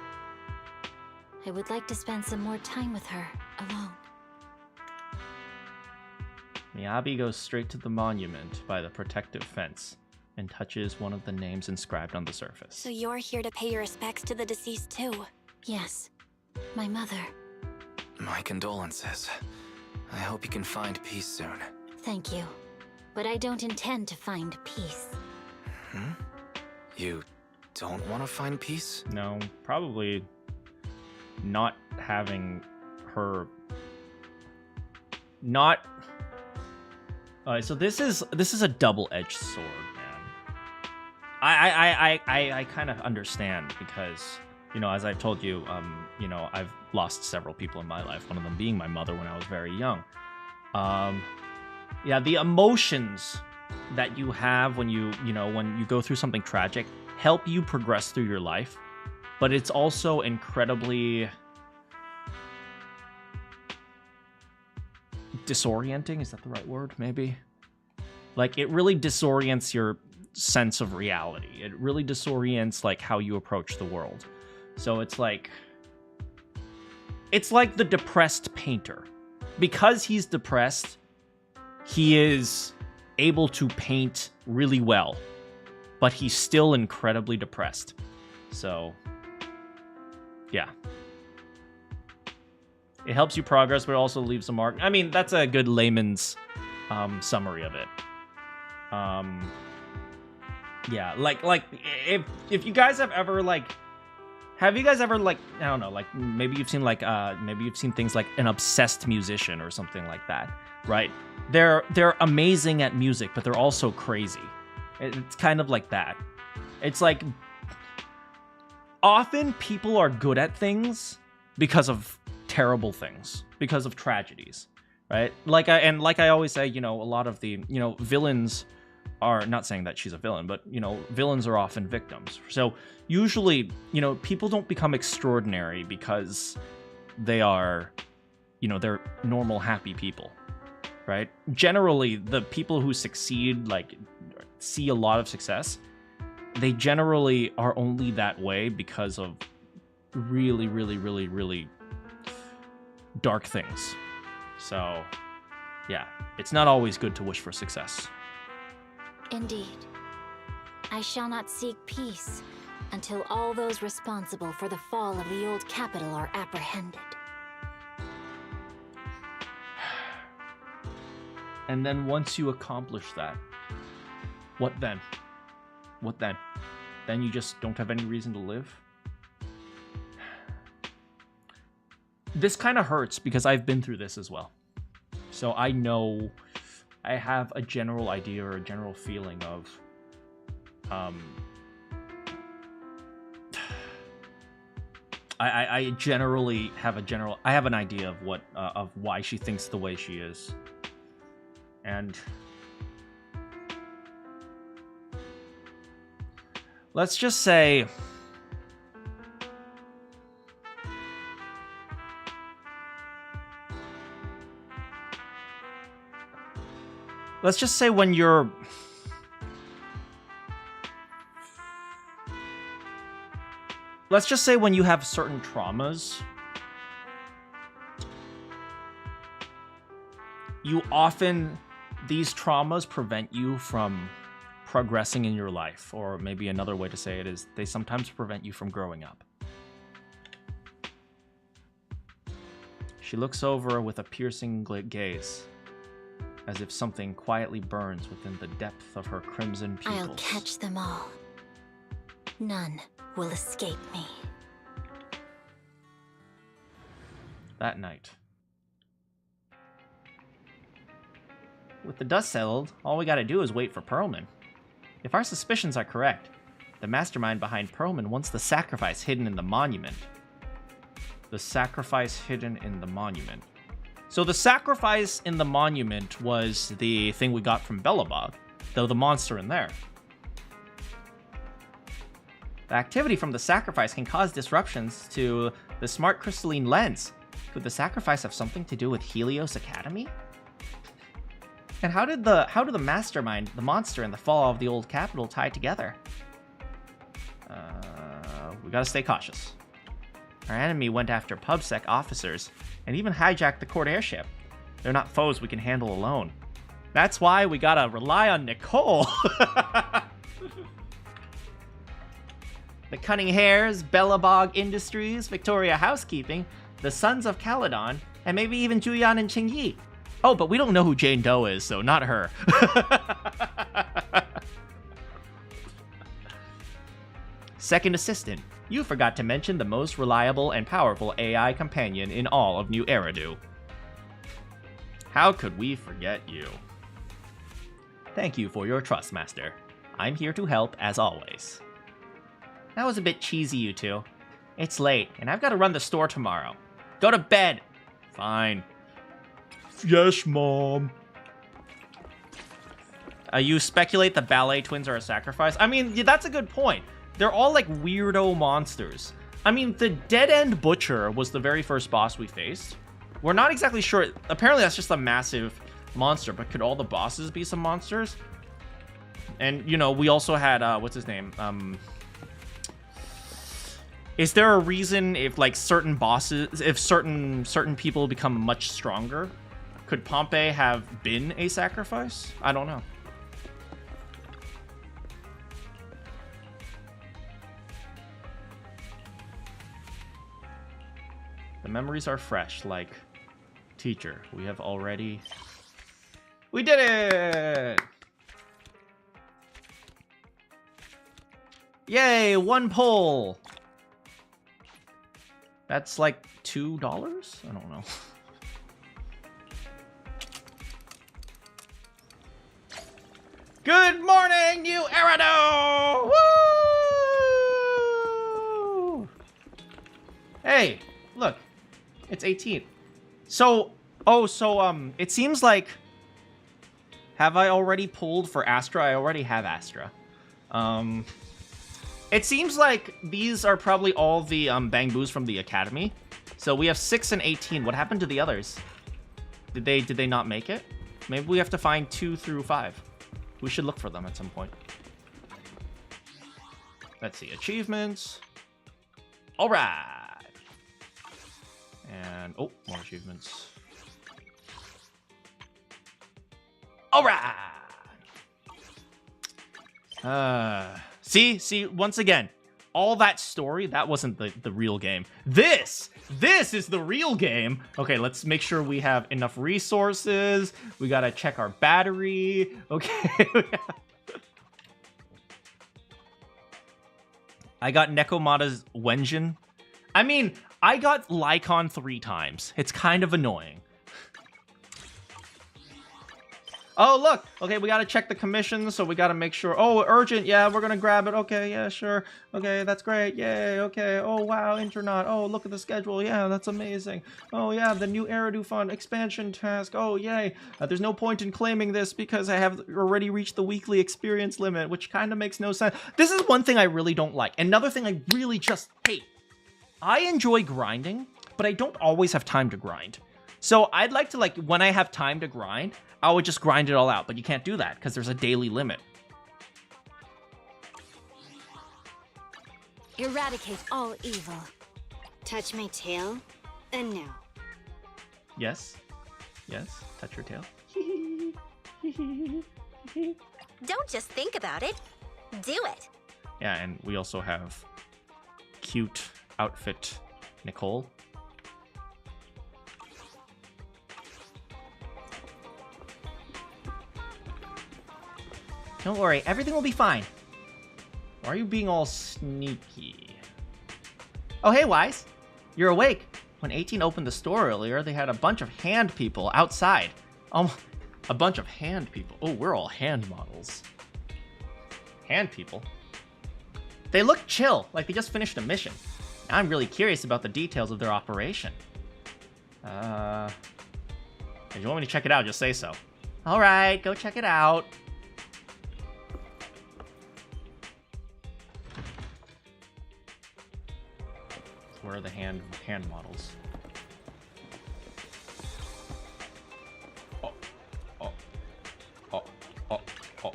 I would like to spend some more time with her, alone. Miyabi goes straight to the monument by the protective fence and touches one of the names inscribed on the surface. So you're here to pay your respects to the deceased too? Yes. My mother. My condolences. I hope you can find peace soon. Thank you. But I don't intend to find peace. Hmm? You don't want to find peace? No, probably not having her... Not... so this is a double-edged sword, man. I kind of understand because, you know, as I've told you, you know, I've lost several people in my life, one of them being my mother when I was very young. Yeah, the emotions that you have when you go through something tragic help you progress through your life, but it's also incredibly disorienting. Is that the right word? Maybe. Like, it really disorients your sense of reality. It really disorients, like, how you approach the world. So it's like the depressed painter. Because he's depressed, he is able to paint really well, but he's still incredibly depressed. So, yeah. It helps you progress, but it also leaves a mark. I mean, that's a good layman's summary of it. Yeah, like if you guys have ever have you guys ever I don't know, like maybe you've seen things like an obsessed musician or something like that, right? They're amazing at music, but they're also crazy. It's kind of like that. It's like often people are good at things because of terrible things, because of tragedies, right? Like I always say, you know, a lot of the, you know, villains are, not saying that she's a villain, but, you know, villains are often victims. So usually, you know, people don't become extraordinary because they are, you know, they're normal, happy people, right? Generally, the people who succeed, like, see a lot of success, they generally are only that way because of really, really, really, really dark things. So, yeah, it's not always good to wish for success. Indeed. I shall not seek peace until all those responsible for the fall of the old capital are apprehended. And then once you accomplish that, what then? What then? Then you just don't have any reason to live? This kind of hurts because I've been through this as well. So I know, I have a general idea or a general feeling of, I generally have I have an idea of what, of why she thinks the way she is. And let's just say, when you're, let's just say when you have certain traumas, these traumas prevent you from progressing in your life, or maybe another way to say it is they sometimes prevent you from growing up. She looks over with a piercing gaze as if something quietly burns within the depth of her crimson pupils. I'll catch them all. None will escape me. That night. With the dust settled, all we gotta do is wait for Perlman. If our suspicions are correct, the mastermind behind Perlman wants the sacrifice hidden in the monument. The sacrifice hidden in the monument. So the sacrifice in the monument was the thing we got from Belobog, though the monster in there. The activity from the sacrifice can cause disruptions to the smart crystalline lens. Could the sacrifice have something to do with Helios Academy? And how did the mastermind, the monster, and the fall of the old capital tie together? We gotta stay cautious. Our enemy went after PubSec officers and even hijacked the court airship. They're not foes we can handle alone. That's why we gotta rely on Nicole. The Cunning Hares, Belobog Industries, Victoria Housekeeping, the Sons of Caledon, and maybe even Juyan and Qingyi. Oh, but we don't know who Jane Doe is, so not her. Second assistant, you forgot to mention the most reliable and powerful AI companion in all of New Eridu. How could we forget you? Thank you for your trust, Master. I'm here to help, as always. That was a bit cheesy, you two. It's late, and I've got to run the store tomorrow. Go to bed! Fine. Yes, Mom. You speculate the ballet twins are a sacrifice? I mean, yeah, that's a good point. They're all like weirdo monsters. I mean, the Dead-End Butcher was the very first boss we faced. We're not exactly sure. Apparently, that's just a massive monster, but could all the bosses be some monsters? And, you know, we also had, what's his name? Is there a reason if, like, certain bosses, if certain people become much stronger? Could Pompey have been a sacrifice? I don't know. The memories are fresh, like, teacher, we have already... We did it! Yay, 1 pull! That's like $2? I don't know. Good morning, New Eridu! Woo! Hey, look. It's 18th. So, it seems like... Have I already pulled for Astra? I already have Astra. It seems like these are probably all the Bang Boos from the Academy. So we have 6 and 18. What happened to the others? Did they not make it? Maybe we have to find 2 through 5. We should look for them at some point. Let's see. Achievements. All right. And, oh, more achievements. All right. See, once again, all that story, that wasn't the real game. This is the real game. Okay, let's make sure we have enough resources. We gotta check our battery. Okay. I got Nekomata's Wenjin. I mean, I got Lycon 3 times. It's kind of annoying. Oh, look. Okay, we gotta check the commissions, so we gotta make sure. Oh, urgent. Yeah, we're gonna grab it. Okay, yeah, sure. Okay, that's great. Yay, okay. Oh, wow, Internaut. Oh, look at the schedule. Yeah, that's amazing. Oh, yeah, the new Eridu Fund expansion task. Oh, yay. There's no point in claiming this because I have already reached the weekly experience limit, which kind of makes no sense. This is one thing I really don't like. Another thing I really just hate. I enjoy grinding, but I don't always have time to grind. So I'd like to, like, when I have time to grind, I would just grind it all out, but you can't do that because there's a daily limit. Eradicate all evil. Touch my tail, and no. Yes. Yes. Touch your tail. Don't just think about it. Do it. Yeah, and we also have cute outfit Nicole. Don't worry, everything will be fine. Why are you being all sneaky? Oh, hey, Wise. You're awake. When 18 opened the store earlier, they had a bunch of hand people outside. A bunch of hand people. Oh, we're all hand models. Hand people? They look chill, like they just finished a mission. Now I'm really curious about the details of their operation. If you want me to check it out, just say so. All right, go check it out. Where are the hand models? Oh, oh, oh, oh, oh.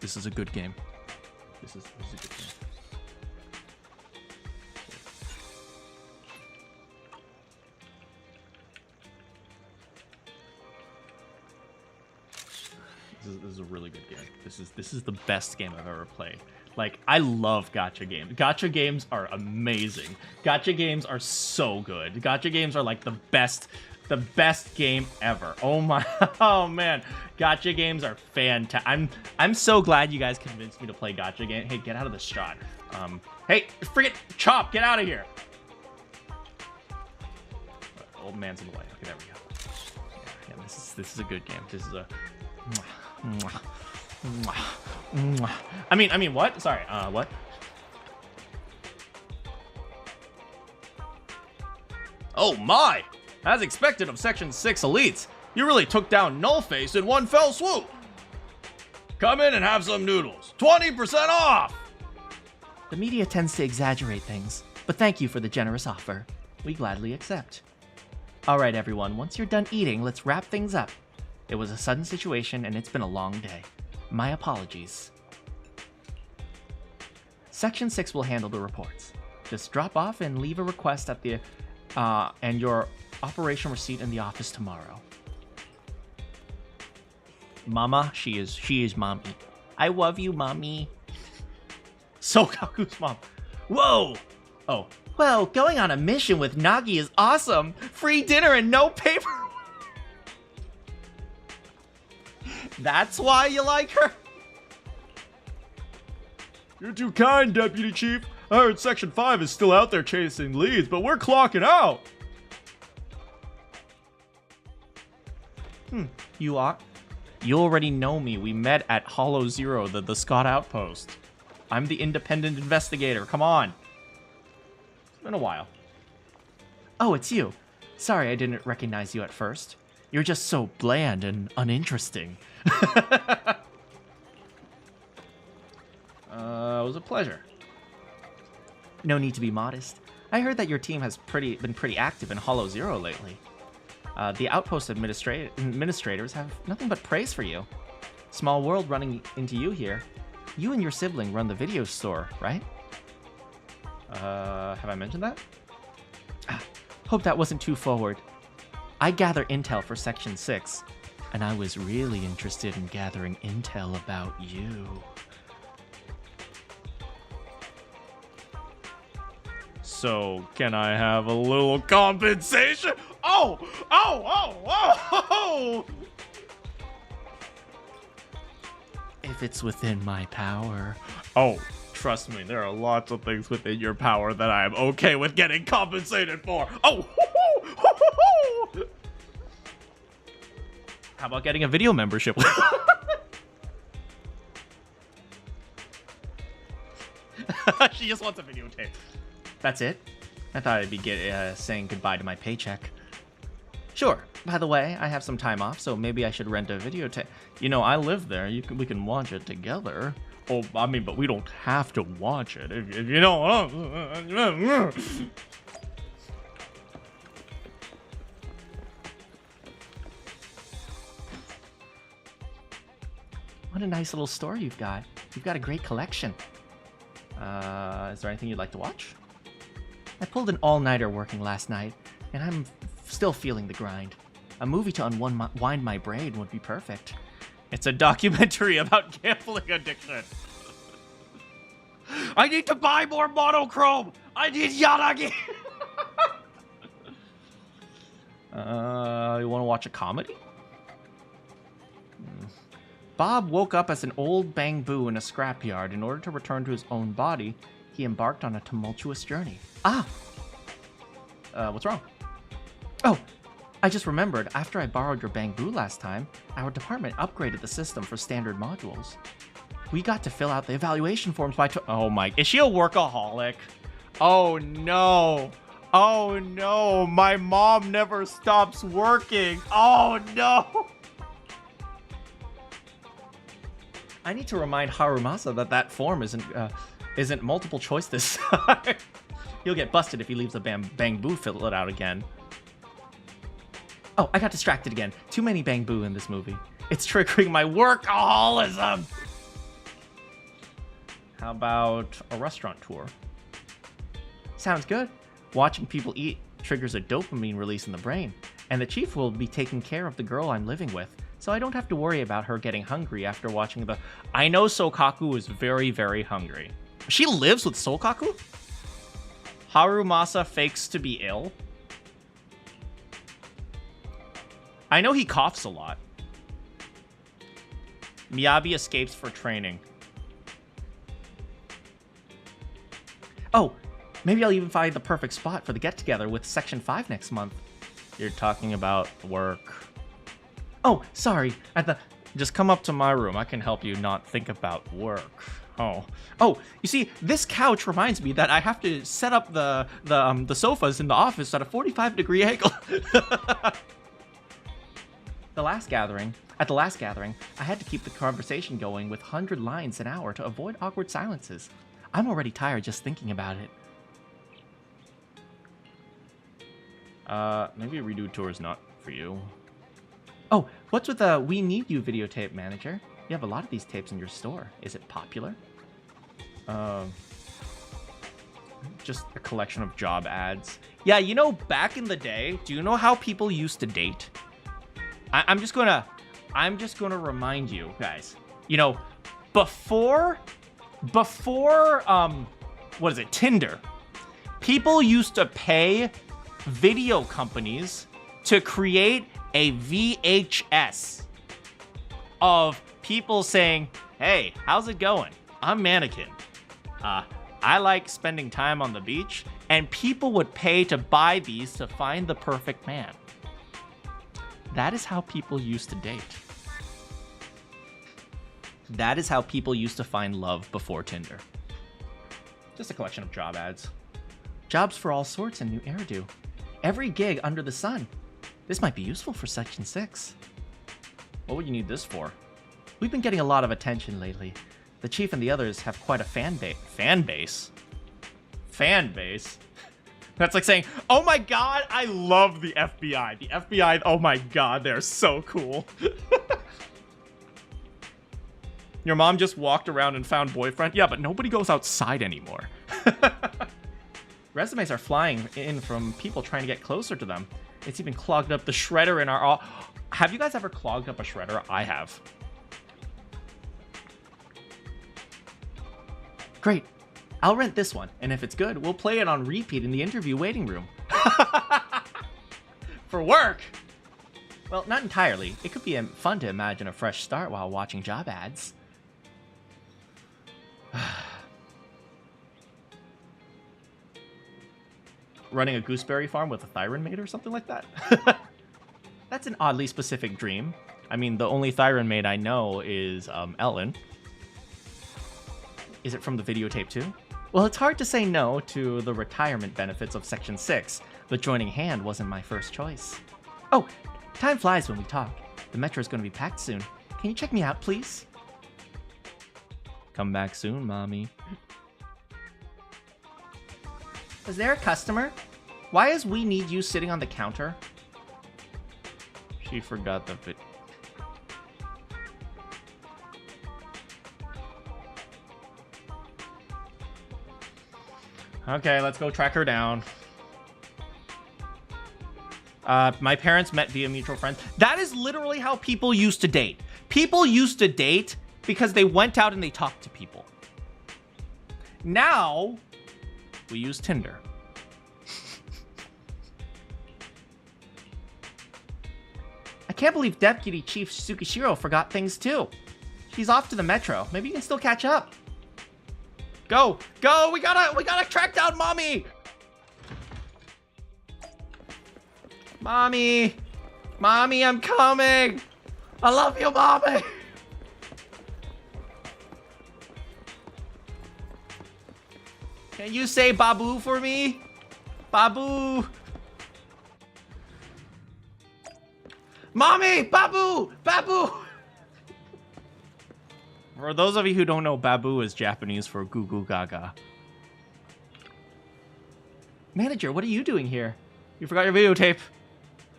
This is a good game. This is a good game. This is a really good game. This is the best game I've ever played. Like, I love gacha games. Gacha games are amazing. Gacha games are so good. Gacha games are like the best game ever. Oh my, oh man, gacha games are fantastic. I'm so glad you guys convinced me to play gacha game. Hey, get out of the shot. Hey, friggin' Chop, get out of here. Old man's in the way. Okay, there we go. Yeah, this is a good game. This is a. I mean, what? Sorry, what? Oh my! As expected of Section 6 elites, you really took down Nullface in one fell swoop! Come in and have some noodles. 20% off! The media tends to exaggerate things, but thank you for the generous offer. We gladly accept. Alright everyone, once you're done eating, let's wrap things up. It was a sudden situation and it's been a long day. My apologies. Section 6 will handle the reports. Just drop off and leave a request at the and your operation receipt in the office tomorrow. Mama, she is mommy. I love you, mommy. Sokaku's mom. Whoa! Oh. Well, going on a mission with Nagi is awesome. Free dinner and no paper. That's why you like her? You're too kind, Deputy Chief. I heard Section 5 is still out there chasing leads, but we're clocking out. You already know me. We met at Hollow Zero, the Scott Outpost. I'm the independent investigator. Come on. It's been a while. Oh, it's you. Sorry I didn't recognize you at first. You're just so bland and uninteresting. It was a pleasure. No need to be modest. I heard that your team has been pretty active in Hollow Zero lately. The Outpost administrators have nothing but praise for you. Small world running into you here. You and your sibling run the video store, right? Have I mentioned that? Hope that wasn't too forward. I gather intel for Section 6, and I was really interested in gathering intel about you. So, can I have a little compensation? Oh! Oh! Oh! Oh! Oh! If it's within my power. Oh, trust me, there are lots of things within your power that I am okay with getting compensated for. Oh! How about getting a video membership? She just wants a videotape. That's it? I thought I'd be saying goodbye to my paycheck. Sure. By the way, I have some time off, so maybe I should rent a videotape. You know, I live there. We can watch it together. Oh, I mean, but we don't have to watch it. If you know. What a nice little store you've got. You've got a great collection. Is there anything you'd like to watch? I pulled an all-nighter working last night, and I'm still feeling the grind. A movie to unwind my brain would be perfect. It's a documentary about gambling addiction. I need to buy more monochrome. I need Yanagi. You want to watch a comedy? Bob woke up as an old bamboo in a scrapyard. In order to return to his own body, he embarked on a tumultuous journey. What's wrong? Oh, I just remembered, after I borrowed your bamboo last time, our department upgraded the system for standard modules. We got to fill out the evaluation forms by oh my, is she a workaholic? Oh no. Oh no, my mom never stops working. Oh no. I need to remind Harumasa that form isn't multiple choice this time. He'll get busted if he leaves a bamboo fill it out again. Oh, I got distracted again. Too many bamboo in this movie. It's triggering my workaholism. How about a restaurant tour? Sounds good. Watching people eat triggers a dopamine release in the brain, and the chief will be taking care of the girl I'm living with, so I don't have to worry about her getting hungry after watching the... I know Sokaku is very, very hungry. She lives with Sokaku? Harumasa fakes to be ill? I know he coughs a lot. Miyabi escapes for training. Oh, maybe I'll even find the perfect spot for the get-together with Section 5 next month. You're talking about work. Oh, sorry. Just come up to my room. I can help you not think about work. Oh, you see, this couch reminds me that I have to set up the sofas in the office at a 45-degree angle. At the last gathering, I had to keep the conversation going with 100 lines an hour to avoid awkward silences. I'm already tired just thinking about it. Maybe a redo tour is not for you. Oh, what's with the We Need You videotape manager? You have a lot of these tapes in your store. Is it popular? Just a collection of job ads. Yeah, you know, back in the day, do you know how people used to date? I'm just gonna remind you guys. You know, before what is it, Tinder? People used to pay video companies to create a VHS of people saying, "Hey, how's it going? I'm Manakyn. I like spending time on the beach," and people would pay to buy these to find the perfect man. That is how people used to date. That is how people used to find love before Tinder. Just a collection of job ads. Jobs for all sorts and new hairdo. Every gig under the sun. This might be useful for Section 6. What would you need this for? We've been getting a lot of attention lately. The chief and the others have quite a fan base. Fan base? Fan base? That's like saying, oh my god, I love the FBI. The FBI, oh my god, they're so cool. Your mom just walked around and found boyfriend? Yeah, but nobody goes outside anymore. Resumes are flying in from people trying to get closer to them. It's even clogged up the shredder in our... Have you guys ever clogged up a shredder? I have. Great. I'll rent this one, and if it's good, we'll play it on repeat in the interview waiting room. For work? Well, not entirely. It could be fun to imagine a fresh start while watching job ads. Running a gooseberry farm with a Thyron maid or something like that? That's an oddly specific dream. I mean, the only Thyron maid I know is Ellen. Is it from the videotape too? Well, it's hard to say no to the retirement benefits of Section 6, but joining hand wasn't my first choice. Oh, time flies when we talk. The metro's going to be packed soon. Can you check me out, please? Come back soon, Mommy. Is there a customer? Why is We Need You sitting on the counter? She forgot the bit. Okay, let's go track her down. My parents met via mutual friends. That is literally how people used to date. People used to date because they went out and they talked to people. Now, we use Tinder. can't believe Deputy Chief Tsukishiro forgot things too. She's off to the metro. Maybe you can still catch up. Go! Go! We gotta track down Mommy! Mommy! Mommy, I'm coming! I love you, Mommy! Can you say Babu for me? Babu! Mommy! Babu! Babu! For those of you who don't know, Babu is Japanese for Goo Goo Gaga. Manager, what are you doing here? You forgot your videotape.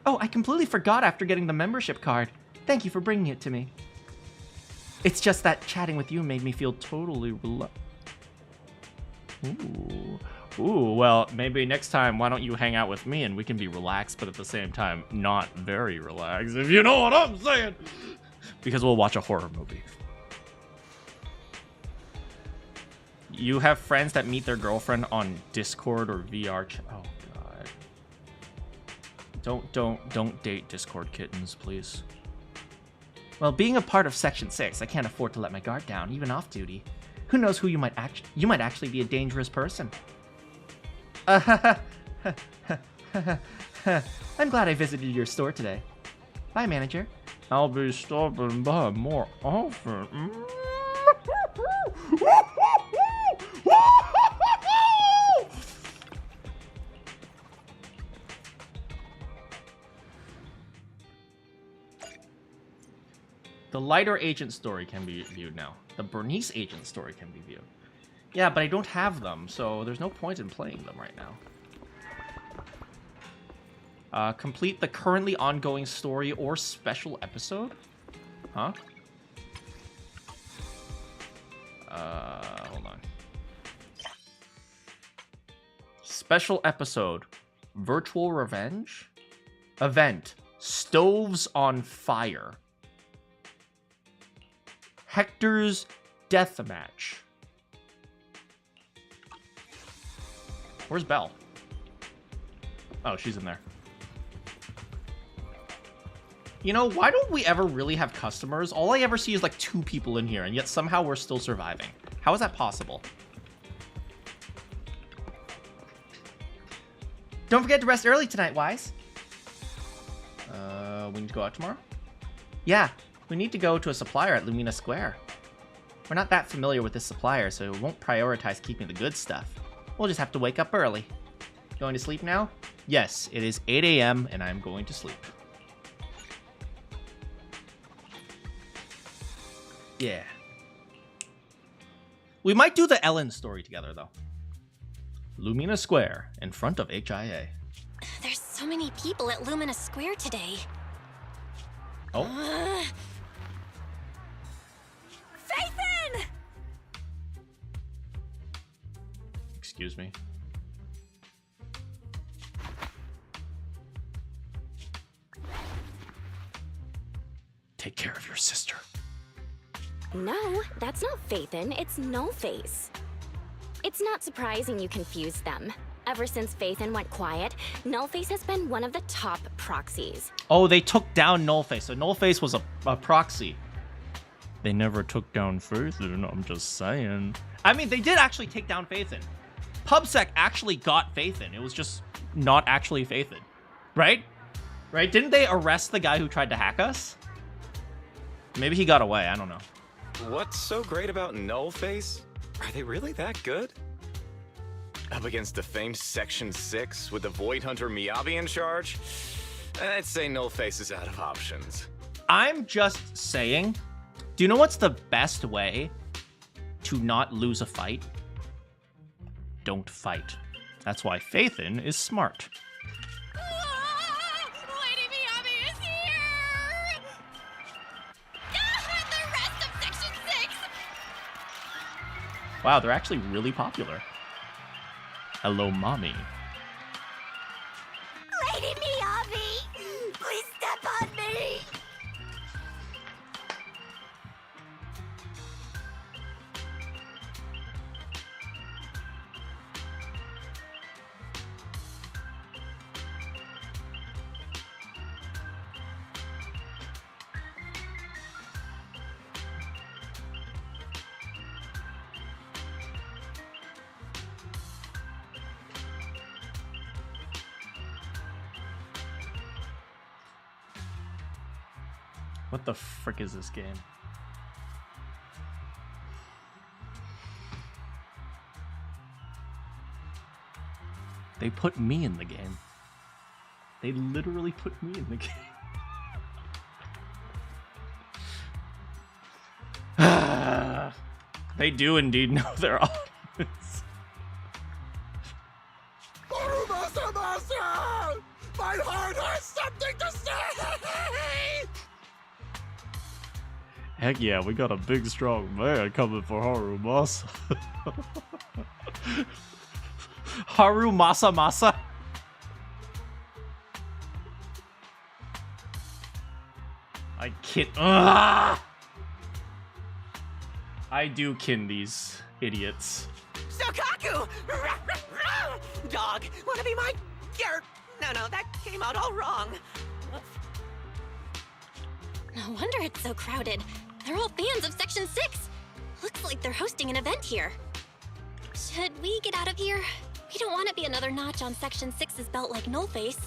Oh, I completely forgot after getting the membership card. Thank you for bringing it to me. It's just that chatting with you made me feel totally Ooh, well, maybe next time, why don't you hang out with me and we can be relaxed, but at the same time, not very relaxed, if you know what I'm saying. Because we'll watch a horror movie. You have friends that meet their girlfriend on Discord or VR Oh, God. Don't date Discord kittens, please. Well, being a part of Section 6, I can't afford to let my guard down, even off duty. Who knows who you might actually be a dangerous person. I'm glad I visited your store today. Bye, manager. I'll be stopping by more often. The lighter agent story can be viewed now. The Bernice agent story can be viewed. Yeah, but I don't have them, so there's no point in playing them right now. Complete the currently ongoing story or special episode? Huh? Hold on. Special episode. Virtual Revenge? Event. Stoves on Fire. Hector's Deathmatch. Where's Belle? Oh, she's in there. You know, why don't we ever really have customers? All I ever see is like 2 people in here, and yet somehow we're still surviving. How is that possible? Don't forget to rest early tonight, Wise. We need to go out tomorrow? Yeah, we need to go to a supplier at Lumina Square. We're not that familiar with this supplier, so we won't prioritize keeping the good stuff. We'll just have to wake up early. Going to sleep now? Yes, it is 8 a.m. and I'm going to sleep. Yeah. We might do the Ellen story together, though. Lumina Square, in front of HIA. There's so many people at Lumina Square today. Oh. Phaethon! Excuse me. Take care of your sister. No, that's not Phaethon, it's Nullface. It's not surprising you confused them. Ever since Phaethon went quiet, Nullface has been one of the top proxies. Oh, they took down Nullface. So Nullface was a proxy. They never took down Phaethon, I'm just saying. I mean, they did actually take down Phaethon. PubSec actually got Phaethon. It was just not actually Phaethon. Right? Right? Didn't they arrest the guy who tried to hack us? Maybe he got away, I don't know. What's so great about Nullface? Are they really that good? Up against the famed Section 6 with the Void Hunter Miyabi in charge? I'd say Nullface is out of options. I'm just saying, do you know what's the best way to not lose a fight? Don't fight. That's why Phaethon is smart. Lady Miyabi is here! And the rest of Section 6! Wow, they're actually really popular. Hello, mommy. Lady Miyabi! Please step on me! What the frick is this game? They put me in the game. They literally put me in the game. They do indeed know their audience. Masa! My heart has something to say! Heck yeah, we got a big strong man coming for Harumasa. Harumasa. I kin. I do kin these idiots. Shokaku! Dog, wanna be my... No, that came out all wrong. No wonder it's so crowded. They're all fans of Section 6. Looks like they're hosting an event here. Should we get out of here? We don't want to be another notch on Section 6's belt like Nullface.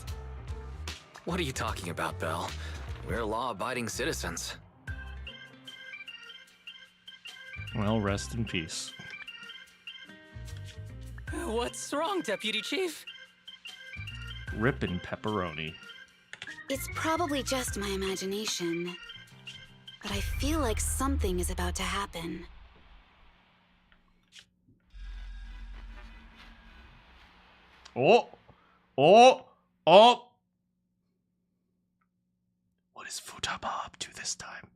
What are you talking about, Belle? We're law-abiding citizens. Well, rest in peace. What's wrong, Deputy Chief? Rippin' pepperoni. It's probably just my imagination, but I feel like something is about to happen. Oh! What is Futaba up to this time?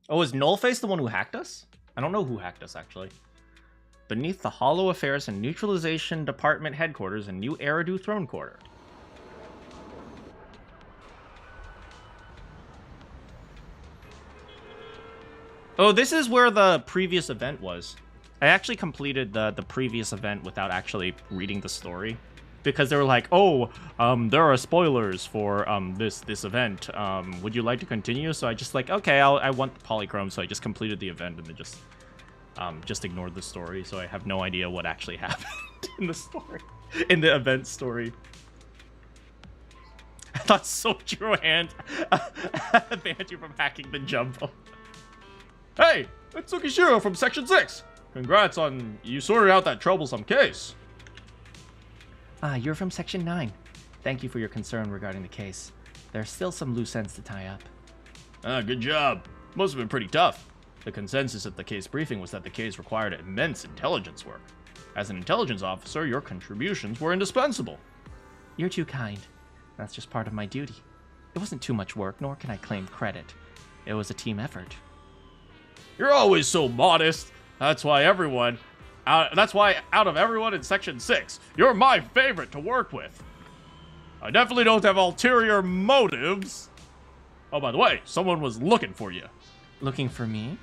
Oh, is Nullface the one who hacked us? I don't know who hacked us, actually. Beneath the Hollow Affairs and Neutralization Department headquarters in New Eridu Throne Quarter. Oh, this is where the previous event was. I actually completed the previous event without actually reading the story. Because they were like, oh, there are spoilers for this event. Would you like to continue? So I just like, okay, I want the polychrome, so I just completed the event and then just ignored the story. So I have no idea what actually happened in the story, in the event story. I thought Soichiro Hand banned you from hacking the Jumbo. Hey, it's Tsukishiro from Section 6. Congrats on you sorted out that troublesome case. You're from Section 9. Thank you for your concern regarding the case. There's still some loose ends to tie up. Good job. Must have been pretty tough. The consensus at the case briefing was that the case required immense intelligence work. As an intelligence officer, your contributions were indispensable. You're too kind. That's just part of my duty. It wasn't too much work, nor can I claim credit. It was a team effort. You're always so modest. That's why out of everyone in Section 6, you're my favorite to work with. I definitely don't have ulterior motives. Oh, by the way, someone was looking for you. Looking for me?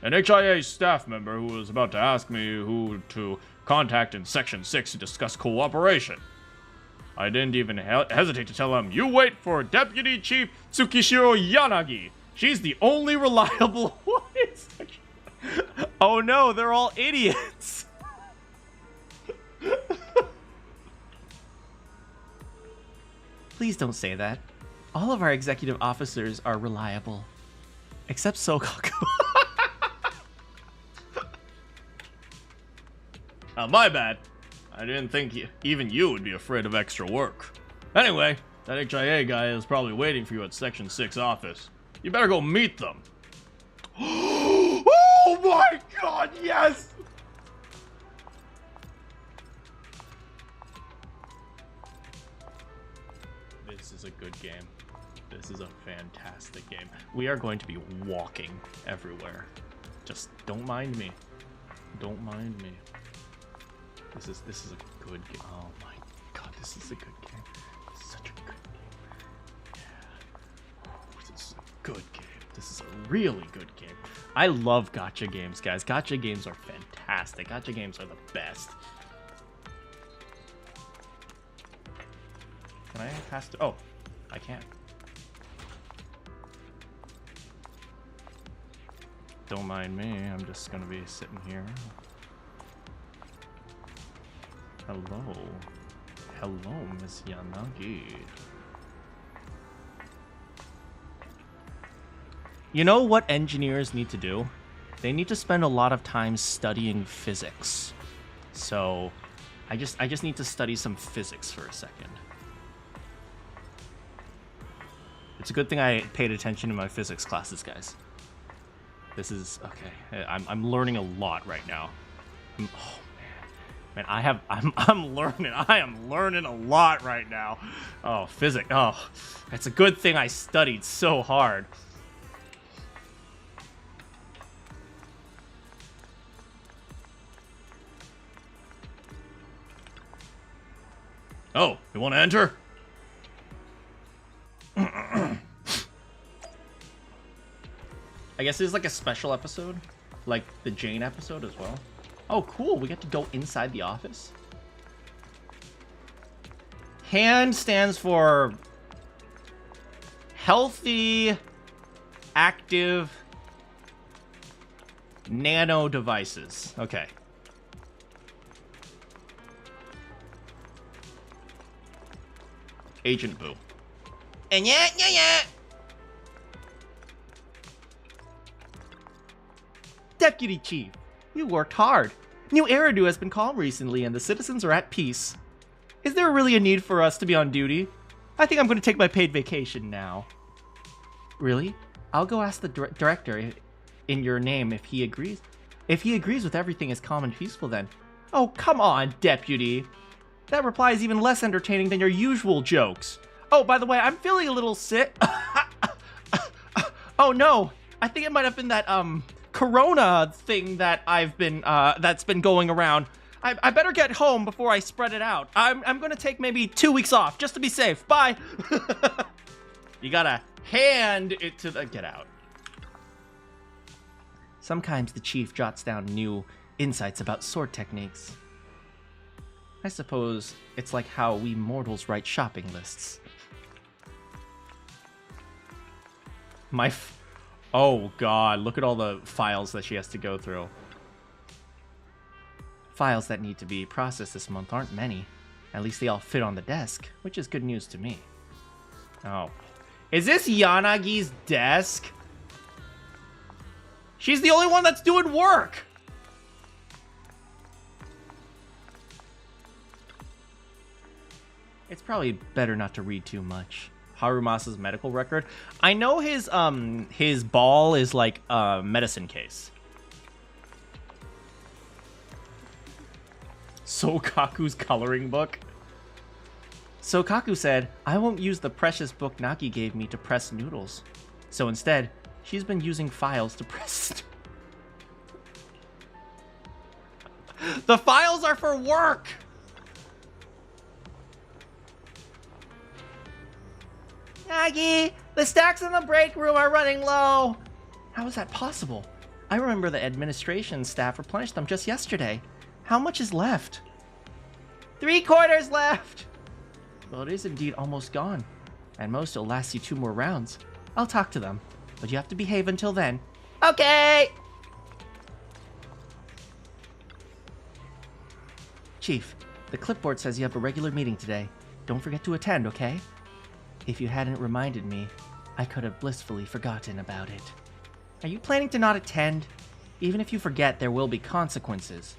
An HIA staff member who was about to ask me who to contact in Section 6 to discuss cooperation. I didn't even hesitate to tell him, you wait for Deputy Chief Tsukishiro Yanagi. She's the only reliable one in Section... Oh no, they're all idiots. Please don't say that. All of our executive officers are reliable. Except Sokaku. My bad. I didn't think even you would be afraid of extra work. Anyway, that HIA guy is probably waiting for you at Section 6 office. You better go meet them. Oh my god, yes! This is a good game. This is a fantastic game. We are going to be walking everywhere. Just don't mind me. Don't mind me. This is a good game. Oh my god, this is a good game. This is such a good game. Yeah. This is a good game. This is a really good game. I love gacha games, guys. Gacha games are fantastic. Gacha games are the best. Can I pass to... Oh, I can't. Don't mind me. I'm just gonna be sitting here. Hello. Hello, Miss Yanagi. You know what engineers need to do? They need to spend a lot of time studying physics. So, I just need to study some physics for a second. It's a good thing I paid attention to my physics classes, guys. This is okay. I'm learning a lot right now. Oh man, I'm learning. I am learning a lot right now. Oh, physics. Oh, it's a good thing I studied so hard. Oh, you want to enter? I guess it's like a special episode, like the Jane episode as well. Oh, cool. We get to go inside the office. HAND stands for Healthy, Active, Nano Devices. Okay. Agent Boo. And yeah. Deputy Chief, you worked hard. New Eridu has been calm recently and the citizens are at peace. Is there really a need for us to be on duty? I think I'm going to take my paid vacation now. Really? I'll go ask the director in your name if he agrees. If he agrees with everything as calm and peaceful then. Oh, come on, Deputy. That reply is even less entertaining than your usual jokes. Oh, by the way, I'm feeling a little sick. Oh no, I think it might have been that, corona thing that that's been going around. I better get home before I spread it out. I'm gonna take maybe 2 weeks off just to be safe. Bye. You gotta hand it to the get out. Sometimes the chief jots down new insights about sword techniques. I suppose it's like how we mortals write shopping lists. Oh god, look at all the files that she has to go through. Files that need to be processed this month aren't many. At least they all fit on the desk, which is good news to me. Oh. Is this Yanagi's desk? She's the only one that's doing work! It's probably better not to read too much. Harumasa's medical record. I know his ball is like a medicine case. Sokaku's coloring book. Sokaku said, I won't use the precious book Nagi gave me to press noodles. So instead, she's been using files to press... The files are for work! Nagi, the stacks in the break room are running low. How is that possible? I remember the administration staff replenished them just yesterday. How much is left? 3/4 left. Well, it is indeed almost gone. And most will last you 2 more rounds. I'll talk to them, but you have to behave until then. Okay! Chief, the clipboard says you have a regular meeting today. Don't forget to attend, okay? If you hadn't reminded me, I could have blissfully forgotten about it. Are you planning to not attend? Even if you forget, there will be consequences.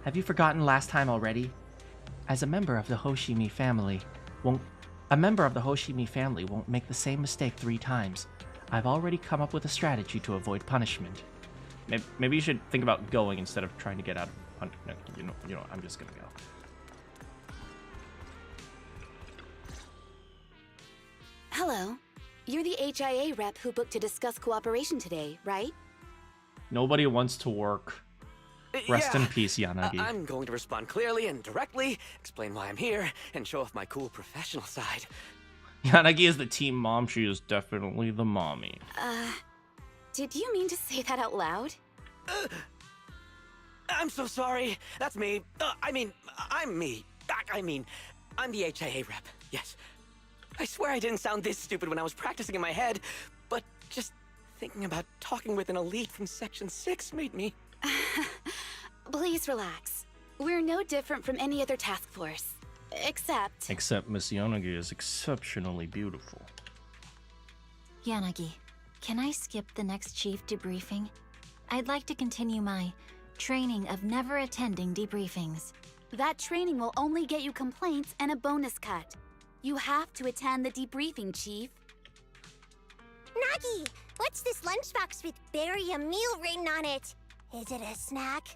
Have you forgotten last time already? As a member of the Hoshimi family won't make the same mistake 3 times. I've already come up with a strategy to avoid punishment. Maybe you should think about going instead of trying to get out of... No, you know, I'm just gonna go. Hello. You're the HIA rep who booked to discuss cooperation today, right? Nobody wants to work. Rest in peace, Yanagi. I'm going to respond clearly and directly, explain why I'm here, and show off my cool professional side. Yanagi is the team mom. She is definitely the mommy. Did you mean to say that out loud? I'm so sorry. That's me. I'm me. I'm the HIA rep. Yes. I swear I didn't sound this stupid when I was practicing in my head, but just thinking about talking with an elite from Section 6 made me... Please relax. We're no different from any other task force. Except Miss Yanagi is exceptionally beautiful. Yanagi, can I skip the next chief debriefing? I'd like to continue my training of never attending debriefings. That training will only get you complaints and a bonus cut. You have to attend the debriefing, Chief. Nagi, what's this lunchbox with barium meal written on it? Is it a snack?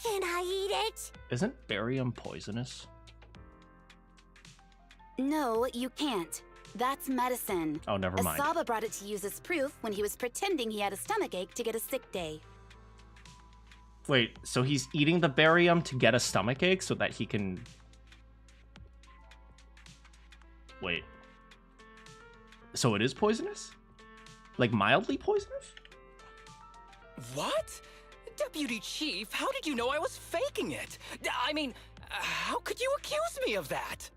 Can I eat it? Isn't barium poisonous? No, you can't. That's medicine. Oh, never mind. Asaba brought it to use as proof when he was pretending he had a stomachache to get a sick day. Wait, so he's eating the barium to get a stomachache so that he can... Wait. So it is poisonous? Like mildly poisonous? What? Deputy Chief, how did you know I was faking it? I mean, how could you accuse me of that?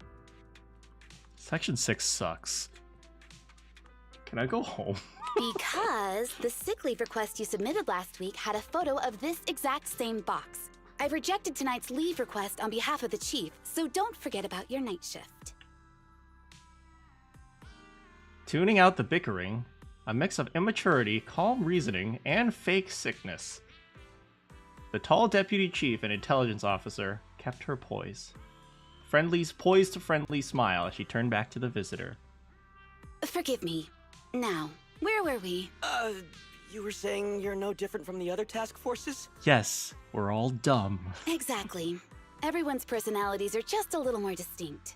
Section 6 sucks. Can I go home? Because the sick leave request you submitted last week had a photo of this exact same box. I've rejected tonight's leave request on behalf of the chief, so don't forget about your night shift. Tuning out the bickering, a mix of immaturity, calm reasoning, and fake sickness. The tall deputy chief and intelligence officer kept her poise. Poised to friendly smile as she turned back to the visitor. Forgive me. Now, where were we? You were saying you're no different from the other task forces? Yes, we're all dumb. Exactly. Everyone's personalities are just a little more distinct.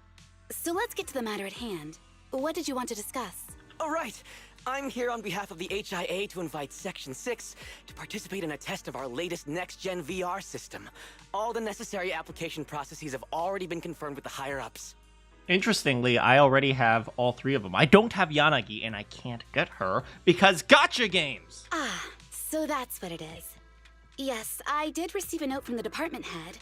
So let's get to the matter at hand. What did you want to discuss? All right. I'm here on behalf of the HIA to invite Section 6 to participate in a test of our latest next-gen VR system. All the necessary application processes have already been confirmed with the higher-ups. Interestingly, I already have all 3 of them. I don't have Yanagi, and I can't get her because gacha games! Ah, so that's what it is. Yes, I did receive a note from the department head,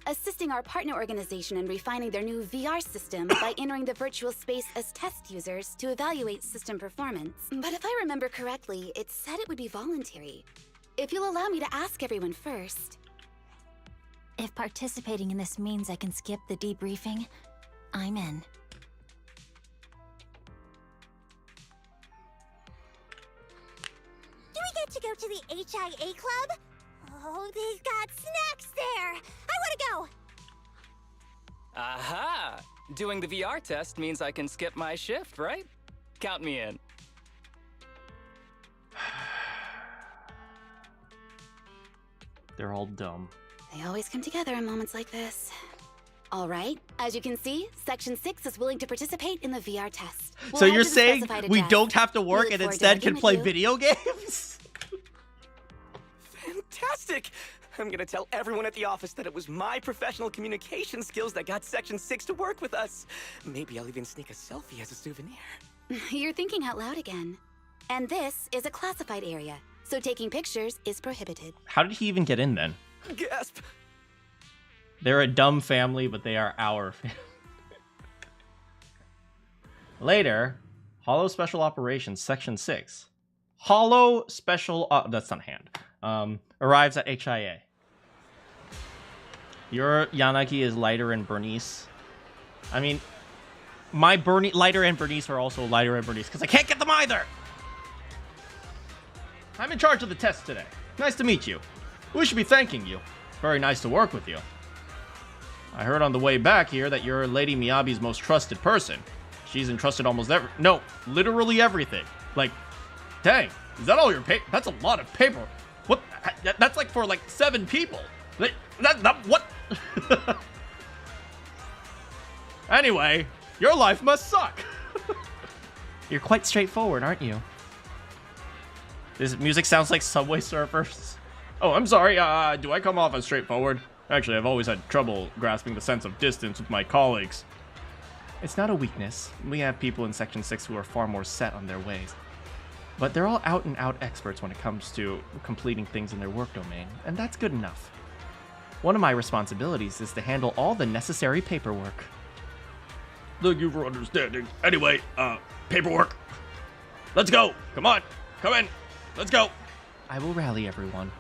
assisting our partner organization in refining their new VR system by entering the virtual space as test users to evaluate system performance. But if I remember correctly, it said it would be voluntary. If you'll allow me to ask everyone first. If participating in this means I can skip the debriefing, I'm in. Do we get to go to the HIA club? Oh, they've got snacks there! I want to go! Aha! Doing the VR test means I can skip my shift, right? Count me in. They're all dumb. They always come together in moments like this. All right, as you can see, Section 6 is willing to participate in the VR test. So you're saying we don't have to work and instead can play video games? Fantastic! I'm gonna tell everyone at the office that it was my professional communication skills that got Section 6 to work with us. Maybe I'll even sneak a selfie as a souvenir. You're thinking out loud again. And this is a classified area, so taking pictures is prohibited. How did he even get in then? Gasp! They're a dumb family, but they are our family. Later, Hollow Special Operations Section 6. Hollow Special... that's not hand. Arrives at HIA. Your Yanagi is Lighter and Bernice. I mean, my Lighter and Bernice are also Lighter and Bernice, because I can't get them either! I'm in charge of the test today. Nice to meet you. We should be thanking you. Very nice to work with you. I heard on the way back here that you're Lady Miyabi's most trusted person. She's entrusted almost literally everything. Like, dang, is that all your paper? That's a lot of paper. What? That's like for like 7 people. What? Anyway, your life must suck. You're quite straightforward, aren't you? This music sounds like Subway Surfers. Oh, I'm sorry. Do I come off as straightforward? Actually, I've always had trouble grasping the sense of distance with my colleagues. It's not a weakness. We have people in Section 6 who are far more set on their ways. But they're all out-and-out experts when it comes to completing things in their work domain, and that's good enough. One of my responsibilities is to handle all the necessary paperwork. Thank you for understanding. Anyway, paperwork. Let's go. Come on. Come in. Let's go. I will rally everyone.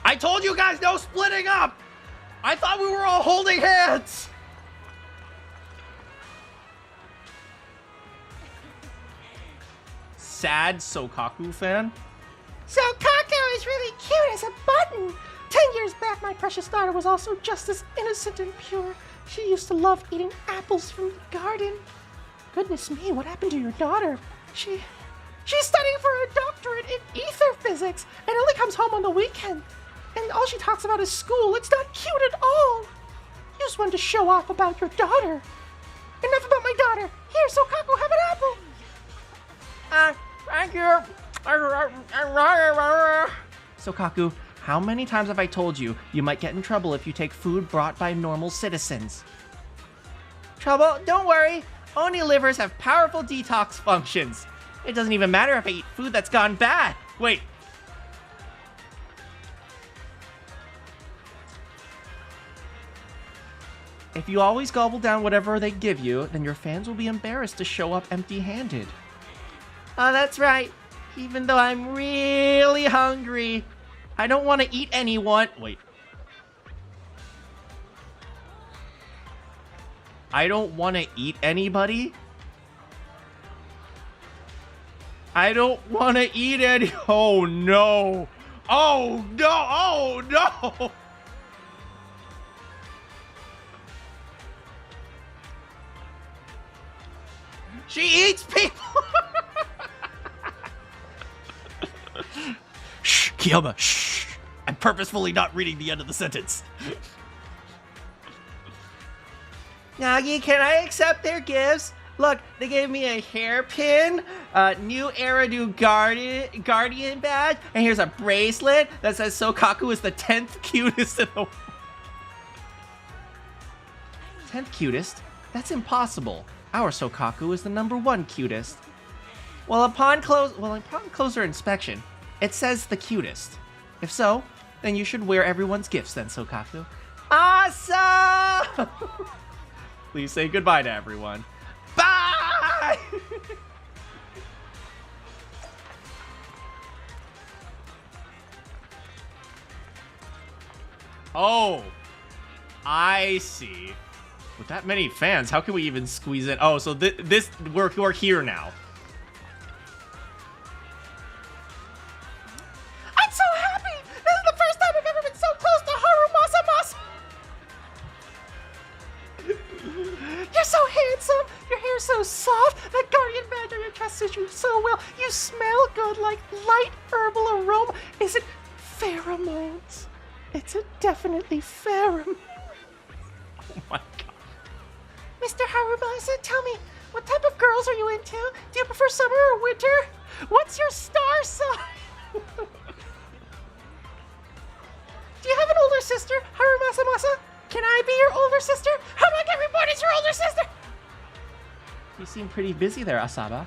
I told you guys no splitting up! I thought we were all holding hands! Sad Sokaku fan? Sokaku is really cute as a button. 10 years back, my precious daughter was also just as innocent and pure. She used to love eating apples from the garden. Goodness me, what happened to your daughter? She's studying for a doctorate in ether physics and only comes home on the weekend. And all she talks about is school. It's not cute at all. You just wanted to show off about your daughter. Enough about my daughter. Here, Sokaku, have an apple. Thank you. Sokaku, how many times have I told you you might get in trouble if you take food brought by normal citizens? Trouble? Don't worry. Oni livers have powerful detox functions. It doesn't even matter if I eat food that's gone bad. Wait. If you always gobble down whatever they give you, then your fans will be embarrassed to show up empty-handed. Oh, that's right. Even though I'm really hungry, I don't want to eat anyone. Wait. I don't want to eat anybody? I don't want to eat any. Oh, no. Oh, no. Oh, no. She eats people. Shh, Kiyama, shh. I'm purposefully not reading the end of the sentence. Nagi, can I accept their gifts? Look, they gave me a hairpin, a new Eridu Guardian badge, and here's a bracelet that says Sokaku is the 10th cutest in the world. 10th cutest? That's impossible. Our Sokaku is the #1 cutest. Well, upon closer inspection, it says the cutest. If so, then you should wear everyone's gifts then, Sokaku. Awesome! Please say goodbye to everyone. Bye! Oh, I see. With that many fans, how can we even squeeze in? Oh, so we're here now. I'm so happy! This is the first time I've ever been so close to Haru Masa. You're so handsome. Your hair's so soft. That guardian badge on your chest suits you so well. You smell good, like light herbal aroma. Is it pheromones? It's a definitely pheromone. Oh my god. Mr. Harumasa, tell me, what type of girls are you into? Do you prefer summer or winter? What's your star sign? Do you have an older sister, Harumasa Masa? Can I be your older sister? How about everybody's your older sister? You seem pretty busy there, Asaba.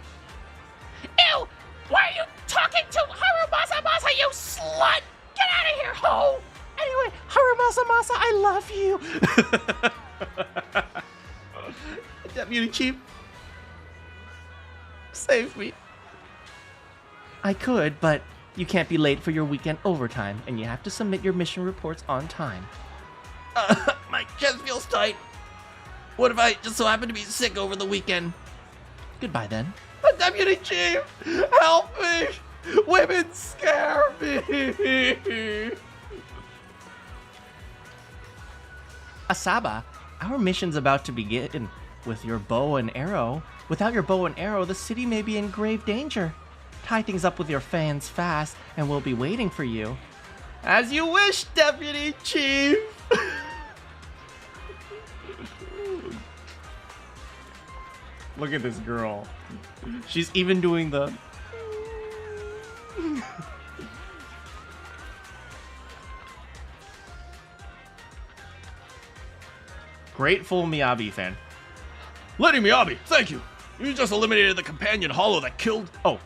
Ew! Why are you talking to Harumasa Masa, you slut? Get out of here, ho! Anyway, Harumasa Masa, I love you. Deputy Chief, save me. I could, but you can't be late for your weekend overtime, and you have to submit your mission reports on time. My chest feels tight. What if I just so happen to be sick over the weekend? Goodbye, then. Deputy Chief, help me! Women scare me! Asaba, our mission's about to begin. With your bow and arrow. Without your bow and arrow, the city may be in grave danger. Tie things up with your fans fast, and we'll be waiting for you. As you wish, Deputy Chief! Look at this girl. She's even doing the... Grateful Miyabi fan. Lady Miyabi, thank you. You just eliminated the companion hollow that killed... Oh,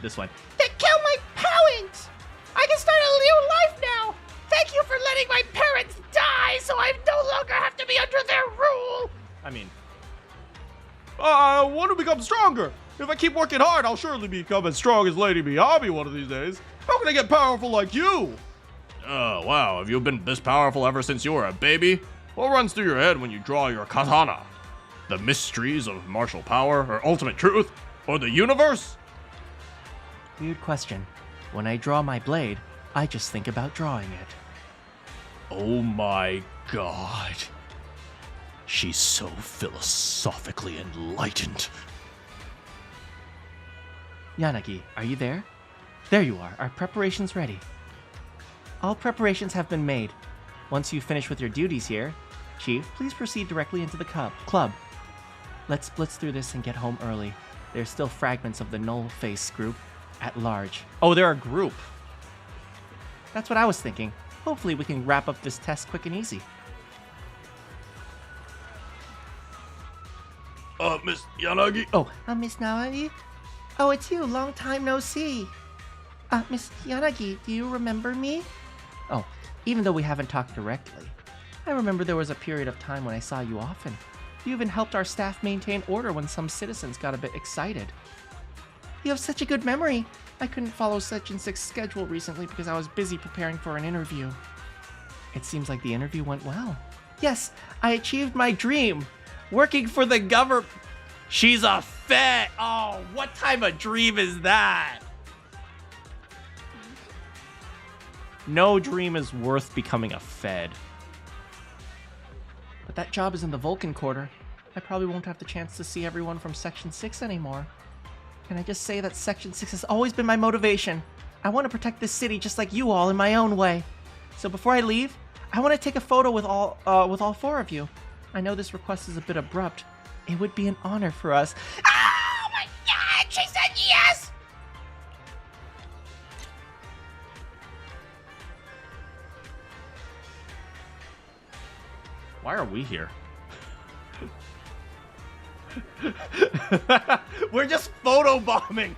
this one. That killed my parents! I can start a new life now! Thank you for letting my parents die so I no longer have to be under their rule! I mean... I want to become stronger. If I keep working hard, I'll surely become as strong as Lady Miyabi one of these days. How can I get powerful like you? Wow, have you been this powerful ever since you were a baby? What runs through your head when you draw your katana? The mysteries of martial power, or ultimate truth, or the universe? Weird question. When I draw my blade, I just think about drawing it. Oh my god. She's so philosophically enlightened. Yanagi, are you there? There you are. Our preparations ready. All preparations have been made. Once you finish with your duties here, Chief, please proceed directly into the club. Let's blitz through this and get home early. There's still fragments of the Null Face group at large. Oh, they're a group. That's what I was thinking. Hopefully we can wrap up this test quick and easy. Miss Yanagi? Oh, Miss Yanagi? Oh, it's you. Long time no see. Miss Yanagi, do you remember me? Oh, even though we haven't talked directly. I remember there was a period of time when I saw you often. You even helped our staff maintain order when some citizens got a bit excited. You have such a good memory. I couldn't follow Section 6's schedule recently because I was busy preparing for an interview. It seems like the interview went well. Yes, I achieved my dream. Working for the government. She's a Fed! Oh, what type of dream is that? No dream is worth becoming a Fed. But that job is in the Vulcan Quarter. I probably won't have the chance to see everyone from Section 6 anymore. Can I just say that Section 6 has always been my motivation? I want to protect this city just like you all in my own way. So before I leave, I want to take a photo with all four of you. I know this request is a bit abrupt. It would be an honor for us. Oh my god, she said yes! Why are we here? We're just photo bombing.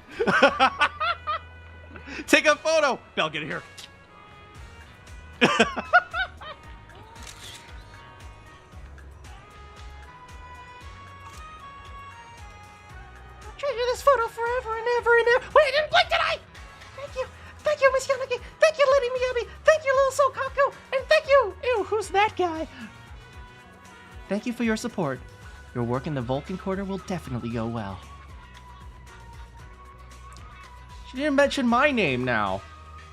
Take a photo. Belle, get here. Treasure this photo forever and ever and ever. Wait, I didn't blink, did I? Thank you, Miss Yanagi. Thank you, Lady Miyabi. Thank you, Little Sokaku. And thank you. Ew, who's that guy? Thank you for your support. Your work in the Vulcan Quarter will definitely go well. She didn't mention my name now.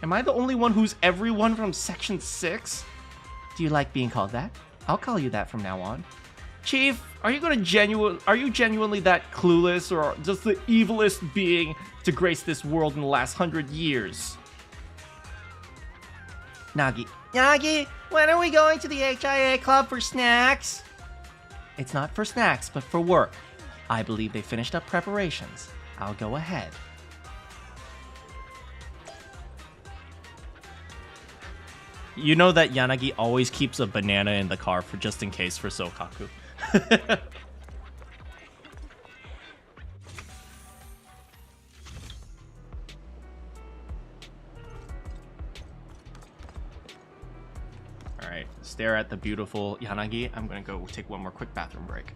Am I the only one who's everyone from Section 6? Do you like being called that? I'll call you that from now on. Chief, are you genuinely that clueless, or just the evilest being to grace this world in the last 100 years? Nagi, when are we going to the HIA Club for snacks? It's not for snacks, but for work. I believe they finished up preparations. I'll go ahead. You know that Yanagi always keeps a banana in the car for just in case for Sokaku. Alright, stare at the beautiful Yanagi. I'm gonna go take one more quick bathroom break.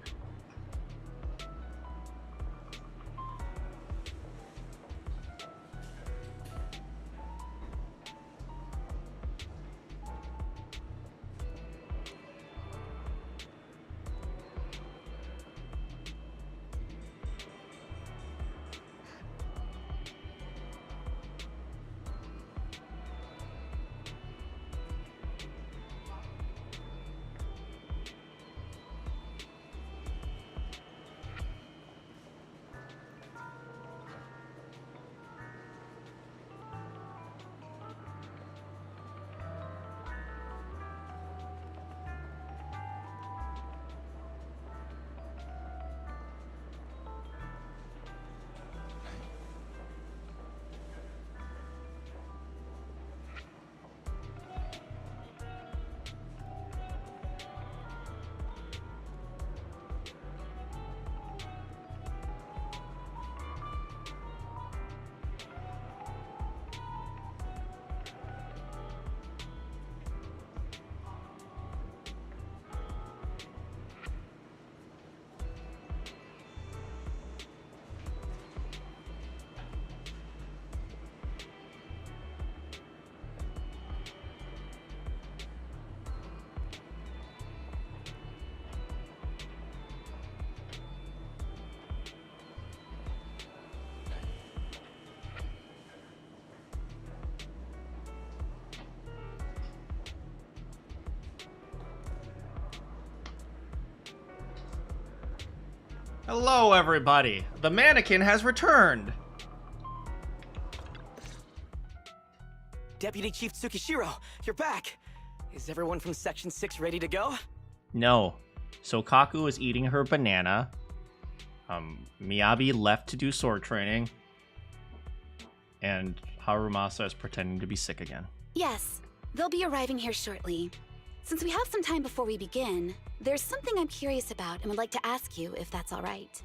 Hello, everybody. The Manakyn has returned. Deputy Chief Tsukishiro, you're back. Is everyone from Section 6 ready to go? No. Sokaku is eating her banana. Miyabi left to do sword training. And Harumasa is pretending to be sick again. Yes, they'll be arriving here shortly. Since we have some time before we begin, there's something I'm curious about and would like to ask you if that's all right.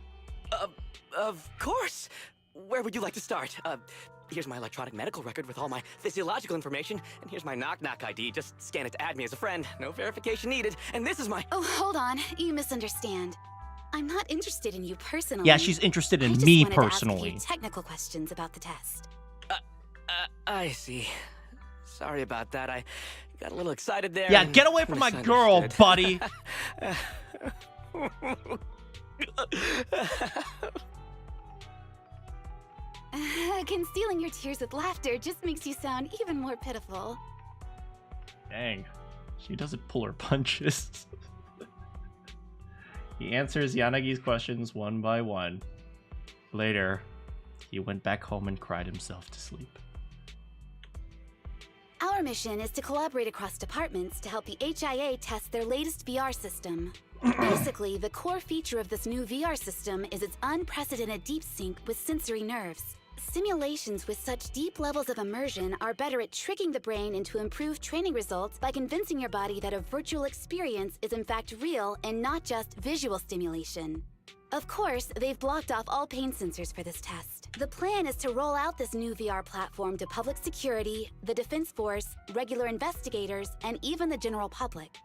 Of course. Where would you like to start? Here's my electronic medical record with all my physiological information, and here's my knock-knock ID. Just scan it to add me as a friend. No verification needed. And this is my... Oh, hold on. You misunderstand. I'm not interested in you personally. Yeah, she's interested in I just me wanted to personally. ask a few technical questions about the test. I see. Sorry about that. I got a little excited there. Yeah, and get away from my girl, misunderstood. buddy. Concealing your tears with laughter just makes you sound even more pitiful. Dang. She doesn't pull her punches. He answers Yanagi's questions one by one. Later, he went back home and cried himself to sleep. Our mission is to collaborate across departments to help the HIA test their latest VR system. Basically, the core feature of this new VR system is its unprecedented deep sync with sensory nerves. Simulations with such deep levels of immersion are better at tricking the brain into improved training results by convincing your body that a virtual experience is in fact real and not just visual stimulation. Of course, they've blocked off all pain sensors for this test. The plan is to roll out this new VR platform to public security, the Defense Force, regular investigators, and even the general public.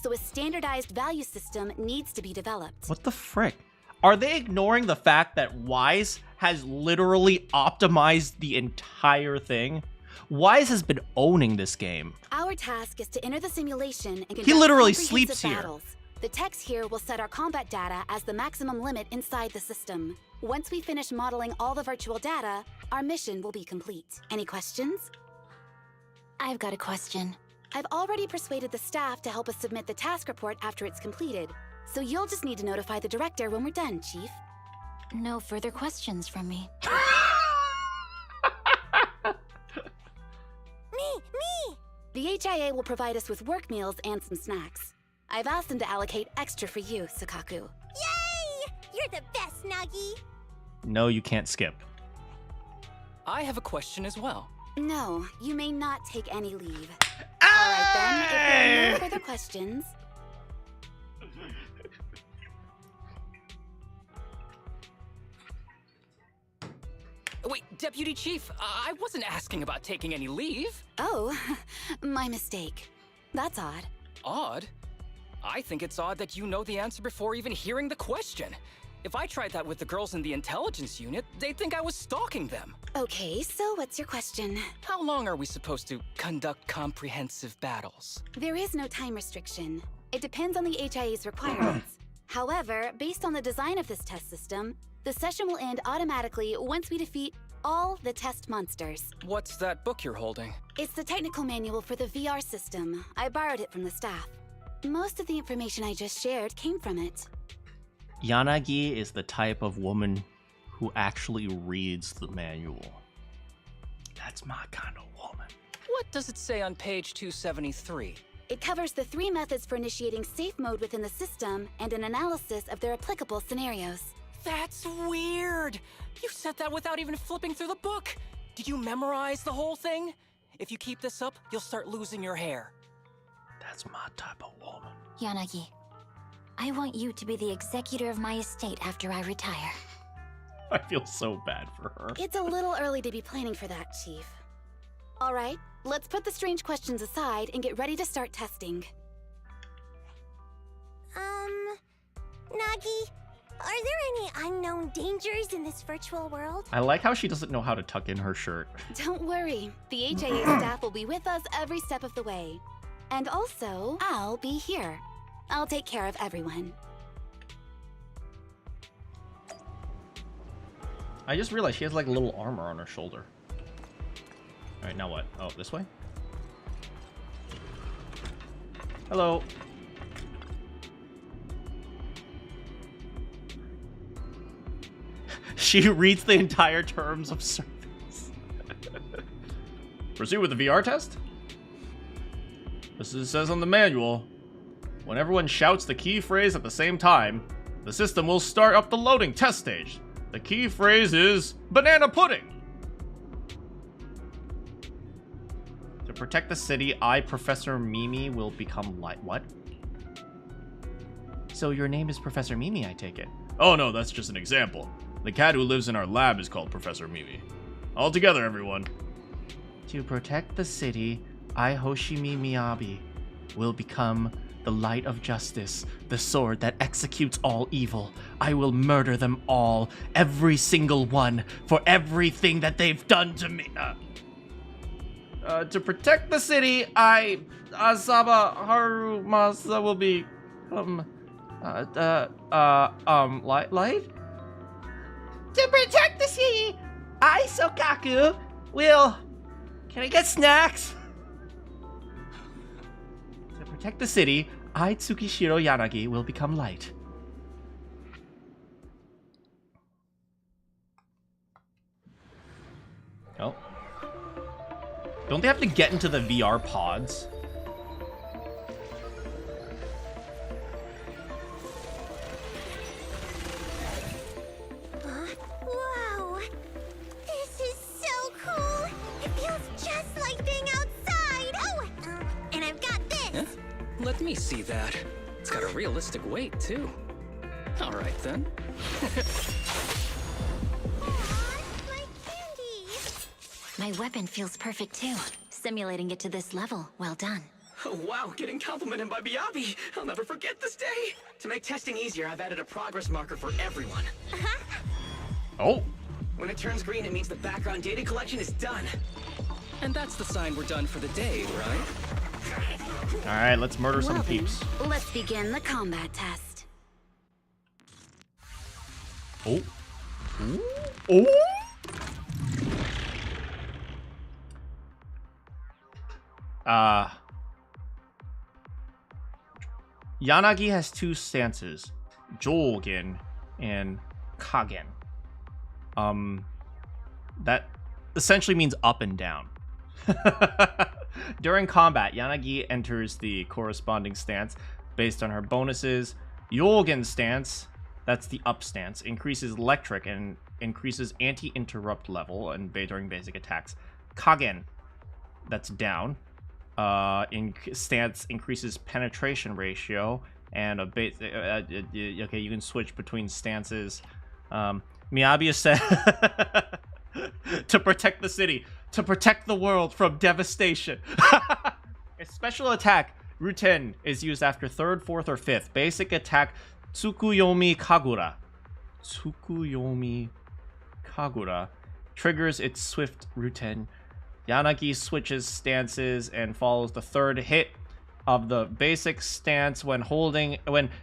So a standardized value system needs to be developed. What the frick? Are they ignoring the fact that Wise has literally optimized the entire thing? Wise has been owning this game. Our task is to enter the simulation and conduct He literally comprehensive sleeps here. battles. The techs here will set our combat data as the maximum limit inside the system. Once we finish modeling all the virtual data, our mission will be complete. Any questions? I've got a question. I've already persuaded the staff to help us submit the task report after it's completed. So you'll just need to notify the director when we're done, Chief. No further questions from me. Me! The HIA will provide us with work meals and some snacks. I've asked them to allocate extra for you, Sokaku. Yay! You're the best, Nagi! No, you can't skip. I have a question as well. No, you may not take any leave. Alright then, if there are no further questions... Wait, Deputy Chief, I wasn't asking about taking any leave. Oh, my mistake. That's odd. Odd? I think it's odd that you know the answer before even hearing the question. If I tried that with the girls in the intelligence unit, they'd think I was stalking them. Okay, so what's your question? How long are we supposed to conduct comprehensive battles? There is no time restriction. It depends on the HIA's requirements. However, based on the design of this test system, the session will end automatically once we defeat all the test monsters. What's that book you're holding? It's the technical manual for the VR system. I borrowed it from the staff. Most of the information I just shared came from it. Yanagi is the type of woman who actually reads the manual. That's my kind of woman. What does it say on page 273? It covers the 3 methods for initiating safe mode within the system and an analysis of their applicable scenarios. That's weird! You said that without even flipping through the book! Did you memorize the whole thing? If you keep this up, you'll start losing your hair. That's my type of woman. Yanagi, I want you to be the executor of my estate after I retire. I feel so bad for her. It's a little early to be planning for that, Chief. All right, let's put the strange questions aside and get ready to start testing. Nagi, are there any unknown dangers in this virtual world? I like how she doesn't know how to tuck in her shirt. Don't worry, the HIA staff will be with us every step of the way. And also, I'll be here. I'll take care of everyone. I just realized she has like a little armor on her shoulder. Alright, now what? Oh, this way? Hello. she reads the entire terms of service. Proceed with the VR test? This says on the manual, when everyone shouts the key phrase at the same time, the system will start up the loading test stage. The key phrase is banana pudding. To protect the city, I, Professor Mimi, will become light. What? So your name is Professor Mimi, I take it? Oh no, that's just an example. The cat who lives in our lab is called Professor Mimi. All together, everyone. To protect the city, I, Hoshimi Miyabi, will become the light of justice, the sword that executes all evil. I will murder them all, every single one, for everything that they've done to me. To protect the city, I, Asaba Harumasa, will become, light? To protect the city, I, Sokaku, will... Can I get snacks? To protect the city, I, Tsukishiro Yanagi, will become light. Oh. Don't they have to get into the VR pods? Wow! This is so cool! It feels just like being outside! Oh! And I've got this! Yeah? Let me see that. It's got a realistic weight, too. Alright then. My weapon feels perfect too. Simulating it to this level, well done. Oh, wow, getting complimented by Miyabi. I'll never forget this day. To make testing easier, I've added a progress marker for everyone. Oh. When it turns green, it means the background data collection is done. And that's the sign we're done for the day, right? Alright, let's murder some peeps. Let's begin the combat test. Oh. Ooh. Oh! Yanagi has two stances, Jogen and Kagen. That essentially means up and down. During combat, Yanagi enters the corresponding stance based on her bonuses. Jogen stance, that's the up stance, increases electric and increases anti-interrupt level and during basic attacks. Kagen, that's down. Stance increases penetration ratio and a base. Okay, you can switch between stances. Miyabi said to protect the city, to protect the world from devastation. A special attack, Ruten, is used after 3rd, 4th, or 5th. Basic attack, Tsukuyomi Kagura. Tsukuyomi Kagura triggers its swift Ruten. Yanagi switches stances and follows the 3rd hit of the basic stance when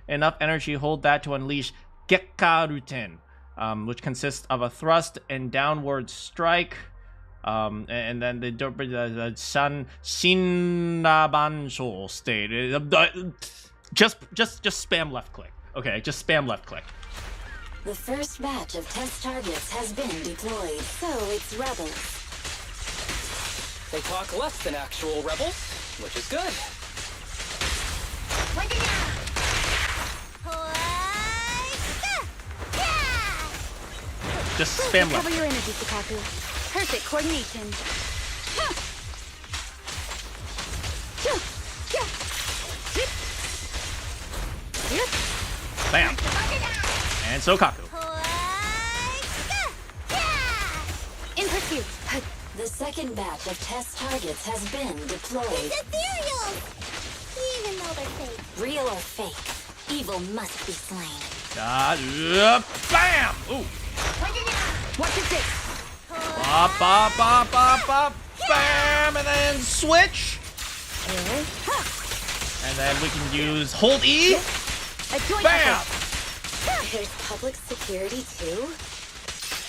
enough energy, hold that to unleash Gekka Ruten, which consists of a thrust and downward strike, and then the Shinabansho state. Just spam left click. Okay, just spam left click. The first batch of test targets has been deployed, so it's rebels. They talk less than actual rebels, which is good. Just spam left. Cover your energy, Fukaku. Perfect coordination. Bam. And Sokaku. In pursuit. The second batch of test targets has been deployed. It's ethereal! Even though they're fake. Real or fake, evil must be slain. Bam! Ooh. Watch your six. Bop, bop, bop, bop, bop. Bam! And then switch. And then we can use hold E. Bam! There's public security too?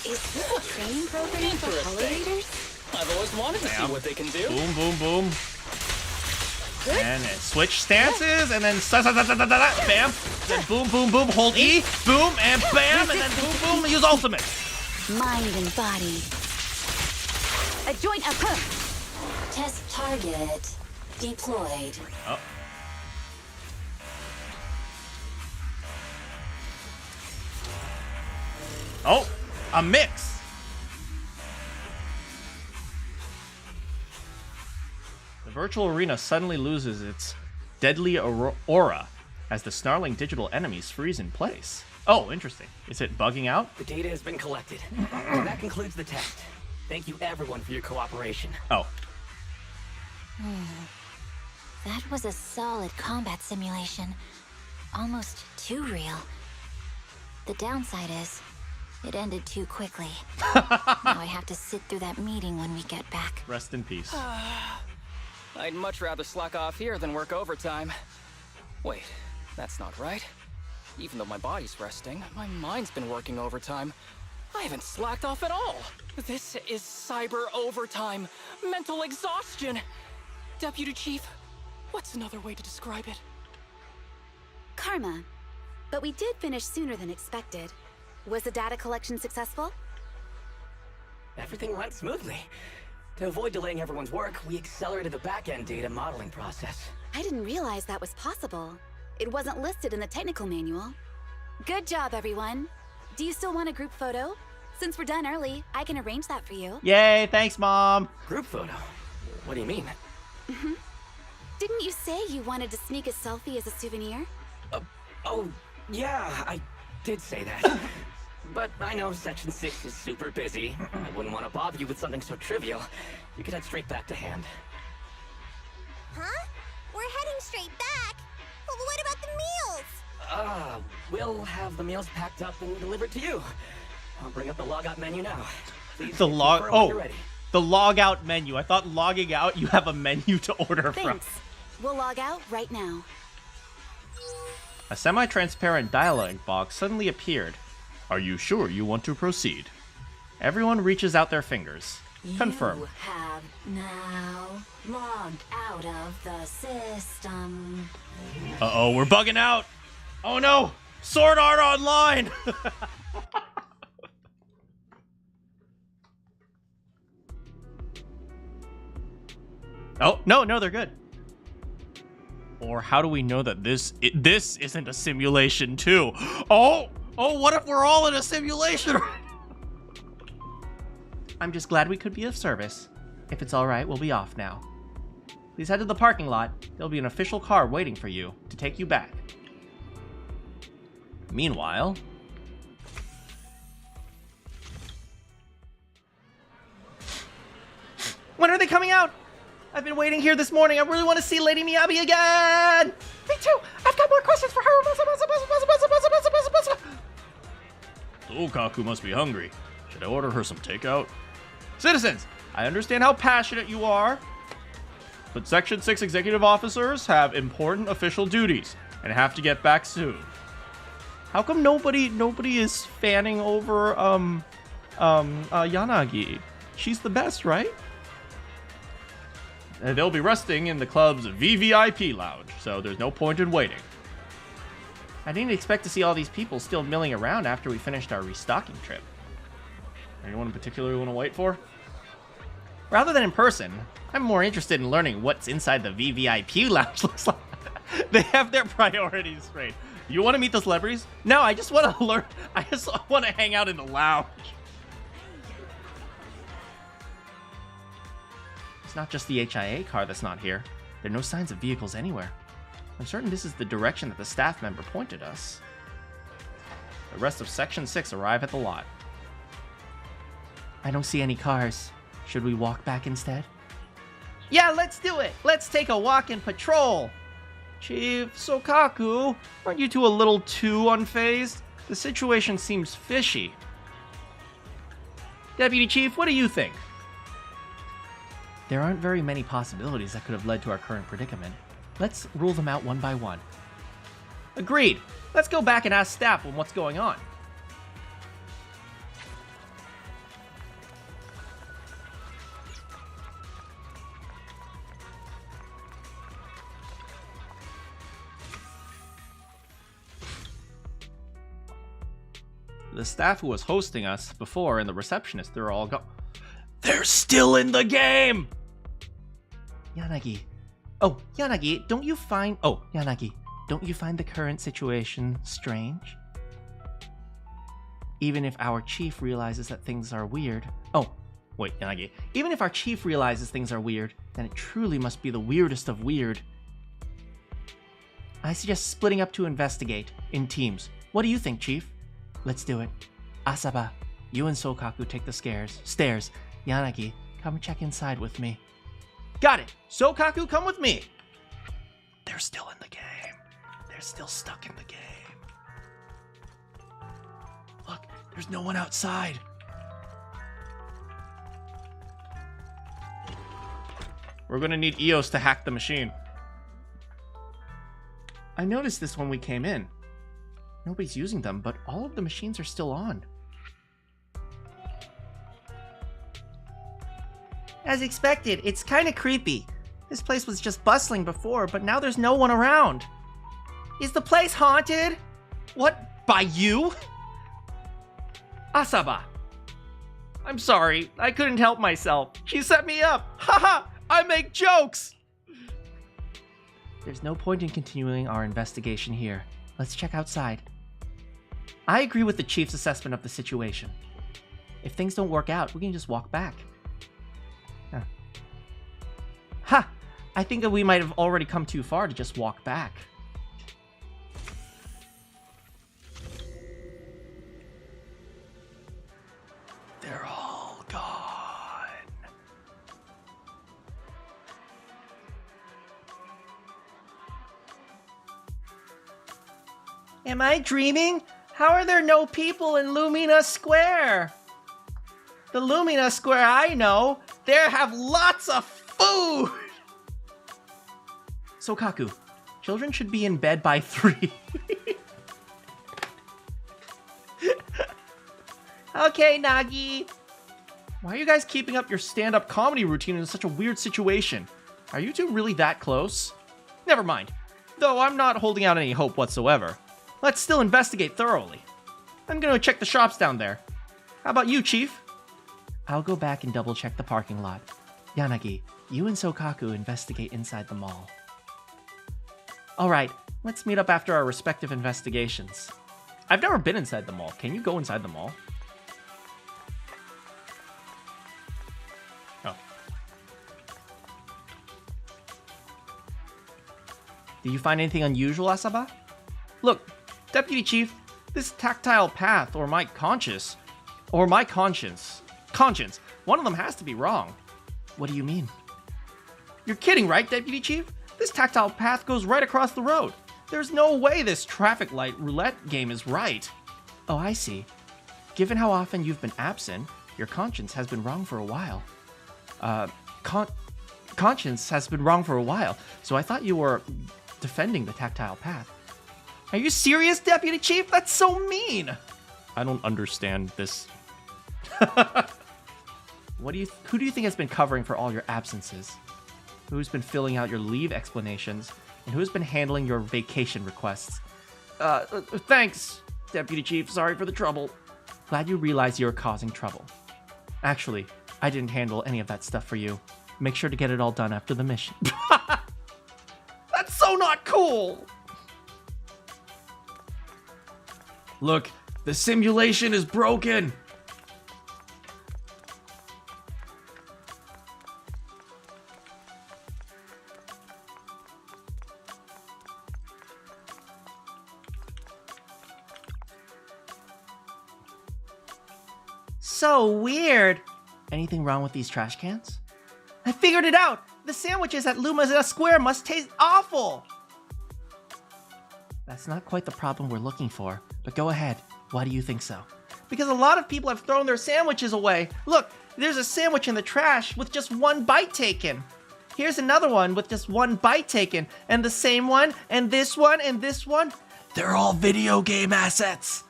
Is this a training program for holidayers? I've always wanted to see what they can do. Boom, boom, boom. And then switch stances, and then bam. Then boom, boom, boom. Hold E, boom, and bam, and then boom, boom. Use ultimate. mind and body. A joint approach. Test target deployed. Oh. Oh, a mix. The virtual arena suddenly loses its deadly aura as the snarling digital enemies freeze in place. Oh, interesting. Is it bugging out? The data has been collected. And that concludes the test. Thank you everyone for your cooperation. Oh. That was a solid combat simulation. Almost too real. The downside is, it ended too quickly. Now I have to sit through that meeting when we get back. Rest in peace. I'd much rather slack off here than work overtime. Wait, that's not right. Even though my body's resting, my mind's been working overtime. I haven't slacked off at all. This is cyber overtime. Mental exhaustion. Deputy Chief, what's another way to describe it? Karma. But we did finish sooner than expected. Was the data collection successful? Everything went smoothly. To avoid delaying everyone's work, we accelerated the back-end data modeling process. I didn't realize that was possible. It wasn't listed in the technical manual. Good job, everyone. Do you still want a group photo? Since we're done early, I can arrange that for you. Yay, thanks, Mom. Group photo? What do you mean? Didn't you say you wanted to sneak a selfie as a souvenir? Oh, yeah, I did say that. But I know Section 6 is super busy. I wouldn't want to bother you with something so trivial. You could head straight back to hand. Huh? We're heading straight back? Well, what about the meals? We'll have the meals packed up and delivered to you. I'll bring up the logout menu now. Please The log. confirm when you're Oh, ready. the log out menu. I thought logging out, you have a menu to order Thanks. from. We'll log out right now. A semi-transparent dialogue box suddenly appeared. Are you sure you want to proceed? Everyone reaches out their fingers. Confirm. You have now logged out of the system. Uh-oh, we're bugging out. Oh no! Sword Art Online! Oh, no, they're good. Or how do we know that this isn't a simulation too? Oh, what if we're all in a simulation? I'm just glad we could be of service. If it's all right, we'll be off now. Please head to the parking lot. There'll be an official car waiting for you to take you back. Meanwhile... When are they coming out? I've been waiting here this morning. I really want to see Lady Miyabi again! Me too! I've got more questions for her! Okaku must be hungry. Should I order her some takeout? Citizens, I understand how passionate you are, but Section 6 executive officers have important official duties and have to get back soon. How come nobody is fanning over Yanagi? She's the best, right? They'll be resting in the club's VVIP lounge, so there's no point in waiting. I didn't expect to see all these people still milling around after we finished our restocking trip. Anyone in particular you want to wait for? Rather than in person, I'm more interested in learning what's inside the VVIP lounge looks like. They have their priorities straight. You want to meet the celebrities? No, I just want to learn. I just want to hang out in the lounge. It's not just the HIA car that's not here. There are no signs of vehicles anywhere. I'm certain this is the direction that the staff member pointed us. The rest of Section 6 arrive at the lot. I don't see any cars. Should we walk back instead? Yeah, let's do it! Let's take a walk and patrol! Chief Sokaku, aren't you two a little too unfazed? The situation seems fishy. Deputy Chief, what do you think? There aren't very many possibilities that could have led to our current predicament. Let's rule them out one by one. Agreed. Let's go back and ask staff on what's going on. The staff who was hosting us before and the receptionist, they're all gone. They're still in the game! Yanagi. Oh, Yanagi, don't you find the current situation strange? Even if our chief realizes that things are weird. Oh, wait, Yanagi. Even if our chief realizes things are weird, then it truly must be the weirdest of weird. I suggest splitting up to investigate in teams. What do you think, Chief? Let's do it. Asaba, you and Sokaku take the stairs. Yanagi, come check inside with me. Got it! Sokaku, come with me! They're still in the game. They're still stuck in the game. Look, there's no one outside. We're gonna need EOS to hack the machine. I noticed this when we came in. Nobody's using them, but all of the machines are still on. As expected, it's kind of creepy. This place was just bustling before, but now there's no one around. Is the place haunted? What? By you? Asaba. I'm sorry, I couldn't help myself. She set me up. Haha, I make jokes. There's no point in continuing our investigation here. Let's check outside. I agree with the chief's assessment of the situation. If things don't work out, we can just walk back. Ha! I think that we might have already come too far to just walk back. They're all gone. Am I dreaming? How are there no people in Lumina Square? The Lumina Square I know, there have lots of food! Sokaku, children should be in bed by 3. Okay, Nagi. Why are you guys keeping up your stand-up comedy routine in such a weird situation? Are you two really that close? Never mind. Though I'm not holding out any hope whatsoever. Let's still investigate thoroughly. I'm gonna check the shops down there. How about you, Chief? I'll go back and double-check the parking lot. Yanagi, you and Sokaku investigate inside the mall. Alright, let's meet up after our respective investigations. I've never been inside the mall. Can you go inside the mall? Oh. Did you find anything unusual, Asaba? Look, Deputy Chief, this tactile path, or my conscience, one of them has to be wrong. What do you mean? You're kidding, right, Deputy Chief? This tactile path goes right across the road. There's no way this traffic light roulette game is right. Oh, I see. Given how often you've been absent, your conscience has been wrong for a while. Conscience has been wrong for a while, so I thought you were defending the tactile path. Are you serious, Deputy Chief? That's so mean! I don't understand this. Who do you think has been covering for all your absences? Who's been filling out your leave explanations? And who's been handling your vacation requests? Thanks, Deputy Chief. Sorry for the trouble. Glad you realized you were causing trouble. Actually, I didn't handle any of that stuff for you. Make sure to get it all done after the mission. That's so not cool! Look, the simulation is broken! So weird. Anything wrong with these trash cans? I figured it out! The sandwiches at Lumina Square must taste awful! That's not quite the problem we're looking for, but go ahead. Why do you think so? Because a lot of people have thrown their sandwiches away. Look, there's a sandwich in the trash with just one bite taken. Here's another one with just one bite taken, and the same one, and this one, and this one. They're all video game assets.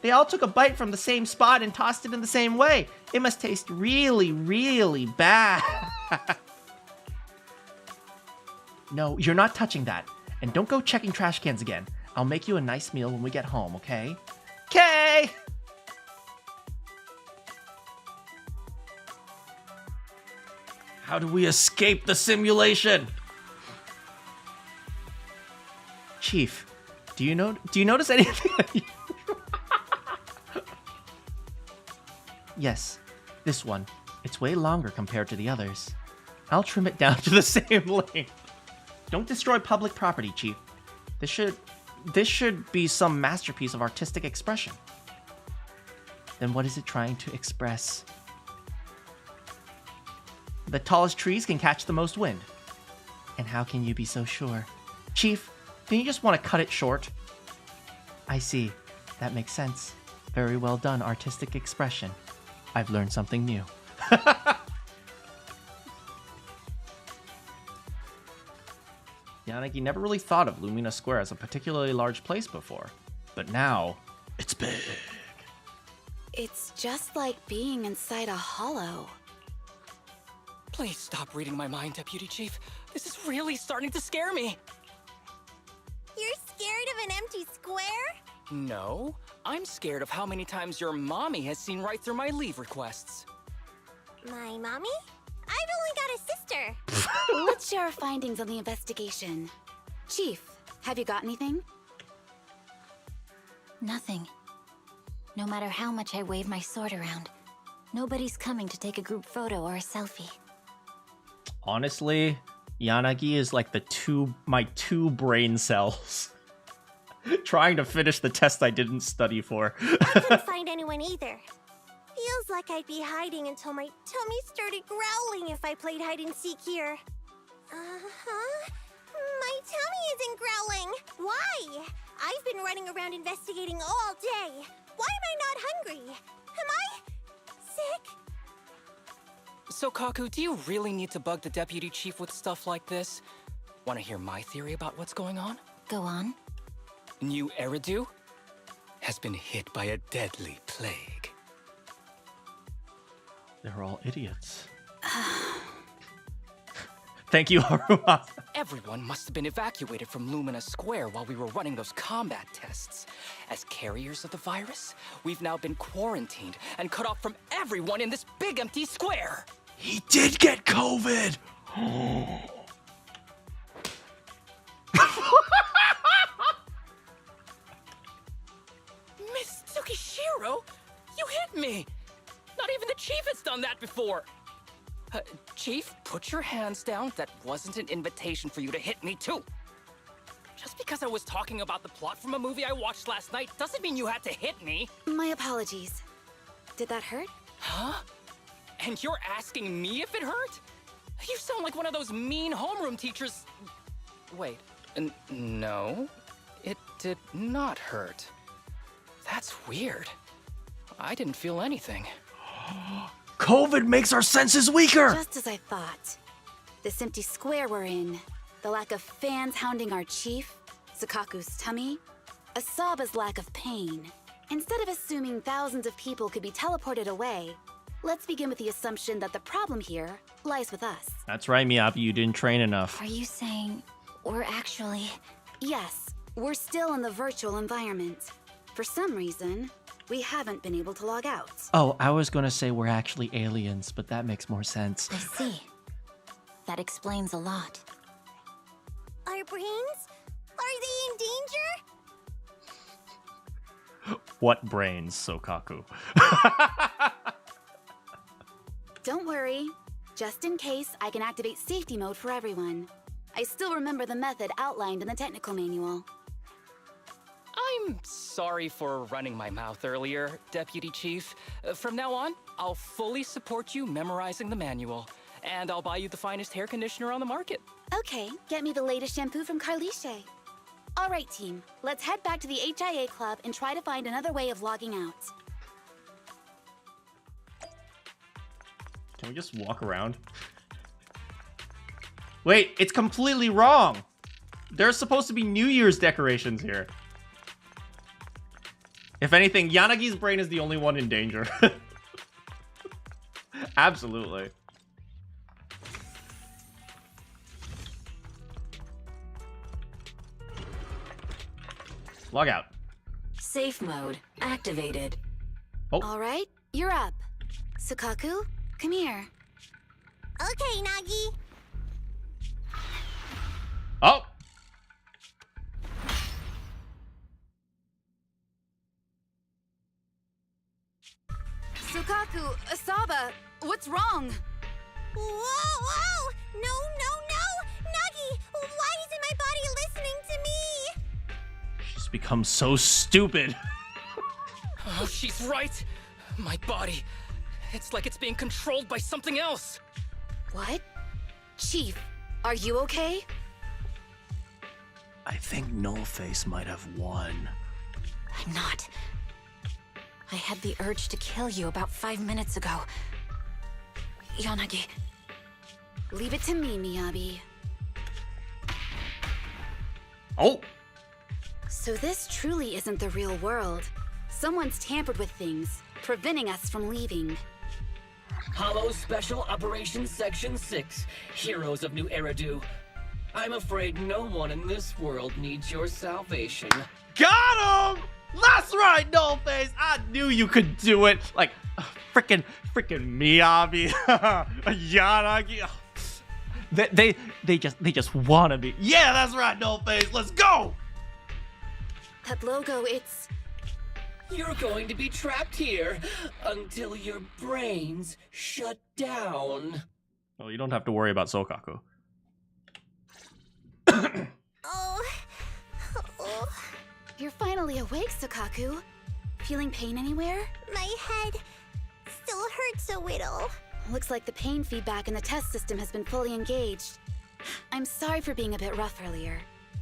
They all took a bite from the same spot and tossed it in the same way. It must taste really, really bad. No, you're not touching that. And don't go checking trash cans again. I'll make you a nice meal when we get home, okay? Okay! way! How do we escape the simulation? Chief, do you notice anything? Yes, this one. It's way longer compared to the others. I'll trim it down to the same length. Don't destroy public property, Chief. This should be some masterpiece of artistic expression. Then what is it trying to express? The tallest trees can catch the most wind. And how can you be so sure? Chief, don't you just want to cut it short? I see. That makes sense. Very well done, artistic expression. I've learned something new. Yanagi never really thought of Lumina Square as a particularly large place before. But now, it's big. It's just like being inside a hollow. Please stop reading my mind, Deputy Chief. This is really starting to scare me. You're scared of an empty square? No, I'm scared of how many times your mommy has seen right through my leave requests. My mommy? I've only got a sister. Let's share our findings on the investigation. Chief, have you got anything? Nothing. No matter how much I wave my sword around, nobody's coming to take a group photo or a selfie. Honestly, Yanagi is like my two brain cells. Trying to finish the test I didn't study for. I couldn't find anyone either. Feels like I'd be hiding until my tummy started growling if I played hide and seek here. Uh-huh. My tummy isn't growling. Why? I've been running around investigating all day. Why am I not hungry? Am I sick? So, Kaku, do you really need to bug the Deputy Chief with stuff like this? Want to hear my theory about what's going on? Go on. New Eridu has been hit by a deadly plague. They're all idiots. Thank you, Haruma. Everyone must have been evacuated from Lumina Square while we were running those combat tests. As carriers of the virus, we've now been quarantined and cut off from everyone in this big empty square. He did get COVID! Miss Tsukishiro, you hit me! Not even the Chief has done that before! Chief, put your hands down. That wasn't an invitation for you to hit me, too. Just because I was talking about the plot from a movie I watched last night doesn't mean you had to hit me. My apologies. Did that hurt? Huh? And you're asking me if it hurt? You sound like one of those mean homeroom teachers. Wait, no, it did not hurt. That's weird. I didn't feel anything. COVID makes our senses weaker! Just as I thought. This empty square we're in, the lack of fans hounding our chief, Sakaku's tummy, Asaba's lack of pain. Instead of assuming thousands of people could be teleported away, let's begin with the assumption that the problem here lies with us. That's right, Miyabi, you didn't train enough. Are you saying we're actually... Yes, we're still in the virtual environment. For some reason, we haven't been able to log out. Oh, I was gonna say we're actually aliens, but that makes more sense. I see. That explains a lot. Our brains? Are they in danger? What brains, Sokaku? Don't worry. Just in case, I can activate safety mode for everyone. I still remember the method outlined in the technical manual. I'm sorry for running my mouth earlier, Deputy Chief. From now on, I'll fully support you memorizing the manual. And I'll buy you the finest hair conditioner on the market. Okay, get me the latest shampoo from Carliche. All right, team. Let's head back to the HIA Club and try to find another way of logging out. Can we just walk around? Wait, it's completely wrong! There's supposed to be New Year's decorations here. If anything, Yanagi's brain is the only one in danger. Absolutely. Log out. Safe mode activated. Oh. All right, you're up. Sukaku, come here. Okay, Nagi. Oh! Sukaku, Asaba, what's wrong? Whoa! No! Nagi, why isn't my body listening to me? She's become so stupid. Oh, she's right. My body. It's like it's being controlled by something else. What? Chief, are you okay? I think Nullface might have won. I'm not. I had the urge to kill you about 5 minutes ago. Yanagi. Leave it to me, Miyabi. Oh! So this truly isn't the real world. Someone's tampered with things, preventing us from leaving. Hollow Special Operations Section 6, Heroes of New Eridu. I'm afraid no one in this world needs your salvation. Got him! That's right, Nullface! I knew you could do it! Like, frickin' Miyabi, Yanagi. They just wanna be. Yeah, that's right, Nullface. Let's go! That logo, it's... You're going to be trapped here until your brains shut down. Well, you don't have to worry about Sokaku. You're finally awake, Sukaku. Feeling pain anywhere? My head still hurts a little. Looks like the pain feedback in the test system has been fully engaged. I'm sorry for being a bit rough earlier.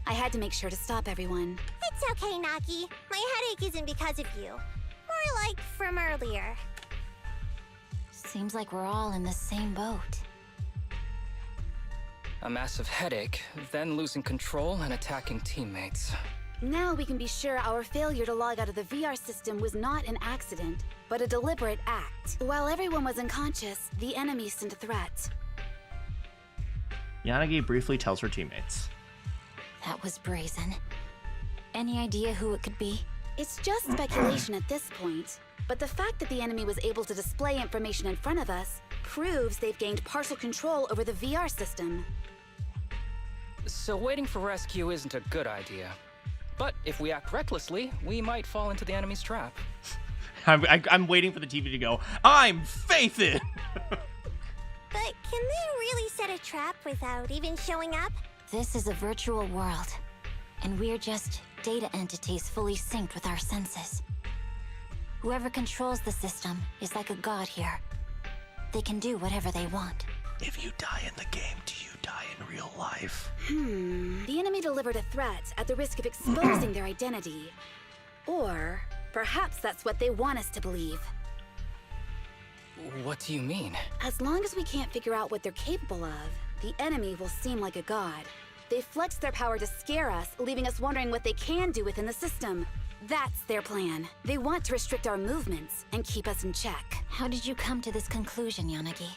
I had to make sure to stop everyone. It's okay, Nagi. My headache isn't because of you. More like from earlier. Seems like we're all in the same boat. A massive headache, then losing control and attacking teammates. Now we can be sure our failure to log out of the VR system was not an accident, but a deliberate act. While everyone was unconscious, the enemy sent a threat. Yanagi briefly tells her teammates. That was brazen. Any idea who it could be? It's just speculation at this point, but the fact that the enemy was able to display information in front of us proves they've gained partial control over the VR system. So waiting for rescue isn't a good idea. But if we act recklessly, we might fall into the enemy's trap. I'm waiting for the TV to go, I'm Faithin! But can they really set a trap without even showing up? This is a virtual world, and we're just data entities fully synced with our senses. Whoever controls the system is like a god here. They can do whatever they want. If you die in the game, do you die in real life? The enemy delivered a threat at the risk of exposing their identity. Or perhaps that's what they want us to believe. What do you mean? As long as we can't figure out what they're capable of, the enemy will seem like a god. They flex their power to scare us, leaving us wondering what they can do within the system. That's their plan. They want to restrict our movements and keep us in check. How did you come to this conclusion, Yanagi?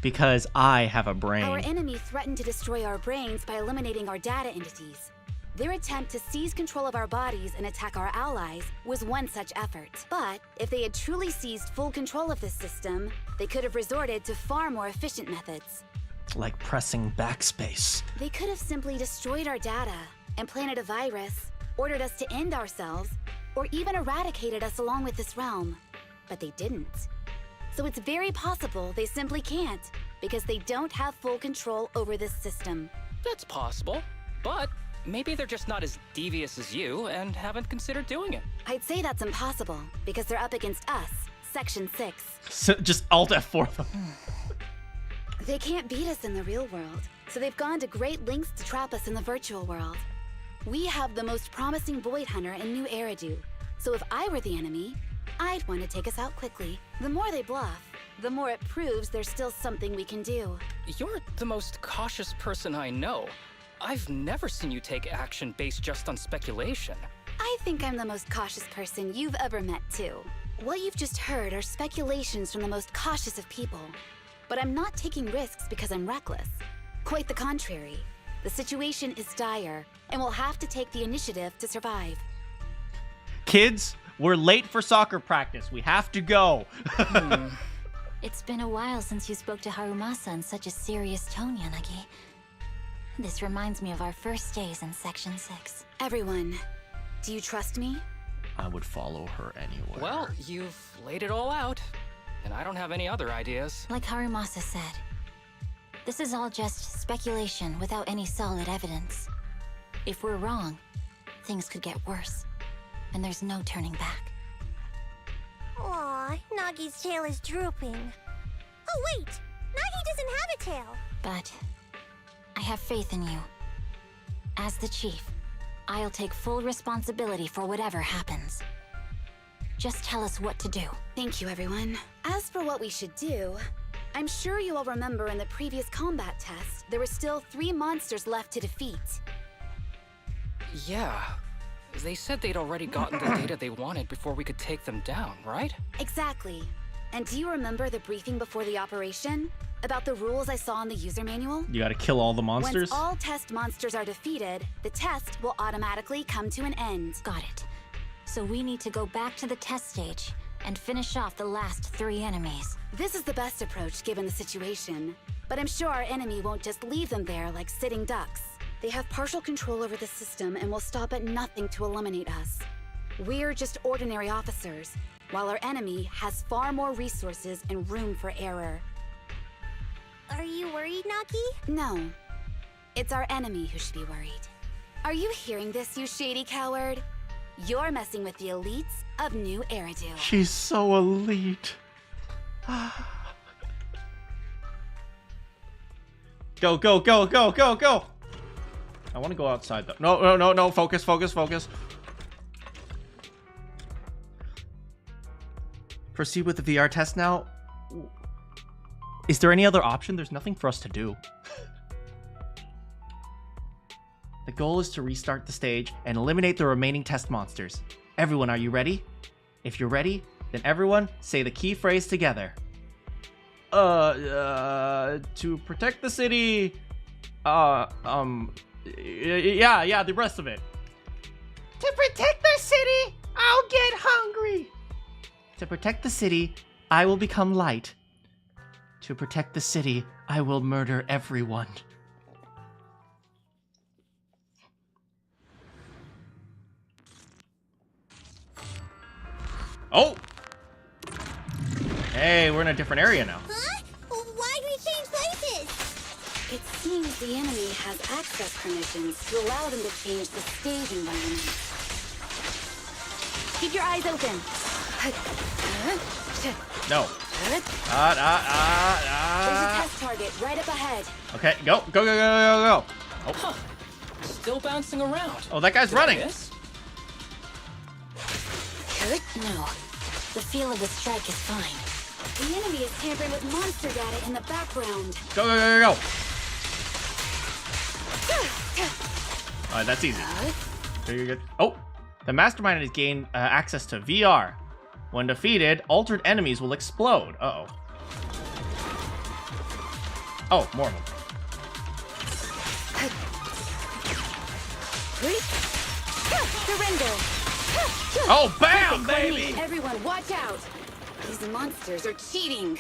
Because I have a brain. Our enemy threatened to destroy our brains by eliminating our data entities. Their attempt to seize control of our bodies and attack our allies was one such effort. But if they had truly seized full control of this system, they could have resorted to far more efficient methods. Like pressing backspace. They could have simply destroyed our data, implanted a virus, ordered us to end ourselves, or even eradicated us along with this realm. But they didn't. So it's very possible they simply can't, because they don't have full control over this system. That's possible, but maybe they're just not as devious as you and haven't considered doing it. I'd say that's impossible, because they're up against us, Section 6. So just Alt F4 them. They can't beat us in the real world, so they've gone to great lengths to trap us in the virtual world. We have the most promising Void Hunter in New Eridu, so if I were the enemy, I'd want to take us out quickly. The more they bluff, the more it proves there's still something we can do. You're the most cautious person I know. I've never seen you take action based just on speculation. I think I'm the most cautious person you've ever met, too. What you've just heard are speculations from the most cautious of people. But I'm not taking risks because I'm reckless. Quite the contrary. The situation is dire, and we'll have to take the initiative to survive. Kids, we're late for soccer practice. We have to go. It's been a while since you spoke to Harumasa in such a serious tone, Yanagi. This reminds me of our first days in Section 6. Everyone, do you trust me? I would follow her anywhere. Well, you've laid it all out, and I don't have any other ideas. Like Harumasa said, this is all just speculation without any solid evidence. If we're wrong, things could get worse, and there's no turning back. Aw, Nagi's tail is drooping. Oh wait, Nagi doesn't have a tail. But I have faith in you. As the chief, I'll take full responsibility for whatever happens. Just tell us what to do. Thank you, everyone. As for what we should do, I'm sure you all remember in the previous combat test, there were still 3 monsters left to defeat. Yeah. They said they'd already gotten the data they wanted before we could take them down, right? Exactly. And do you remember the briefing before the operation? About the rules I saw in the user manual? You gotta kill all the monsters? Once all test monsters are defeated, the test will automatically come to an end. Got it. So we need to go back to the test stage and finish off the last 3 enemies. This is the best approach given the situation. But I'm sure our enemy won't just leave them there like sitting ducks. They have partial control over the system and will stop at nothing to eliminate us. We're just ordinary officers, while our enemy has far more resources and room for error. Are you worried, Nagi? No. It's our enemy who should be worried. Are you hearing this, you shady coward? You're messing with the elites of New Eridu. She's so elite. Go, go, go, go, go, go! I want to go outside though. No, no, no, no. Focus, focus, focus. Proceed with the VR test now. Is there any other option? There's nothing for us to do. The goal is to restart the stage and eliminate the remaining test monsters. Everyone, are you ready? If you're ready, then everyone say the key phrase together. To protect the city. Yeah, the rest of it. To protect the city, I'll get hungry. To protect the city, I will become light. To protect the city, I will murder everyone. Oh! Hey, we're in a different area now. Huh? Why'd we change places? It seems the enemy has access permissions to allow them to change the stage environment. Keep your eyes open. No. There's a test target right up ahead. Okay, go, go, go, go, go, go. Oh. Huh. Still bouncing around. Oh, that guy's running. No. The feel of the strike is fine. The enemy is tampering with monster data in the background. Go, go, go, go, go. Alright, that's easy. Good, good. Oh, the mastermind has gained access to VR. When defeated, altered enemies will explode. Uh-oh. Oh, more of them. Surrender. Oh, bam, baby! Everyone, watch out. These monsters are cheating.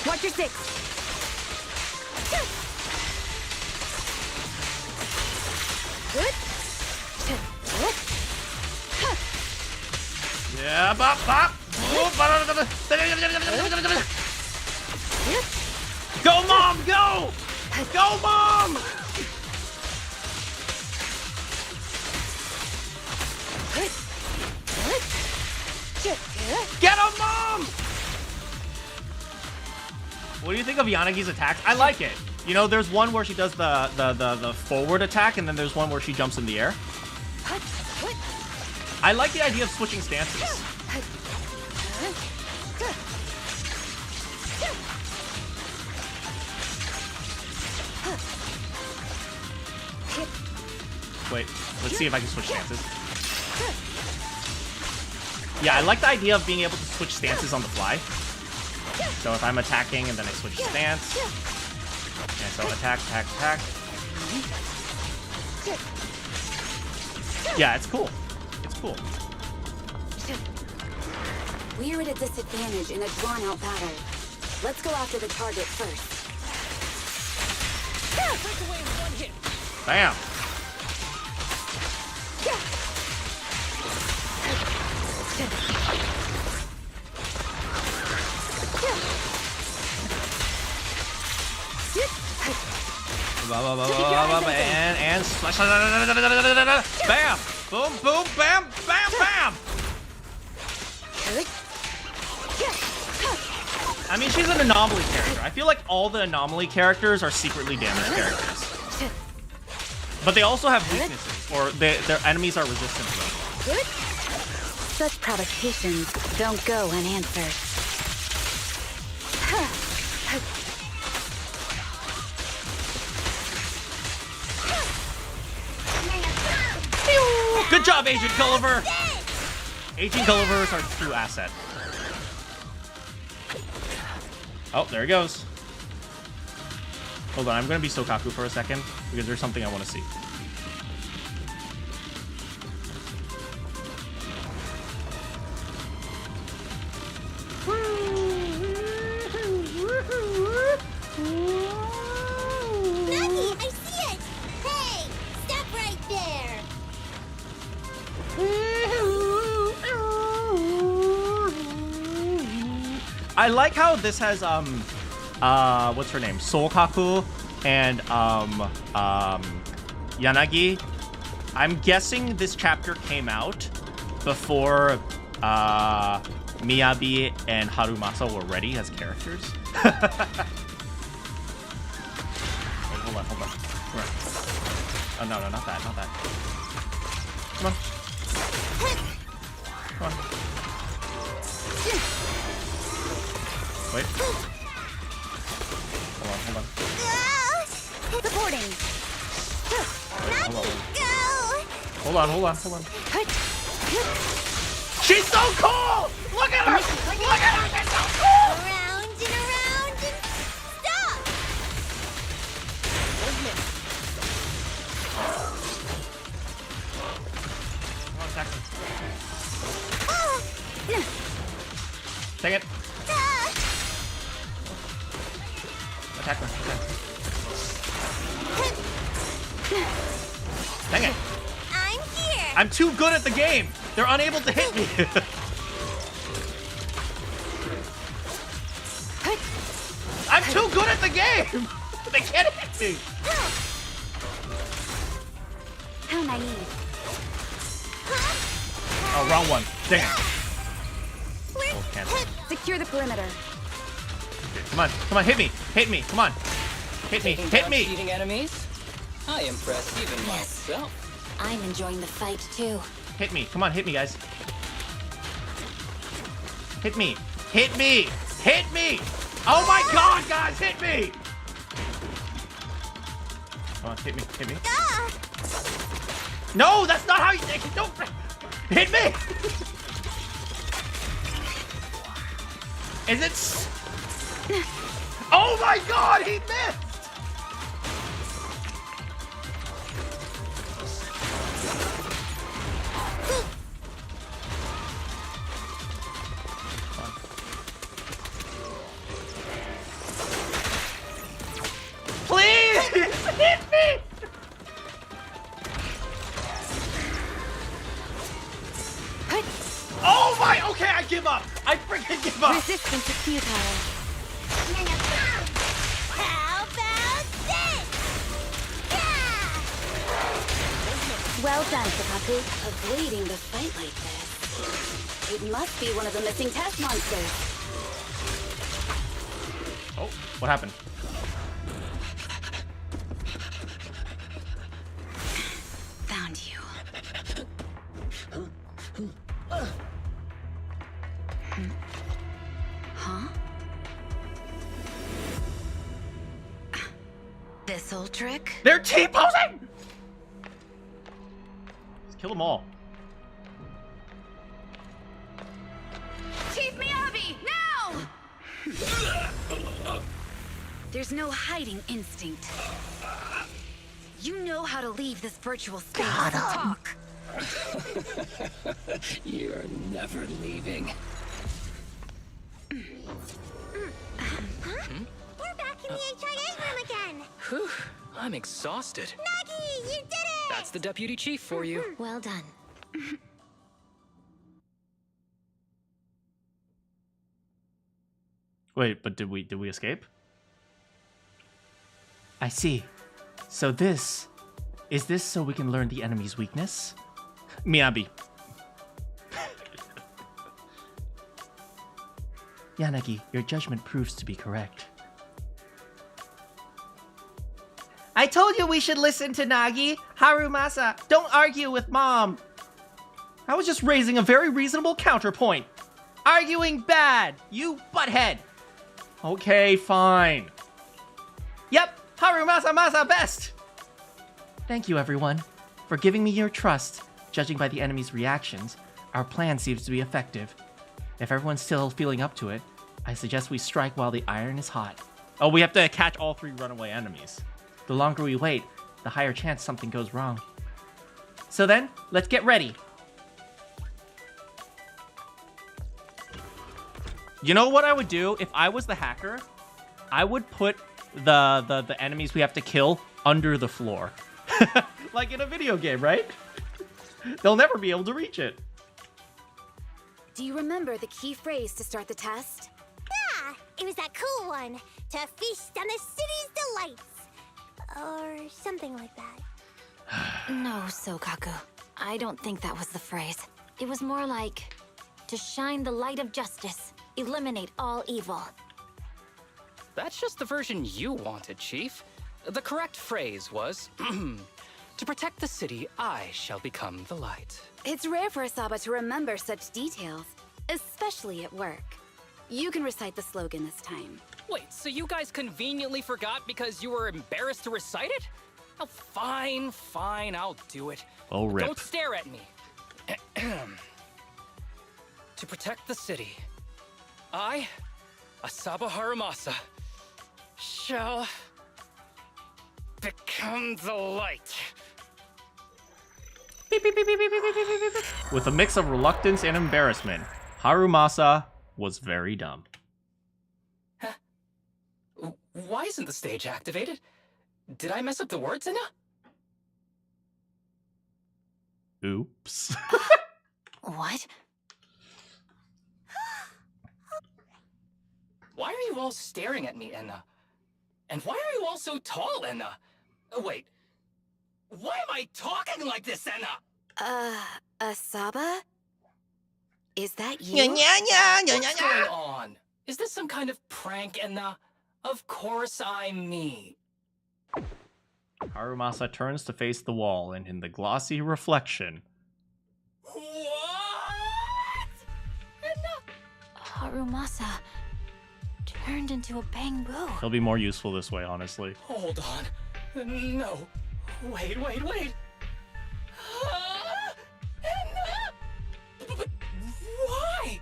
Watch your 6. Good. Yeah, bop, bop. Go, Mom, go! Go, Mom! Get him, Mom! What do you think of Yanagi's attacks? I like it. You know, there's one where she does the forward attack, and then there's one where she jumps in the air. I like the idea of switching stances. Wait, let's see if I can switch stances. Yeah, I like the idea of being able to switch stances on the fly. So if I'm attacking and then I switch stance. And so attack, attack, attack. Yeah, it's cool. It's cool. We're at a disadvantage in a drawn-out battle. Let's go after the target first. Bam. And slash. Bam. Boom, boom, bam, bam, bam. I mean, she's an anomaly character. I feel like all the anomaly characters are secretly damaged characters. But they also have weaknesses, or their enemies are resistant to them. Such provocations don't go unanswered. Good job, Agent Gulliver! Agent Gulliver is our true asset. Oh, there he goes. Hold on, I'm gonna be Sokaku for a second, because there's something I want to see. Nuggy, I see it! Hey, stop right there! I like how this has what's her name? Sokaku and Yanagi. I'm guessing this chapter came out before Miyabi and Harumasa were ready as characters. Wait, hold on. Right. Oh no, not that. Come on. Wait. Hold on. Supporting. Hold on. She's so cool! Look at her! Look at her! She's so cool! Around and around and stop! Come on, attack me. Take it. Attack her. Dang it. I'm here. I'm too good at the game. They're unable to hit me. I'm too good at the game. They can't hit me. How naive. Oh, wrong one. Dang it. Oh, cancel. Secure the perimeter. Come on, hit me, come on. Hit me. Cheating enemies? I impress even myself. I'm enjoying the fight too. Hit me, come on, hit me, guys. Hit me. Oh my god, guys, hit me. Come on, hit me. No, that's not how you take it. Don't hit me. Is it? Oh my god, he missed! Please hit me! Oh my, okay, I give up. I freaking give up. Resistance is futile. How about this? Well done, Sokaku. Avoiding the fight like this. It must be one of the missing test monsters. Oh, what happened? Found you. Huh? This old trick? They're T-posing! Let's kill them all. Chief Miyabi, now! There's no hiding instinct. You know how to leave this virtual space. Talk. You're never leaving. We're back in the HIA room again! Whew, I'm exhausted. Nagi, you did it! That's the deputy chief for you. Well done. Wait, but did we escape? I see. So is this so we can learn the enemy's weakness? Miyabi. Yanagi, your judgment proves to be correct. I told you we should listen to Nagi. Harumasa, don't argue with Mom. I was just raising a very reasonable counterpoint. Arguing bad, you butthead. Okay, fine. Yep, Harumasa Masa best. Thank you, everyone, for giving me your trust. Judging by the enemy's reactions, our plan seems to be effective. If everyone's still feeling up to it, I suggest we strike while the iron is hot. Oh, we have to catch all 3 runaway enemies. The longer we wait, the higher chance something goes wrong. So then, let's get ready. You know what I would do if I was the hacker? I would put the enemies we have to kill under the floor. Like in a video game, right? They'll never be able to reach it. Do you remember the key phrase to start the test? Yeah, it was that cool one. To feast on the city's delights. Or something like that. No, Sokaku. I don't think that was the phrase. It was more like, to shine the light of justice, eliminate all evil. That's just the version you wanted, Chief. The correct phrase was, to protect the city, I shall become the light. It's rare for Asaba to remember such details, especially at work. You can recite the slogan this time. Wait, so you guys conveniently forgot because you were embarrassed to recite it? Oh, fine, I'll do it. Oh, rip. Don't stare at me. To protect the city, I, Asaba Harumasa, shall become the light. With a mix of reluctance and embarrassment, Harumasa was very dumb. Why isn't the stage activated? Did I mess up the words, Inna? Oops. What? Why are you all staring at me, Enna? And why are you all so tall, Enna? Wait. Why am I talking like this, Enna? Asaba? Is that you? What's going on? Is this some kind of prank, Enna? Of course I'm me. Harumasa turns to face the wall, and in the glossy reflection... What? Enna? Harumasa turned into a bamboo. He'll be more useful this way, honestly. Hold on. No. Wait. But why?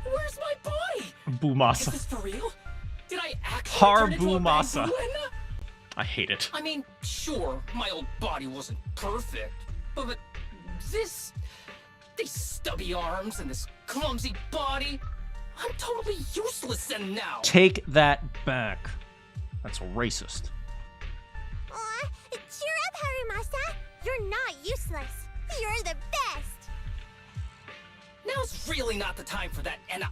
Where's my body? Bumasa. Is this for real? Did I actually turn into a Bumasa. bamboo, Enna? I hate it. I mean, sure, my old body wasn't perfect, but this... these stubby arms and this clumsy body... I'm totally useless and now! Take that back. That's racist. Aw, cheer up, Harumasa. You're not useless. You're the best. Now's really not the time for that, Enna.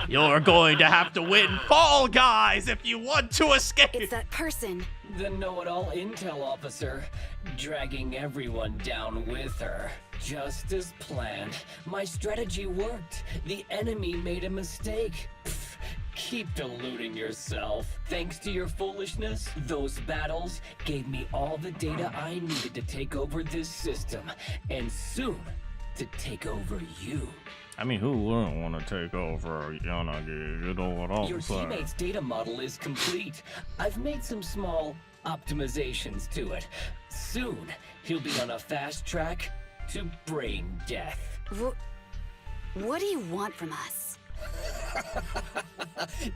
You're going to have to win Fall Guys if you want to escape! It's that person. The know-it-all intel officer, dragging everyone down with her. Just as planned. My strategy worked. The enemy made a mistake. Pfft, keep deluding yourself. Thanks to your foolishness, those battles gave me all the data I needed to take over this system. And soon, to take over you. I mean, who wouldn't want to take over Yanagi? You know what I'm Your saying? teammate's data model is complete. I've made some small optimizations to it. Soon, he'll be on a fast track to brain death. What do you want from us?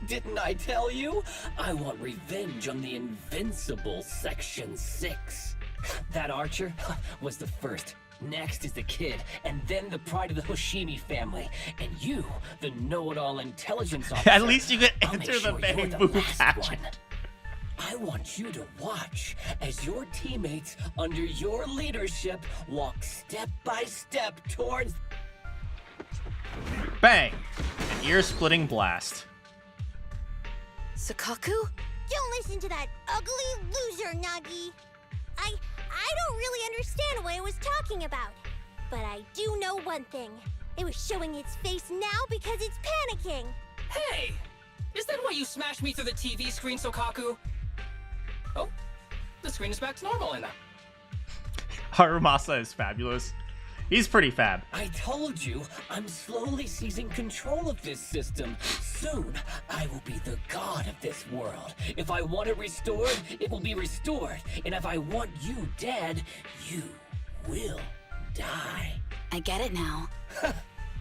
Didn't I tell you? I want revenge on the invincible Section 6. That archer was the first. Next is the kid, and then the pride of the Hoshimi family. And you, the know-it-all intelligence officer. At least you can enter the you're bamboo pageant. one. I want you to watch as your teammates, under your leadership, walk step by step towards... Bang! An ear-splitting blast. Sukaku? Don't listen to that ugly loser, Nagi. I don't really understand what it was talking about. But I do know one thing. It was showing its face now because it's panicking. Hey! Is that why you smashed me through the TV screen, Sokaku? Oh, the screen is back to normal, Anna. Harumasa is fabulous. He's pretty fab. I told you, I'm slowly seizing control of this system. Soon, I will be the god of this world. If I want it restored, it will be restored. And if I want you dead, you will die. I get it now.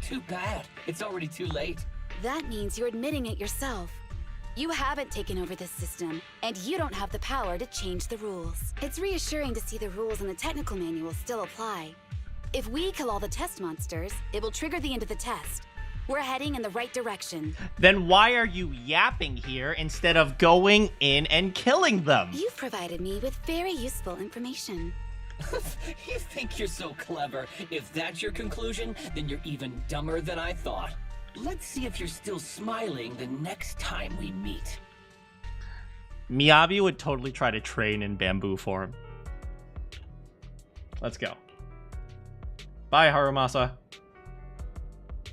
Too bad. It's already too late. That means you're admitting it yourself. You haven't taken over this system, and you don't have the power to change the rules. It's reassuring to see the rules in the technical manual still apply. If we kill all the test monsters, it will trigger the end of the test. We're heading in the right direction. Then why are you yapping here instead of going in and killing them? You've provided me with very useful information. You think you're so clever. If that's your conclusion, then you're even dumber than I thought. Let's see if you're still smiling the next time we meet. Miyabi would totally try to train in bamboo form. Let's go. Bye, Harumasa.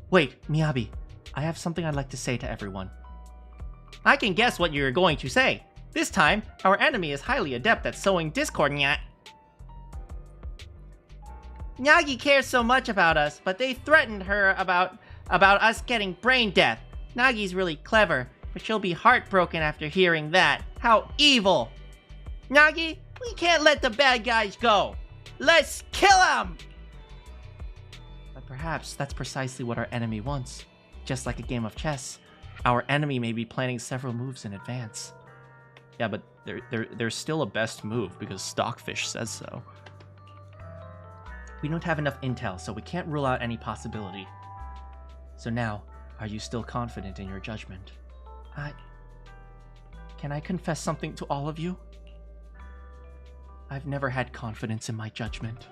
Wait, Miyabi. I have something I'd like to say to everyone. I can guess what you're going to say. This time, our enemy is highly adept at sowing discord. Nagi cares so much about us, but they threatened her about us getting brain death. Nagi's really clever, but she'll be heartbroken after hearing that. How evil! Nagi, we can't let the bad guys go. Let's kill them! But perhaps that's precisely what our enemy wants. Just like a game of chess, our enemy may be planning several moves in advance. Yeah, but there's still a best move because Stockfish says so. We don't have enough intel, so we can't rule out any possibility. So now, are you still confident in your judgment? Can I confess something to all of you? I've never had confidence in my judgment.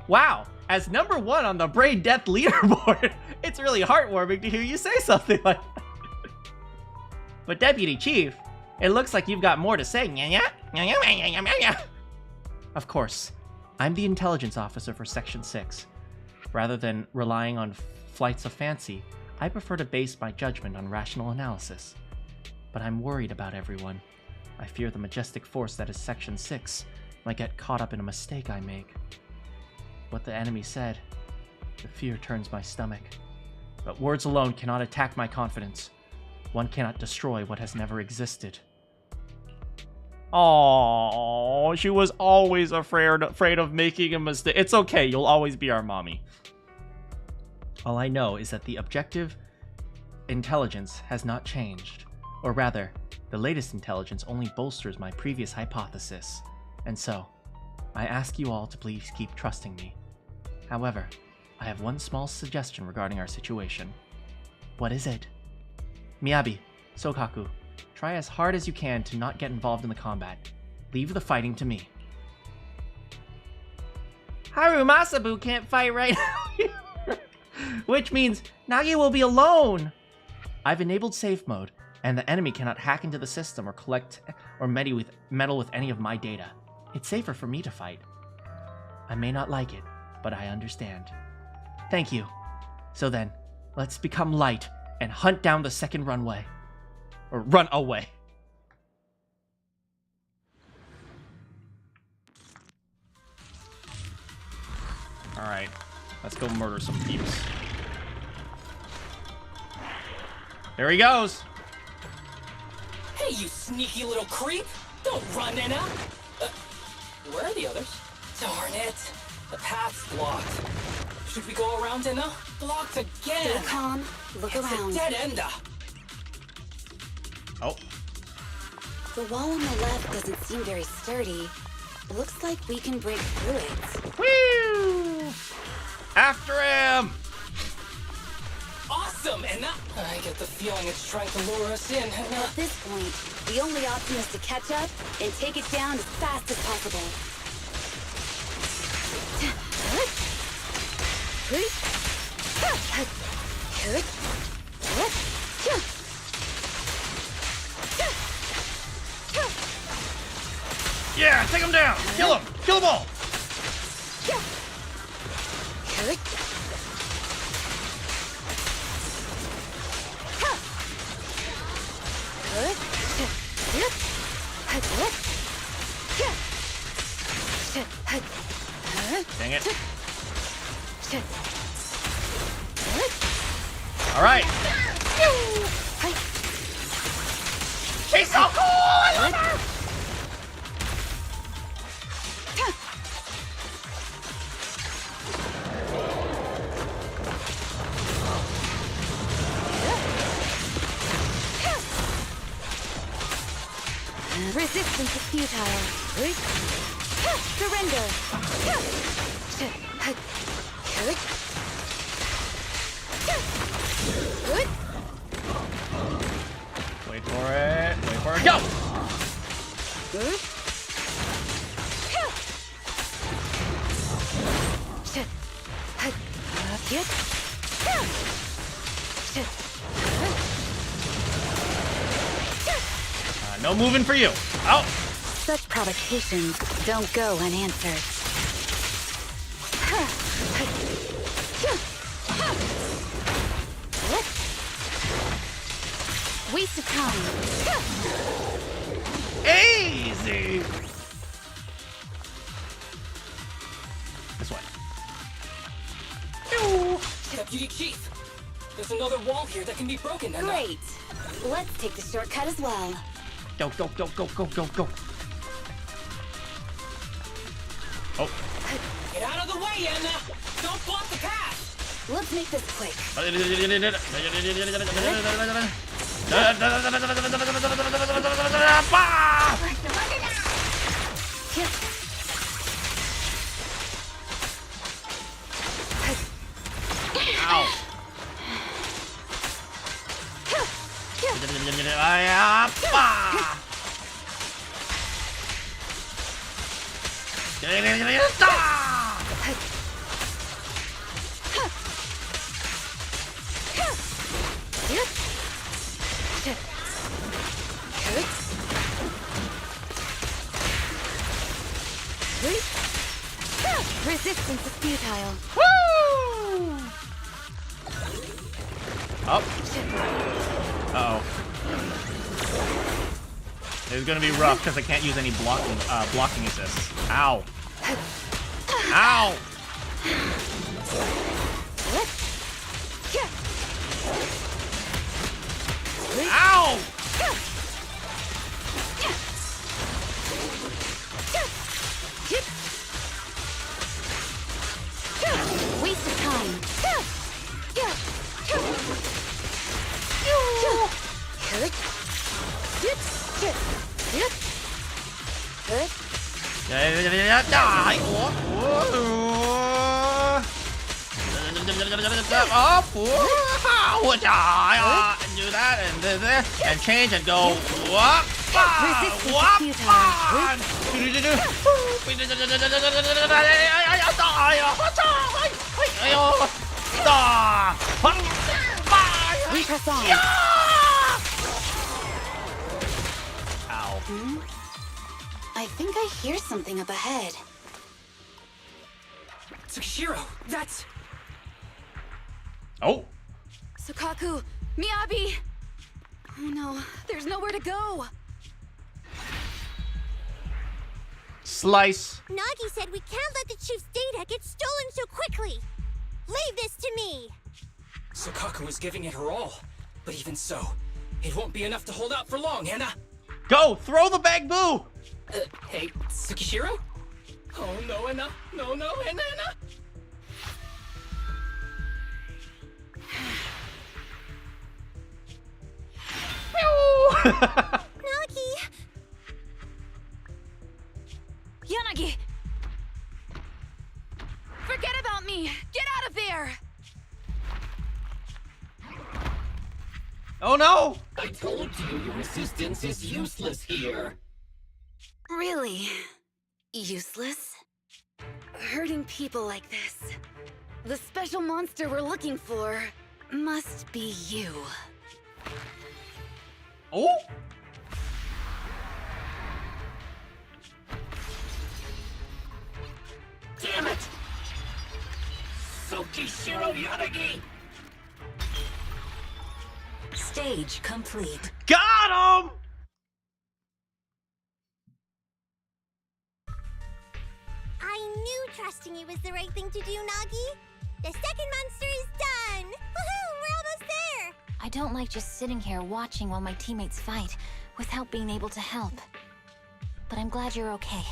Wow, as number 1 on the brain death leaderboard, it's really heartwarming to hear you say something like that. But Deputy Chief, it looks like you've got more to say. Of course, I'm the intelligence officer for Section 6. Rather than relying on flights of fancy, I prefer to base my judgment on rational analysis. But I'm worried about everyone. I fear the majestic force that is Section 6 might get caught up in a mistake I make. What the enemy said, the fear turns my stomach. But words alone cannot attack my confidence. One cannot destroy what has never existed. Aww, she was always afraid of making a mistake. It's okay, you'll always be our mommy. All I know is that the objective intelligence has not changed. Or rather, the latest intelligence only bolsters my previous hypothesis. And so, I ask you all to please keep trusting me. However, I have one small suggestion regarding our situation. What is it? Miyabi, Sokaku, try as hard as you can to not get involved in the combat. Leave the fighting to me. Harumasabu can't fight right now. Which means Nagi will be alone. I've enabled safe mode, and the enemy cannot hack into the system or collect or meddle with any of my data. It's safer for me to fight. I may not like it, but I understand. Thank you. So then, let's become light and hunt down the second runway. Or run away. Alright, let's go murder some peeps. There he goes! Hey, you sneaky little creep! Don't run, Nina! Where are the others? Darn it! The path's blocked. Should we go around, Anna? Blocked again! Stay calm. Look it's around. a dead end. Oh. The wall on the left doesn't seem very sturdy. Looks like we can break through it. Woo! After him! Awesome, Anna! I get the feeling it's trying to lure us in, Anna. At this point, the only option is to catch up and take it down as fast as possible. Yeah, take him down! Kill him! Kill them all! Dang it. Alright. She's so cool! I love her! Resistance is futile. Surrender. Wait for it. Wait for it. Go! No moving for you. Out. Such provocations don't go unanswered. Waste of time. Easy. This way. Deputy Chief, there's another wall here that can be broken, Anna. Great. Let's take the shortcut as well. Go, go, go, go, go, go, go. Oh. Get out of the way, Anna! Don't block the path! Let's make this quick. Ow. Resistance is futile. Woo! Up. Uh-oh. It's gonna be rough because I can't use any blocking assists. Ow. Ow! Ow! Waste of time. Do that and this and change and go. We press on. Ow. I think I hear something up ahead. Tsushiro, that's... Oh. Sukaku, Miyabi! Oh no, there's nowhere to go. Slice. Nagi said we can't let the chief's data get stolen so quickly. Leave this to me. Sukaku is giving it her all. But even so, it won't be enough to hold out for long, Anna. Go! Throw the bag boo! Hey, Tsukishiro? Oh no, Anna. No, Anna. Nagi! Yanagi! Forget about me! Get out of there! Oh no! I told you your assistance is useless here. Really? Useless? Hurting people like this. The special monster we're looking for must be you. Oh? Damn it! Tsukishiro Yanagi! Stage complete. Got him! I knew trusting you was the right thing to do, Nagi. The second monster is done! Woohoo! We're almost there! I don't like just sitting here watching while my teammates fight without being able to help. But I'm glad you're okay.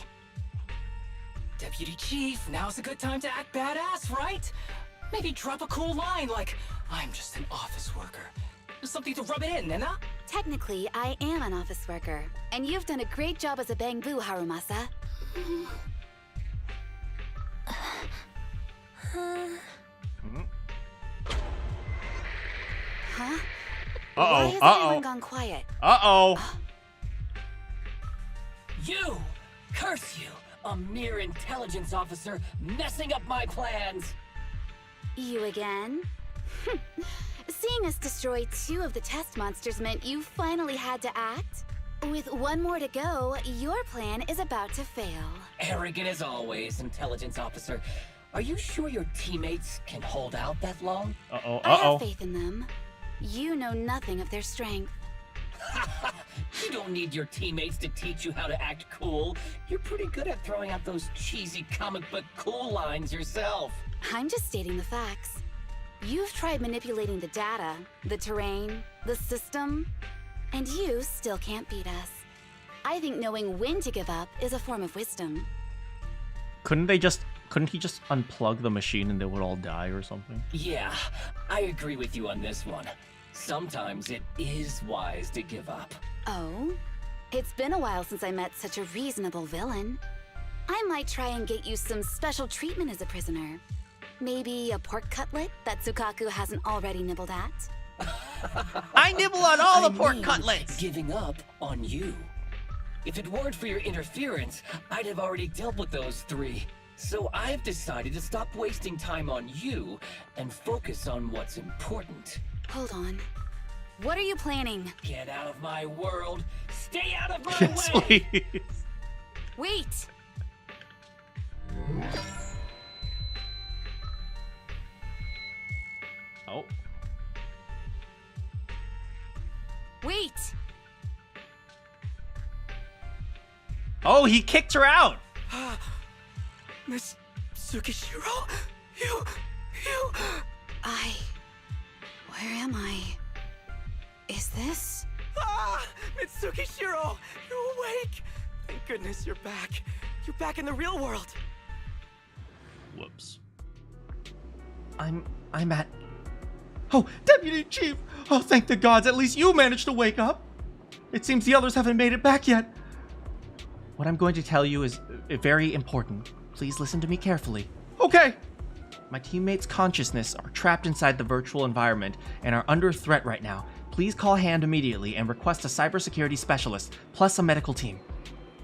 Deputy Chief, now's a good time to act badass, right? Maybe drop a cool line like, I'm just an office worker. Something to rub it in, Nena? Technically, I am an office worker, and you've done a great job as a bangbu, Harumasa. Huh? Why has everyone gone quiet? You! Curse you! A mere intelligence officer messing up my plans! You again? Seeing us destroy 2 of the test monsters meant you finally had to act? With 1 more to go, your plan is about to fail. Arrogant as always, intelligence officer. Are you sure your teammates can hold out that long? I have faith in them. You know nothing of their strength. You don't need your teammates to teach you how to act cool. You're pretty good at throwing out those cheesy comic book cool lines yourself. I'm just stating the facts. You've tried manipulating the data, the terrain, the system, and you still can't beat us. I think knowing when to give up is a form of wisdom. Couldn't he just unplug the machine and they would all die or something? Yeah, I agree with you on this one. Sometimes it is wise to give up. Oh? It's been a while since I met such a reasonable villain. I might try and get you some special treatment as a prisoner. Maybe a pork cutlet that Tsukaku hasn't already nibbled at? I nibble on all the pork cutlets! Giving up on you. If it weren't for your interference, I'd have already dealt with those 3. So I've decided to stop wasting time on you and focus on what's important. Hold on. What are you planning? Get out of my world! Stay out of my Yes, way! please. Wait! Oh. Wait! Oh, he kicked her out! Miss Tsukishiro? You... Where am I? Is this? Ah! Mitsukishiro! You're awake! Thank goodness you're back. You're back in the real world. Whoops. I'm at... Oh, Deputy Chief! Oh, thank the gods, at least you managed to wake up! It seems the others haven't made it back yet. What I'm going to tell you is very important. Please listen to me carefully. Okay! My teammates' consciousness are trapped inside the virtual environment and are under threat right now. Please call Hand immediately and request a cybersecurity specialist, plus a medical team.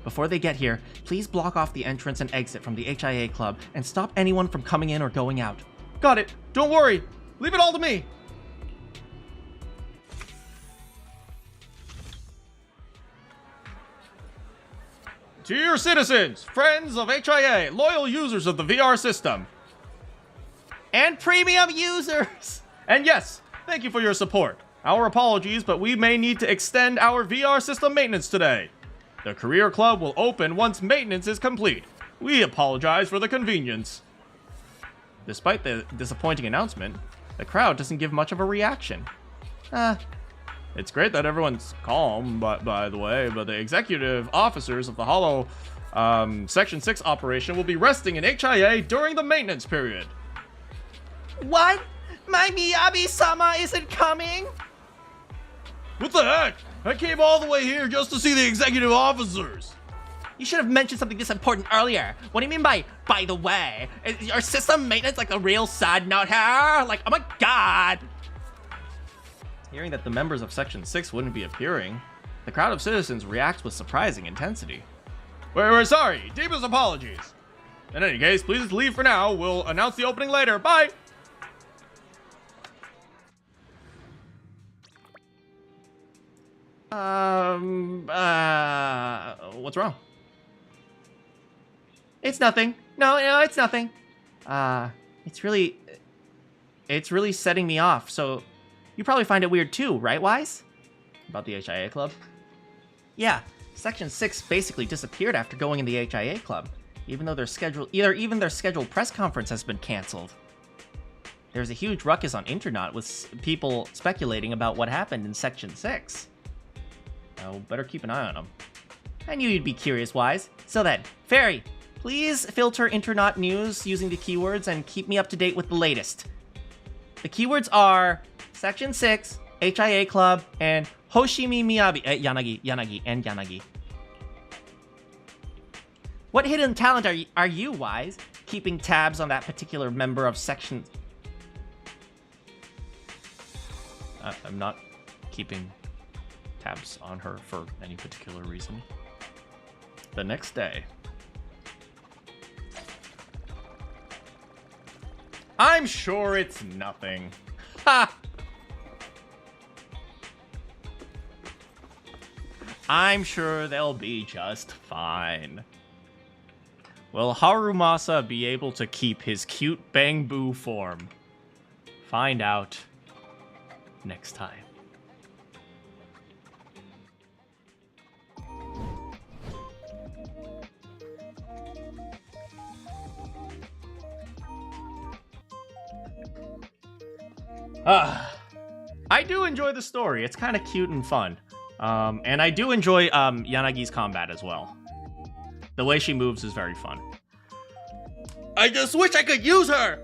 Before they get here, please block off the entrance and exit from the HIA club and stop anyone from coming in or going out. Got it. Don't worry. Leave it all to me. Dear citizens, friends of HIA, loyal users of the VR system, and premium users! And yes, thank you for your support. Our apologies, but we may need to extend our VR system maintenance today. The Career Club will open once maintenance is complete. We apologize for the convenience. Despite the disappointing announcement, the crowd doesn't give much of a reaction. It's great that everyone's calm, by the way, but the executive officers of the Hollow Section 6 operation will be resting in HIA during the maintenance period. What? My Miyabi-sama isn't coming? What the heck? I came all the way here just to see the executive officers. You should have mentioned something this important earlier. What do you mean by the way? Is your system maintenance like a real side note here? Like, oh my god! Hearing that the members of Section 6 wouldn't be appearing, the crowd of citizens reacts with surprising intensity. We're sorry. Deepest apologies. In any case, please leave for now. We'll announce the opening later. Bye! What's wrong? It's nothing. No, it's nothing. It's really setting me off, so you probably find it weird too, right, Wise? About the HIA Club? Yeah, Section 6 basically disappeared after going in the HIA Club, even though their scheduled press conference has been cancelled. There's a huge ruckus on internet with people speculating about what happened in Section 6. Well, better keep an eye on them. I knew you'd be curious, Wise. So then, Fairy, please filter internet news using the keywords and keep me up to date with the latest. The keywords are Section 6, HIA Club, and Hoshimi Miyabi, Yanagi. What hidden talent are you, Wise, keeping tabs on that particular member of Section... I'm not keeping tabs on her for any particular reason. The next day. I'm sure it's nothing. Ha! I'm sure they'll be just fine. Will Harumasa be able to keep his cute Bang Boo form? Find out next time. I do enjoy the story. It's kind of cute and fun. And I do enjoy Yanagi's combat as well. The way she moves is very fun. I just wish I could use her!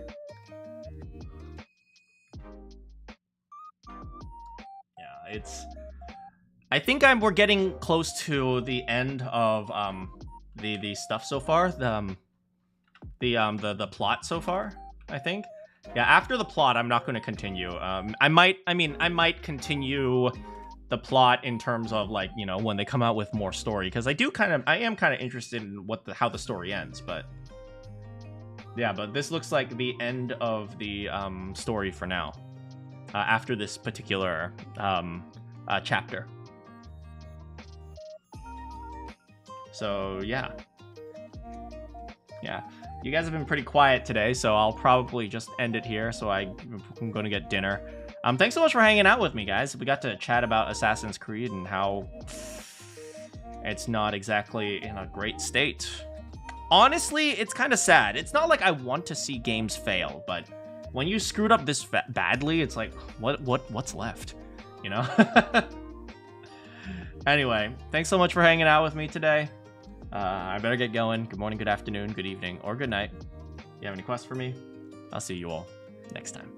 Yeah, it's... I think we're getting close to the end of the stuff so far. The plot so far, I think. Yeah, after the plot, I'm not going to continue. I might continue the plot in terms of, like, you know, when they come out with more story, because I am kind of interested in how the story ends. But yeah, but this looks like the end of the story for now. After this particular chapter. So yeah. You guys have been pretty quiet today, so I'll probably just end it here. So I'm going to get dinner. Thanks so much for hanging out with me, guys. We got to chat about Assassin's Creed and how it's not exactly in a great state. Honestly, it's kind of sad. It's not like I want to see games fail, but when you screwed up this badly, it's like, what's left? You know? Anyway, thanks so much for hanging out with me today. I better get going. Good morning, good afternoon, good evening, or good night. If you have any quests for me, I'll see you all next time.